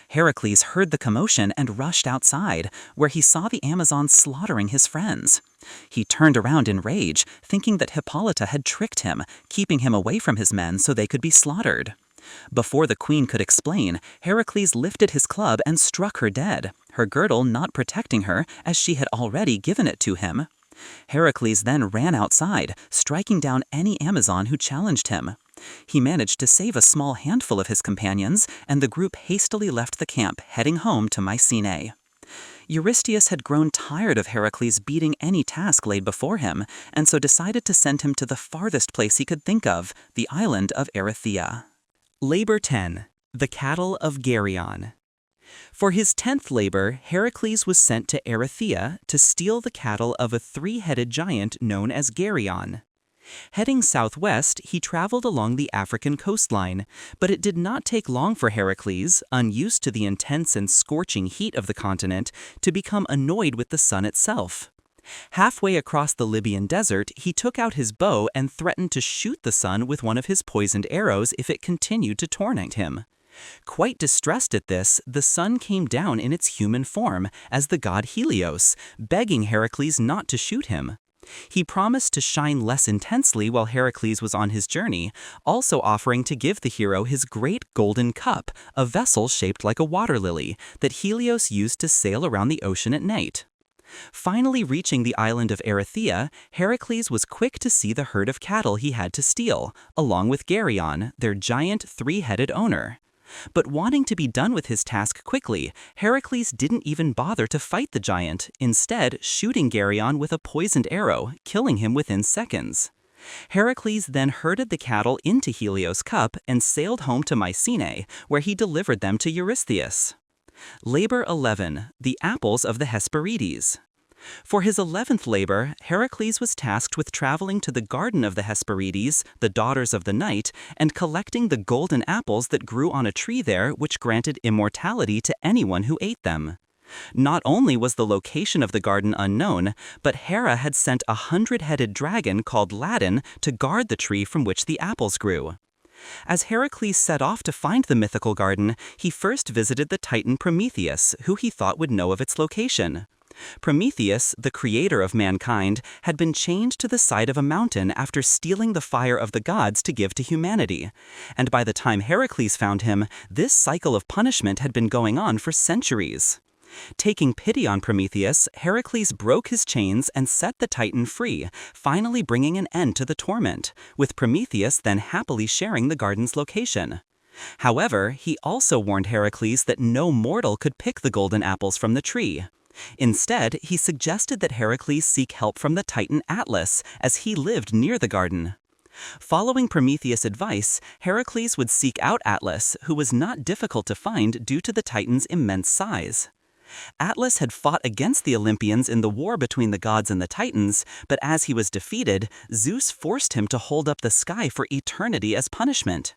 Heracles heard the commotion and rushed outside, where he saw the Amazons slaughtering his friends. He turned around in rage, thinking that Hippolyta had tricked him, keeping him away from his men so they could be slaughtered. Before the queen could explain, Heracles lifted his club and struck her dead, her girdle not protecting her as she had already given it to him. Heracles then ran outside, striking down any Amazon who challenged him. He managed to save a small handful of his companions, and the group hastily left the camp, heading home to Mycenae. Eurystheus had grown tired of Heracles beating any task laid before him, and so decided to send him to the farthest place he could think of, the island of Erythea. Labor 10, the cattle of Geryon. For his 10th labor, Heracles was sent to Erythea to steal the cattle of a 3-headed giant known as Geryon. Heading southwest, he traveled along the African coastline, but it did not take long for Heracles, unused to the intense and scorching heat of the continent, to become annoyed with the sun itself. Halfway across the Libyan desert, he took out his bow and threatened to shoot the sun with one of his poisoned arrows if it continued to torment him. Quite distressed at this, the sun came down in its human form as the god Helios, begging Heracles not to shoot him. He promised to shine less intensely while Heracles was on his journey, also offering to give the hero his great golden cup, a vessel shaped like a water lily, that Helios used to sail around the ocean at night. Finally reaching the island of Erythea, Heracles was quick to see the herd of cattle he had to steal, along with Geryon, their giant 3-headed owner. But wanting to be done with his task quickly, Heracles didn't even bother to fight the giant, instead shooting Geryon with a poisoned arrow, killing him within seconds. Heracles then herded the cattle into Helios' cup and sailed home to Mycenae, where he delivered them to Eurystheus. Labor 11, the apples of the Hesperides. For his 11th labor, Heracles was tasked with traveling to the garden of the Hesperides, the daughters of the night, and collecting the golden apples that grew on a tree there which granted immortality to anyone who ate them. Not only was the location of the garden unknown, but Hera had sent a 100-headed dragon called Ladon to guard the tree from which the apples grew. As Heracles set off to find the mythical garden, he first visited the Titan Prometheus, who he thought would know of its location. Prometheus, the creator of mankind, had been chained to the side of a mountain after stealing the fire of the gods to give to humanity. And by the time Heracles found him, this cycle of punishment had been going on for centuries. Taking pity on Prometheus, Heracles broke his chains and set the Titan free, finally bringing an end to the torment, with Prometheus then happily sharing the garden's location. However, he also warned Heracles that no mortal could pick the golden apples from the tree. Instead, he suggested that Heracles seek help from the Titan Atlas, as he lived near the garden. Following Prometheus' advice, Heracles would seek out Atlas, who was not difficult to find due to the Titan's immense size. Atlas had fought against the Olympians in the war between the gods and the Titans, but as he was defeated, Zeus forced him to hold up the sky for eternity as punishment.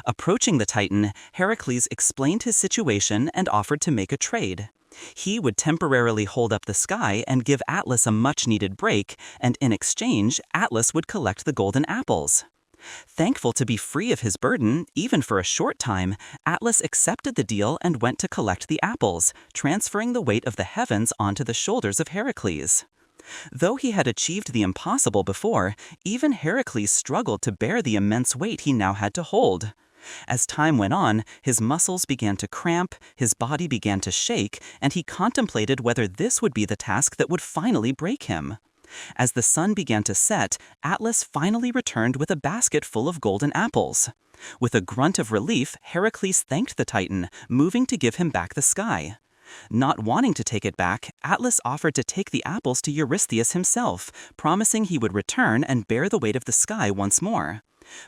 Approaching the Titan, Heracles explained his situation and offered to make a trade. He would temporarily hold up the sky and give Atlas a much-needed break, and in exchange, Atlas would collect the golden apples. Thankful to be free of his burden, even for a short time, Atlas accepted the deal and went to collect the apples, transferring the weight of the heavens onto the shoulders of Heracles. Though he had achieved the impossible before, even Heracles struggled to bear the immense weight he now had to hold. As time went on, his muscles began to cramp, his body began to shake, and he contemplated whether this would be the task that would finally break him. As the sun began to set, Atlas finally returned with a basket full of golden apples. With a grunt of relief, Heracles thanked the Titan, moving to give him back the sky. Not wanting to take it back, Atlas offered to take the apples to Eurystheus himself, promising he would return and bear the weight of the sky once more.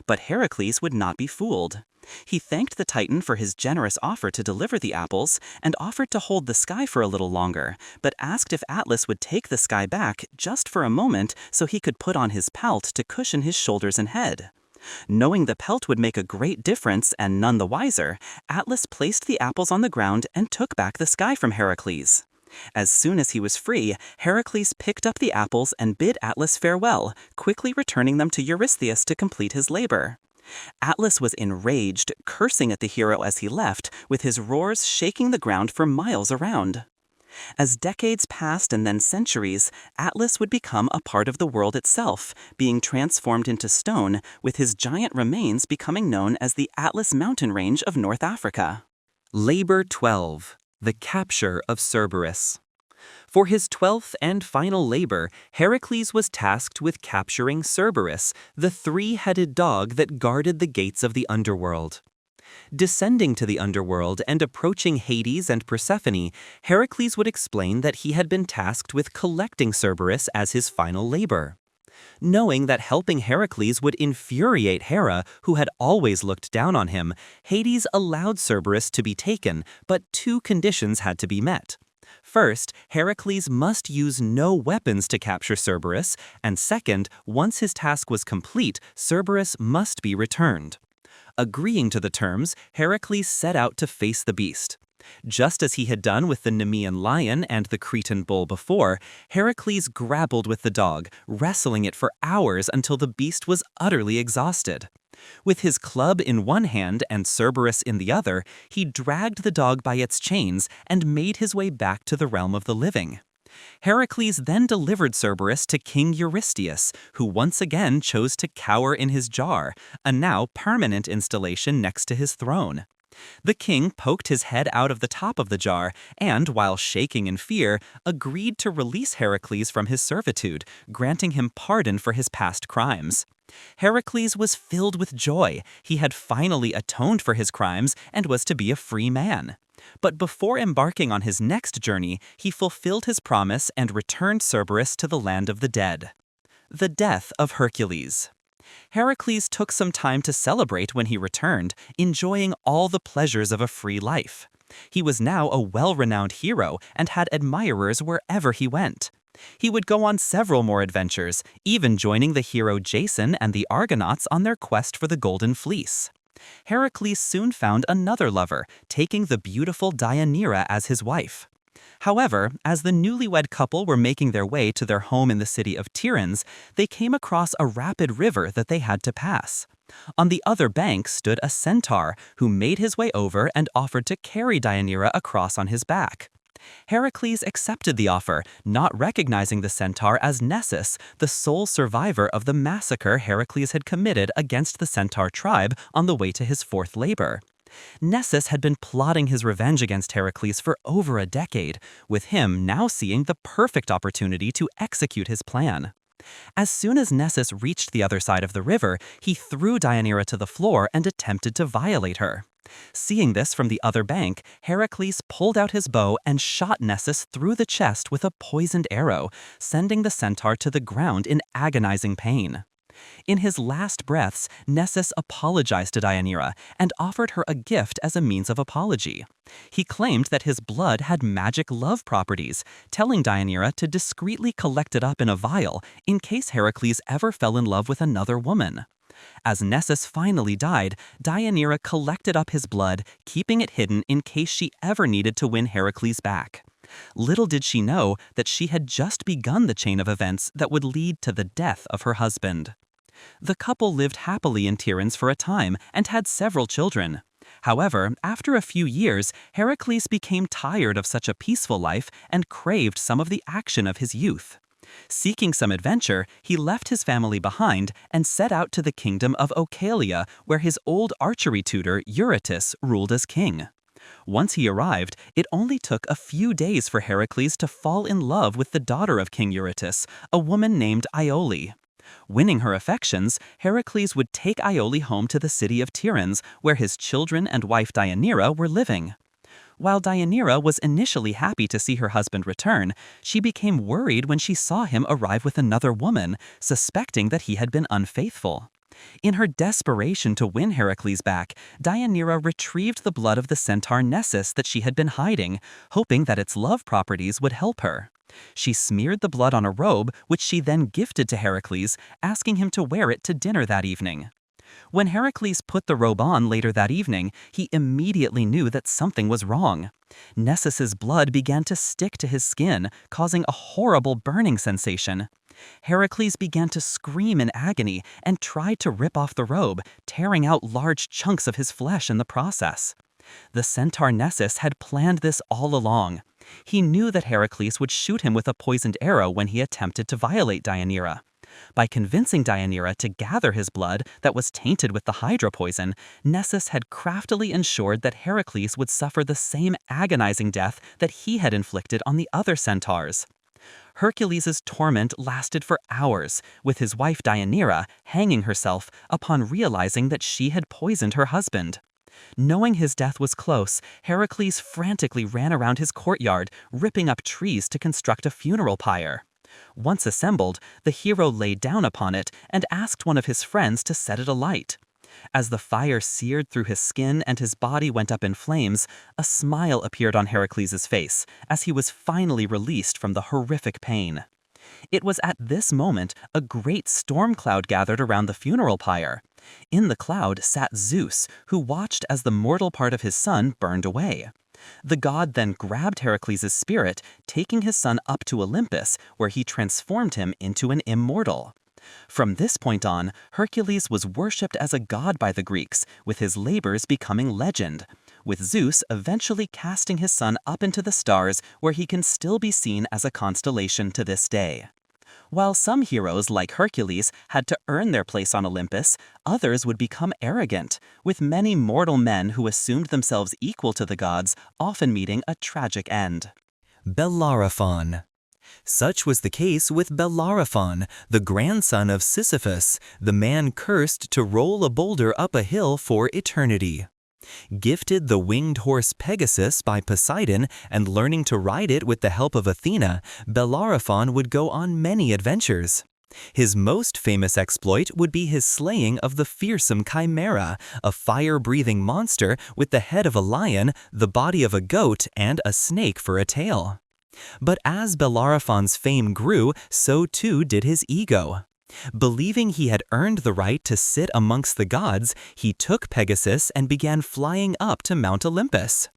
But Heracles would not be fooled. He thanked the Titan for his generous offer to deliver the apples, and offered to hold the sky for a little longer, but asked if Atlas would take the sky back just for a moment so he could put on his pelt to cushion his shoulders and head. Knowing the pelt would make a great difference and none the wiser, Atlas placed the apples on the ground and took back the sky from Heracles. As soon as he was free, Heracles picked up the apples and bid Atlas farewell, quickly returning them to Eurystheus to complete his labor. Atlas was enraged, cursing at the hero as he left, with his roars shaking the ground for miles around. As decades passed and then centuries, Atlas would become a part of the world itself, being transformed into stone, with his giant remains becoming known as the Atlas mountain range of North Africa. Labor 12. The capture of Cerberus. For his 12th and final labor, Heracles was tasked with capturing Cerberus, the three-headed dog that guarded the gates of the underworld. Descending to the underworld and approaching Hades and Persephone, Heracles would explain that he had been tasked with collecting Cerberus as his final labor. Knowing that helping Heracles would infuriate Hera, who had always looked down on him, Hades allowed Cerberus to be taken, but two conditions had to be met. First, Heracles must use no weapons to capture Cerberus, and second, once his task was complete, Cerberus must be returned. Agreeing to the terms, Heracles set out to face the beast. Just as he had done with the Nemean lion and the Cretan bull before, Heracles grappled with the dog, wrestling it for hours until the beast was utterly exhausted. With his club in one hand and Cerberus in the other, he dragged the dog by its chains and made his way back to the realm of the living. Heracles then delivered Cerberus to King Eurystheus, who once again chose to cower in his jar, a now permanent installation next to his throne. The king poked his head out of the top of the jar and, while shaking in fear, agreed to release Heracles from his servitude, granting him pardon for his past crimes. Heracles was filled with joy. He had finally atoned for his crimes and was to be a free man. But before embarking on his next journey, he fulfilled his promise and returned Cerberus to the land of the dead. The death of Hercules. Heracles took some time to celebrate when he returned, enjoying all the pleasures of a free life. He was now a well-renowned hero and had admirers wherever he went. He would go on several more adventures, even joining the hero Jason and the Argonauts on their quest for the Golden Fleece. Heracles soon found another lover, taking the beautiful Deianira as his wife. However, as the newlywed couple were making their way to their home in the city of Sirens, they came across a rapid river that they had to pass. On the other bank stood a centaur, who made his way over and offered to carry Deianira across on his back. Heracles accepted the offer, not recognizing the centaur as Nessus, the sole survivor of the massacre Heracles had committed against the centaur tribe on the way to his fourth labor. Nessus had been plotting his revenge against Heracles for over a decade, with him now seeing the perfect opportunity to execute his plan. As soon as Nessus reached the other side of the river, he threw Deianira to the floor and attempted to violate her. Seeing this from the other bank, Heracles pulled out his bow and shot Nessus through the chest with a poisoned arrow, sending the centaur to the ground in agonizing pain. In his last breaths, Nessus apologized to Deianira and offered her a gift as a means of apology. He claimed that his blood had magic love properties, telling Deianira to discreetly collect it up in a vial in case Heracles ever fell in love with another woman. As Nessus finally died, Deianira collected up his blood, keeping it hidden in case she ever needed to win Heracles back. Little did she know that she had just begun the chain of events that would lead to the death of her husband. The couple lived happily in Sirens for a time and had several children. However, after a few years, Heracles became tired of such a peaceful life and craved some of the action of his youth. Seeking some adventure, he left his family behind and set out to the kingdom of Oechalia, where his old archery tutor, Eurytus, ruled as king. Once he arrived, it only took a few days for Heracles to fall in love with the daughter of King Eurytus, a woman named Iole. Winning her affections, Heracles would take Iole home to the city of Sirens, where his children and wife Deianira were living. While Deianira was initially happy to see her husband return, she became worried when she saw him arrive with another woman, suspecting that he had been unfaithful. In her desperation to win Heracles back, Deianira retrieved the blood of the centaur Nessus that she had been hiding, hoping that its love properties would help her. She smeared the blood on a robe, which she then gifted to Heracles, asking him to wear it to dinner that evening. When Heracles put the robe on later that evening, he immediately knew that something was wrong. Nessus's blood began to stick to his skin, causing a horrible burning sensation. Heracles began to scream in agony and tried to rip off the robe, tearing out large chunks of his flesh in the process. The centaur Nessus had planned this all along. He knew that Heracles would shoot him with a poisoned arrow when he attempted to violate Deianira. By convincing Deianira to gather his blood that was tainted with the Hydra poison, Nessus had craftily ensured that Heracles would suffer the same agonizing death that he had inflicted on the other centaurs. Hercules' torment lasted for hours, with his wife Deianira hanging herself upon realizing that she had poisoned her husband. Knowing his death was close, Heracles frantically ran around his courtyard, ripping up trees to construct a funeral pyre. Once assembled, the hero lay down upon it and asked one of his friends to set it alight. As the fire seared through his skin and his body went up in flames, a smile appeared on Heracles' face as he was finally released from the horrific pain. It was at this moment a great storm cloud gathered around the funeral pyre. In the cloud sat Zeus, who watched as the mortal part of his son burned away. The god then grabbed Heracles' spirit, taking his son up to Olympus, where he transformed him into an immortal. From this point on, Hercules was worshipped as a god by the Greeks, with his labors becoming legend, with Zeus eventually casting his son up into the stars, where he can still be seen as a constellation to this day. While some heroes, like Hercules, had to earn their place on Olympus, others would become arrogant, with many mortal men who assumed themselves equal to the gods often meeting a tragic end. Bellerophon. Such was the case with Bellerophon, the grandson of Sisyphus, the man cursed to roll a boulder up a hill for eternity. Gifted the winged horse Pegasus by Poseidon and learning to ride it with the help of Athena, Bellerophon would go on many adventures. His most famous exploit would be his slaying of the fearsome Chimera, a fire-breathing monster with the head of a lion, the body of a goat, and a snake for a tail. But as Bellerophon's fame grew, so too did his ego. Believing he had earned the right to sit amongst the gods, he took Pegasus and began flying up to Mount Olympus.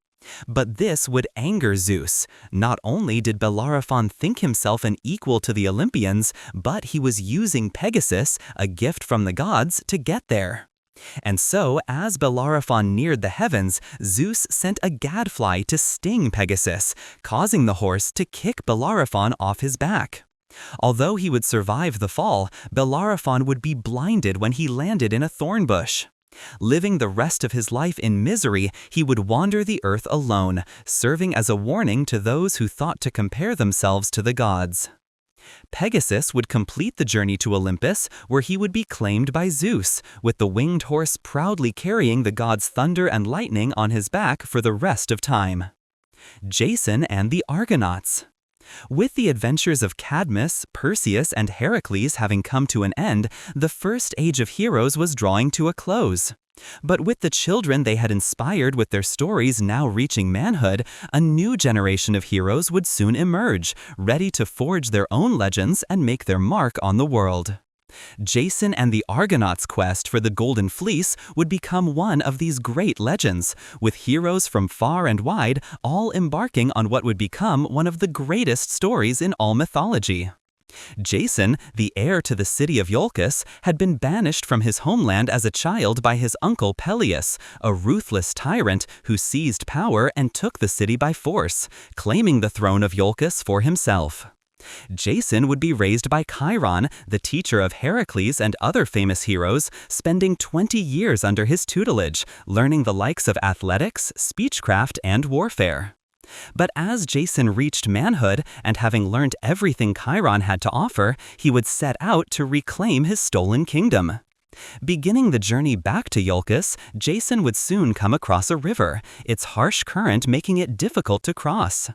But this would anger Zeus. Not only did Bellerophon think himself an equal to the Olympians, but he was using Pegasus, a gift from the gods, to get there. And so, as Bellerophon neared the heavens, Zeus sent a gadfly to sting Pegasus, causing the horse to kick Bellerophon off his back. Although he would survive the fall, Bellerophon would be blinded when he landed in a thorn bush. Living the rest of his life in misery, he would wander the earth alone, serving as a warning to those who thought to compare themselves to the gods. Pegasus would complete the journey to Olympus, where he would be claimed by Zeus, with the winged horse proudly carrying the god's thunder and lightning on his back for the rest of time. Jason and the Argonauts. With the adventures of Cadmus, Perseus, and Heracles having come to an end, the first age of heroes was drawing to a close. But with the children they had inspired with their stories now reaching manhood, a new generation of heroes would soon emerge, ready to forge their own legends and make their mark on the world. Jason and the Argonauts' quest for the Golden Fleece would become one of these great legends, with heroes from far and wide all embarking on what would become one of the greatest stories in all mythology. Jason, the heir to the city of Iolcus, had been banished from his homeland as a child by his uncle Peleus, a ruthless tyrant who seized power and took the city by force, claiming the throne of Iolcus for himself. Jason would be raised by Chiron, the teacher of Heracles and other famous heroes, spending 20 years under his tutelage, learning the likes of athletics, speechcraft, and warfare. But as Jason reached manhood, and having learned everything Chiron had to offer, he would set out to reclaim his stolen kingdom. Beginning the journey back to Iolcus, Jason would soon come across a river, its harsh current making it difficult to cross.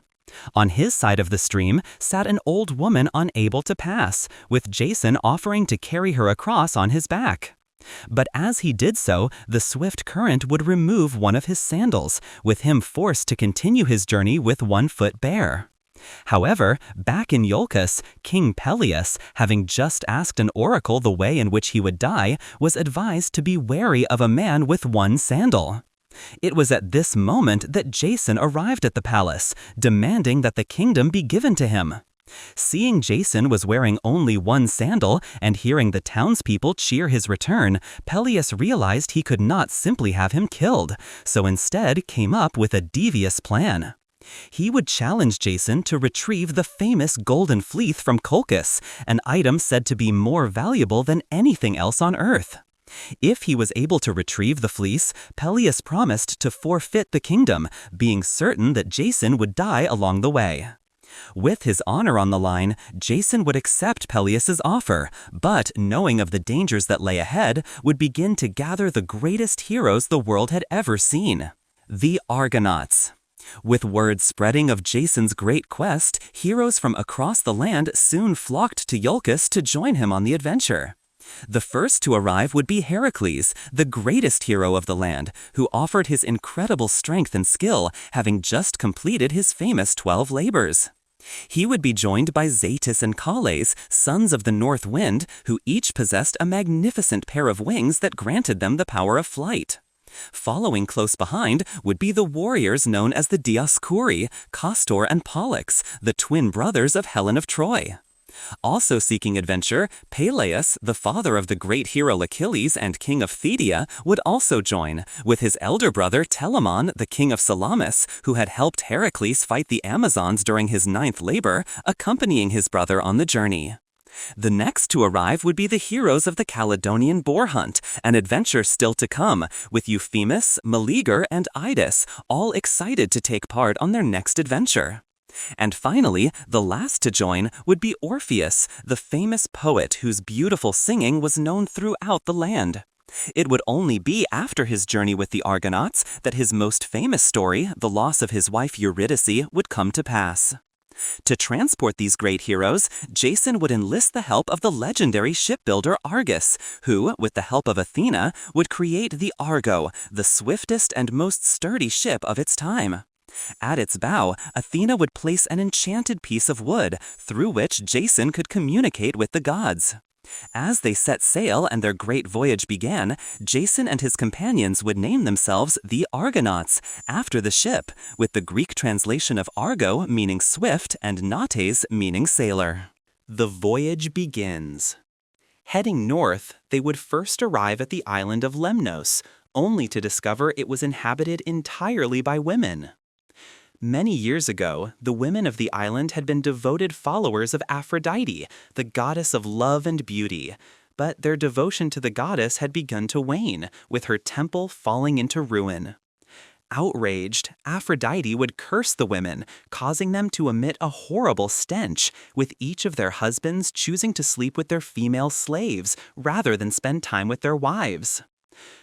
On his side of the stream sat an old woman unable to pass, with Jason offering to carry her across on his back. But as he did so, the swift current would remove one of his sandals, with him forced to continue his journey with one foot bare. However, back in Iolcus, King Peleus, having just asked an oracle the way in which he would die, was advised to be wary of a man with one sandal. It was at this moment that Jason arrived at the palace, demanding that the kingdom be given to him. Seeing Jason was wearing only one sandal and hearing the townspeople cheer his return, Peleus realized he could not simply have him killed, so instead came up with a devious plan. He would challenge Jason to retrieve the famous golden fleece from Colchis, an item said to be more valuable than anything else on Earth. If he was able to retrieve the fleece, Peleus promised to forfeit the kingdom, being certain that Jason would die along the way. With his honor on the line, Jason would accept Peleus's offer, but knowing of the dangers that lay ahead, would begin to gather the greatest heroes the world had ever seen: the Argonauts. With word spreading of Jason's great quest, heroes from across the land soon flocked to Iolcus to join him on the adventure. The first to arrive would be Heracles, the greatest hero of the land, who offered his incredible strength and skill, having just completed his famous 12 labors. He would be joined by Zetus and Calais, sons of the North Wind, who each possessed a magnificent pair of wings that granted them the power of flight. Following close behind would be the warriors known as the Dioscuri, Castor and Pollux, the twin brothers of Helen of Troy. Also seeking adventure, Peleus, the father of the great hero Achilles and king of Thedia, would also join, with his elder brother Telamon, the king of Salamis, who had helped Heracles fight the Amazons during his 9th labor, accompanying his brother on the journey. The next to arrive would be the heroes of the Caledonian boar hunt, an adventure still to come, with Euphemus, Meleager, and Idas, all excited to take part on their next adventure. And finally, the last to join would be Orpheus, the famous poet whose beautiful singing was known throughout the land. It would only be after his journey with the Argonauts that his most famous story, the loss of his wife Eurydice, would come to pass. To transport these great heroes, Jason would enlist the help of the legendary shipbuilder Argus, who, with the help of Athena, would create the Argo, the swiftest and most sturdy ship of its time. At its bow, Athena would place an enchanted piece of wood, through which Jason could communicate with the gods. As they set sail and their great voyage began, Jason and his companions would name themselves the Argonauts, after the ship, with the Greek translation of Argo meaning swift and nautes meaning sailor. The voyage begins. Heading north, they would first arrive at the island of Lemnos, only to discover it was inhabited entirely by women. Many years ago, the women of the island had been devoted followers of Aphrodite, the goddess of love and beauty, but their devotion to the goddess had begun to wane, with her temple falling into ruin. Outraged, Aphrodite would curse the women, causing them to emit a horrible stench, with each of their husbands choosing to sleep with their female slaves rather than spend time with their wives.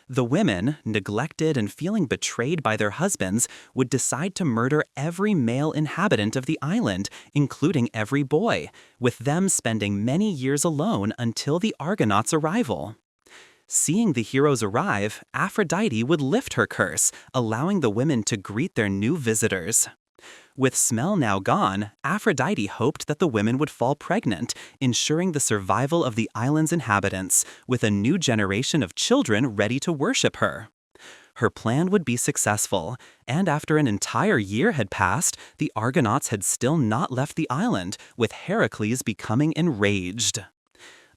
The women, neglected and feeling betrayed by their husbands, would decide to murder every male inhabitant of the island, including every boy, with them spending many years alone until the Argonauts' arrival. Seeing the heroes arrive, Aphrodite would lift her curse, allowing the women to greet their new visitors. With smell now gone, Aphrodite hoped that the women would fall pregnant, ensuring the survival of the island's inhabitants, with a new generation of children ready to worship her. Her plan would be successful, and after an entire year had passed, the Argonauts had still not left the island, with Heracles becoming enraged.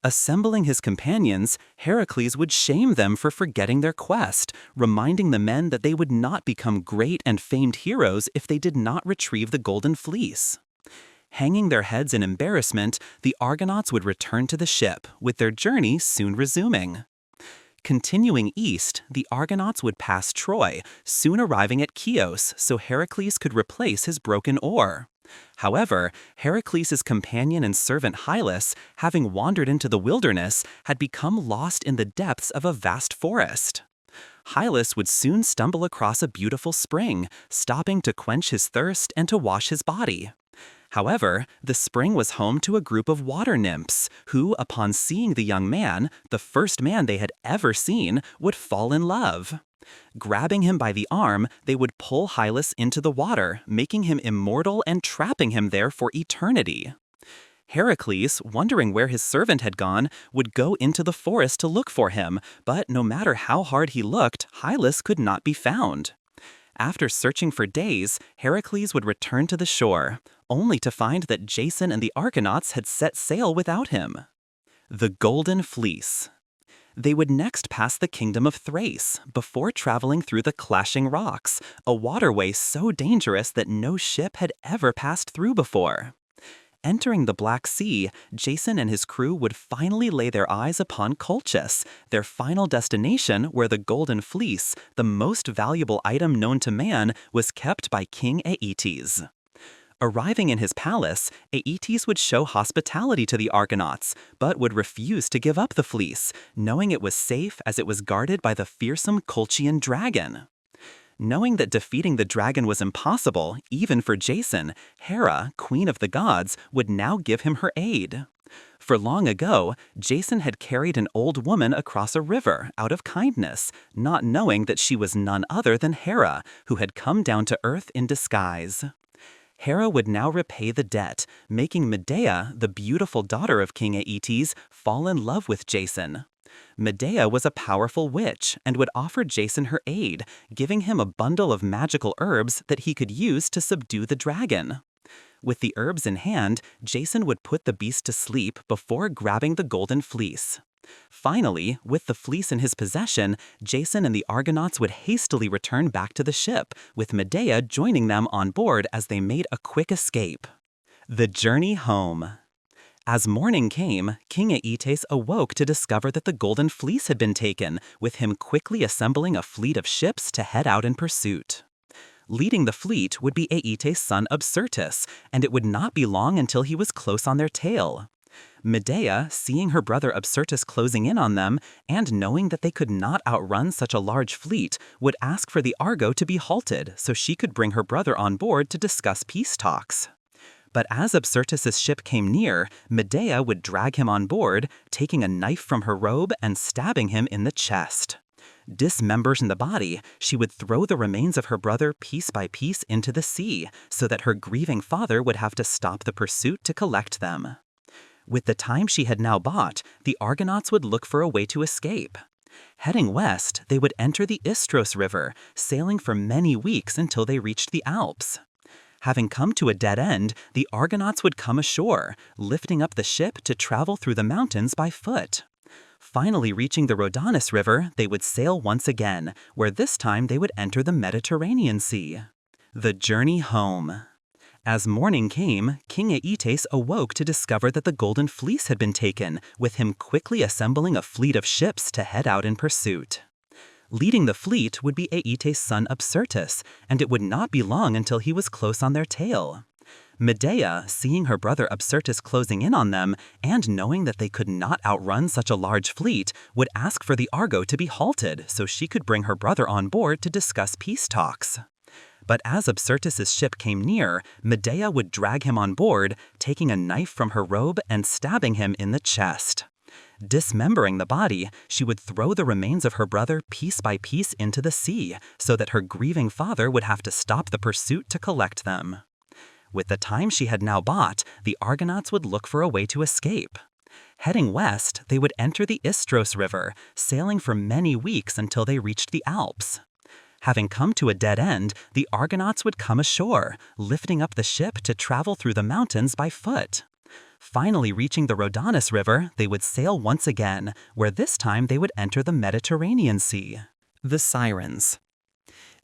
Assembling his companions, Heracles would shame them for forgetting their quest, reminding the men that they would not become great and famed heroes if they did not retrieve the golden fleece. Hanging their heads in embarrassment, the Argonauts would return to the ship, with their journey soon resuming. Continuing east, the Argonauts would pass Troy, soon arriving at Chios so Heracles could replace his broken oar. However, Heracles' companion and servant Hylas, having wandered into the wilderness, had become lost in the depths of a vast forest. Hylas would soon stumble across a beautiful spring, stopping to quench his thirst and to wash his body. However, the spring was home to a group of water nymphs who, upon seeing the young man, the first man they had ever seen, would fall in love. Grabbing him by the arm, they would pull Hylas into the water, making him immortal and trapping him there for eternity. Heracles, wondering where his servant had gone, would go into the forest to look for him, but no matter how hard he looked, Hylas could not be found. After searching for days, Heracles would return to the shore, only to find that Jason and the Argonauts had set sail without him. The Golden Fleece. They would next pass the kingdom of Thrace, before traveling through the Clashing Rocks, a waterway so dangerous that no ship had ever passed through before. Entering the Black Sea, Jason and his crew would finally lay their eyes upon Colchis, their final destination where the Golden Fleece, the most valuable item known to man, was kept by King Aeetes. Arriving in his palace, Aeetes would show hospitality to the Argonauts, but would refuse to give up the fleece, knowing it was safe as it was guarded by the fearsome Colchian dragon. Knowing that defeating the dragon was impossible, even for Jason, Hera, queen of the gods, would now give him her aid. For long ago, Jason had carried an old woman across a river out of kindness, not knowing that she was none other than Hera, who had come down to earth in disguise. Hera would now repay the debt, making Medea, the beautiful daughter of King Aeetes, fall in love with Jason. Medea was a powerful witch and would offer Jason her aid, giving him a bundle of magical herbs that he could use to subdue the dragon. With the herbs in hand, Jason would put the beast to sleep before grabbing the golden fleece. Finally, with the fleece in his possession, Jason and the Argonauts would hastily return back to the ship, with Medea joining them on board as they made a quick escape. The journey home. As morning came, King Aeetes awoke to discover that the golden fleece had been taken, with him quickly assembling a fleet of ships to head out in pursuit. Leading the fleet would be Aeetes' son Absyrtus, and it would not be long until he was close on their tail. Medea, seeing her brother Absyrtus closing in on them, and knowing that they could not outrun such a large fleet, would ask for the Argo to be halted so she could bring her brother on board to discuss peace talks. But as Absyrtus' ship came near, Medea would drag him on board, taking a knife from her robe and stabbing him in the chest. Dismembering the body, she would throw the remains of her brother piece by piece into the sea, so that her grieving father would have to stop the pursuit to collect them. With the time she had now bought, the Argonauts would look for a way to escape. Heading west, they would enter the Istros River, sailing for many weeks until they reached the Alps. Having come to a dead end, the Argonauts would come ashore, lifting up the ship to travel through the mountains by foot. Finally reaching the Rhodanus River, they would sail once again, where this time they would enter the Mediterranean Sea. The journey home. As morning came, King Aeetes awoke to discover that the Golden Fleece had been taken, with him quickly assembling a fleet of ships to head out in pursuit. Leading the fleet would be Aeetes' son Absyrtus, and it would not be long until he was close on their tail. Medea, seeing her brother Absyrtus closing in on them, and knowing that they could not outrun such a large fleet, would ask for the Argo to be halted so she could bring her brother on board to discuss peace talks. But as Absyrtus' ship came near, Medea would drag him on board, taking a knife from her robe and stabbing him in the chest. Dismembering the body, she would throw the remains of her brother piece by piece into the sea, so that her grieving father would have to stop the pursuit to collect them. With the time she had now bought, the Argonauts would look for a way to escape. Heading west, they would enter the Istros River, sailing for many weeks until they reached the Alps. Having come to a dead end, the Argonauts would come ashore, lifting up the ship to travel through the mountains by foot. Finally reaching the Rhodanus River, they would sail once again, where this time they would enter the Mediterranean Sea. The Sirens.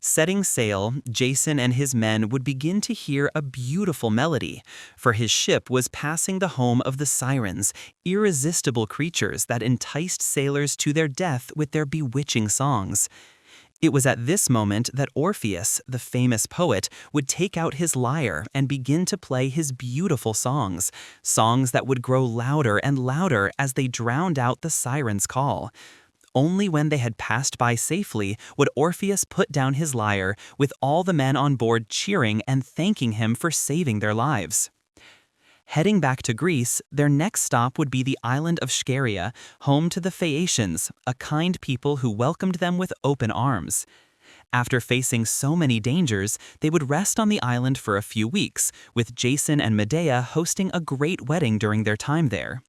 Setting sail, Jason and his men would begin to hear a beautiful melody, for his ship was passing the home of the Sirens, irresistible creatures that enticed sailors to their death with their bewitching songs. It was at this moment that Orpheus, the famous poet, would take out his lyre and begin to play his beautiful songs that would grow louder and louder as they drowned out the Sirens' call. Only when they had passed by safely would Orpheus put down his lyre, with all the men on board cheering and thanking him for saving their lives. Heading back to Greece, their next stop would be the island of Scheria, home to the Phaeacians, a kind people who welcomed them with open arms. After facing so many dangers, they would rest on the island for a few weeks, with Jason and Medea hosting a great wedding during their time there.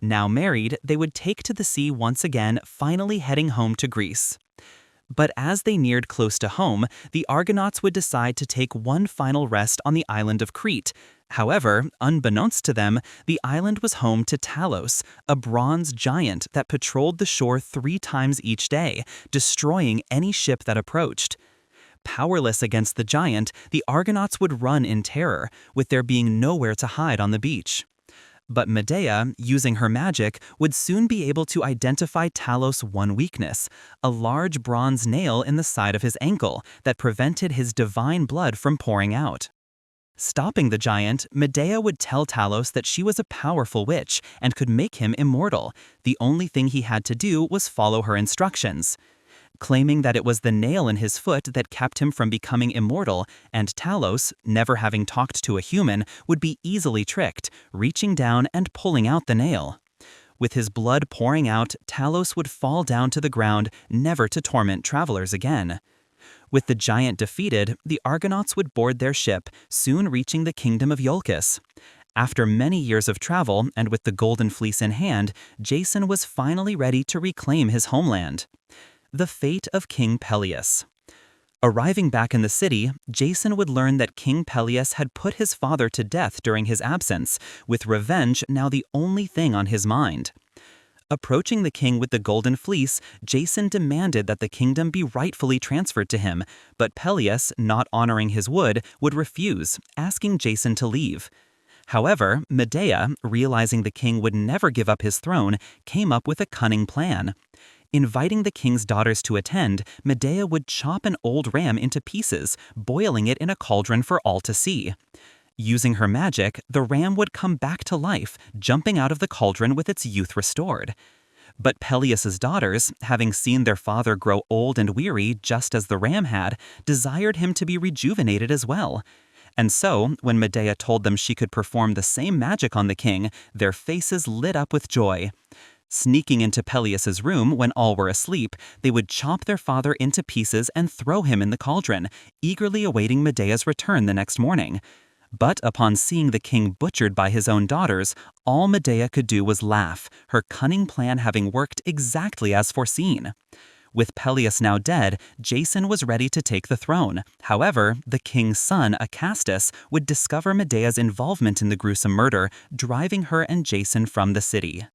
Now married, they would take to the sea once again, finally heading home to Greece. But as they neared close to home, the Argonauts would decide to take one final rest on the island of Crete. However, unbeknownst to them, the island was home to Talos, a bronze giant that patrolled the shore 3 times each day, destroying any ship that approached. Powerless against the giant, the Argonauts would run in terror, with there being nowhere to hide on the beach. But Medea, using her magic, would soon be able to identify Talos' one weakness, a large bronze nail in the side of his ankle that prevented his divine blood from pouring out. Stopping the giant, Medea would tell Talos that she was a powerful witch and could make him immortal. The only thing he had to do was follow her instructions. Claiming that it was the nail in his foot that kept him from becoming immortal, and Talos, never having talked to a human, would be easily tricked, reaching down and pulling out the nail. With his blood pouring out, Talos would fall down to the ground, never to torment travelers again. With the giant defeated, the Argonauts would board their ship, soon reaching the kingdom of Iolcus. After many years of travel, and with the golden fleece in hand, Jason was finally ready to reclaim his homeland. The fate of King Peleus. Arriving back in the city, Jason would learn that King Peleus had put his father to death during his absence, with revenge now the only thing on his mind. Approaching the king with the golden fleece, Jason demanded that the kingdom be rightfully transferred to him, but Peleus, not honoring his would refuse, asking Jason to leave. However, Medea, realizing the king would never give up his throne, came up with a cunning plan. Inviting the king's daughters to attend, Medea would chop an old ram into pieces, boiling it in a cauldron for all to see. Using her magic, the ram would come back to life, jumping out of the cauldron with its youth restored. But Peleus's daughters, having seen their father grow old and weary just as the ram had, desired him to be rejuvenated as well. And so, when Medea told them she could perform the same magic on the king, their faces lit up with joy. Sneaking into Peleus's room when all were asleep, they would chop their father into pieces and throw him in the cauldron, eagerly awaiting Medea's return the next morning. But upon seeing the king butchered by his own daughters, all Medea could do was laugh, her cunning plan having worked exactly as foreseen. With Peleus now dead, Jason was ready to take the throne. However, the king's son, Acastus, would discover Medea's involvement in the gruesome murder, driving her and Jason from the city.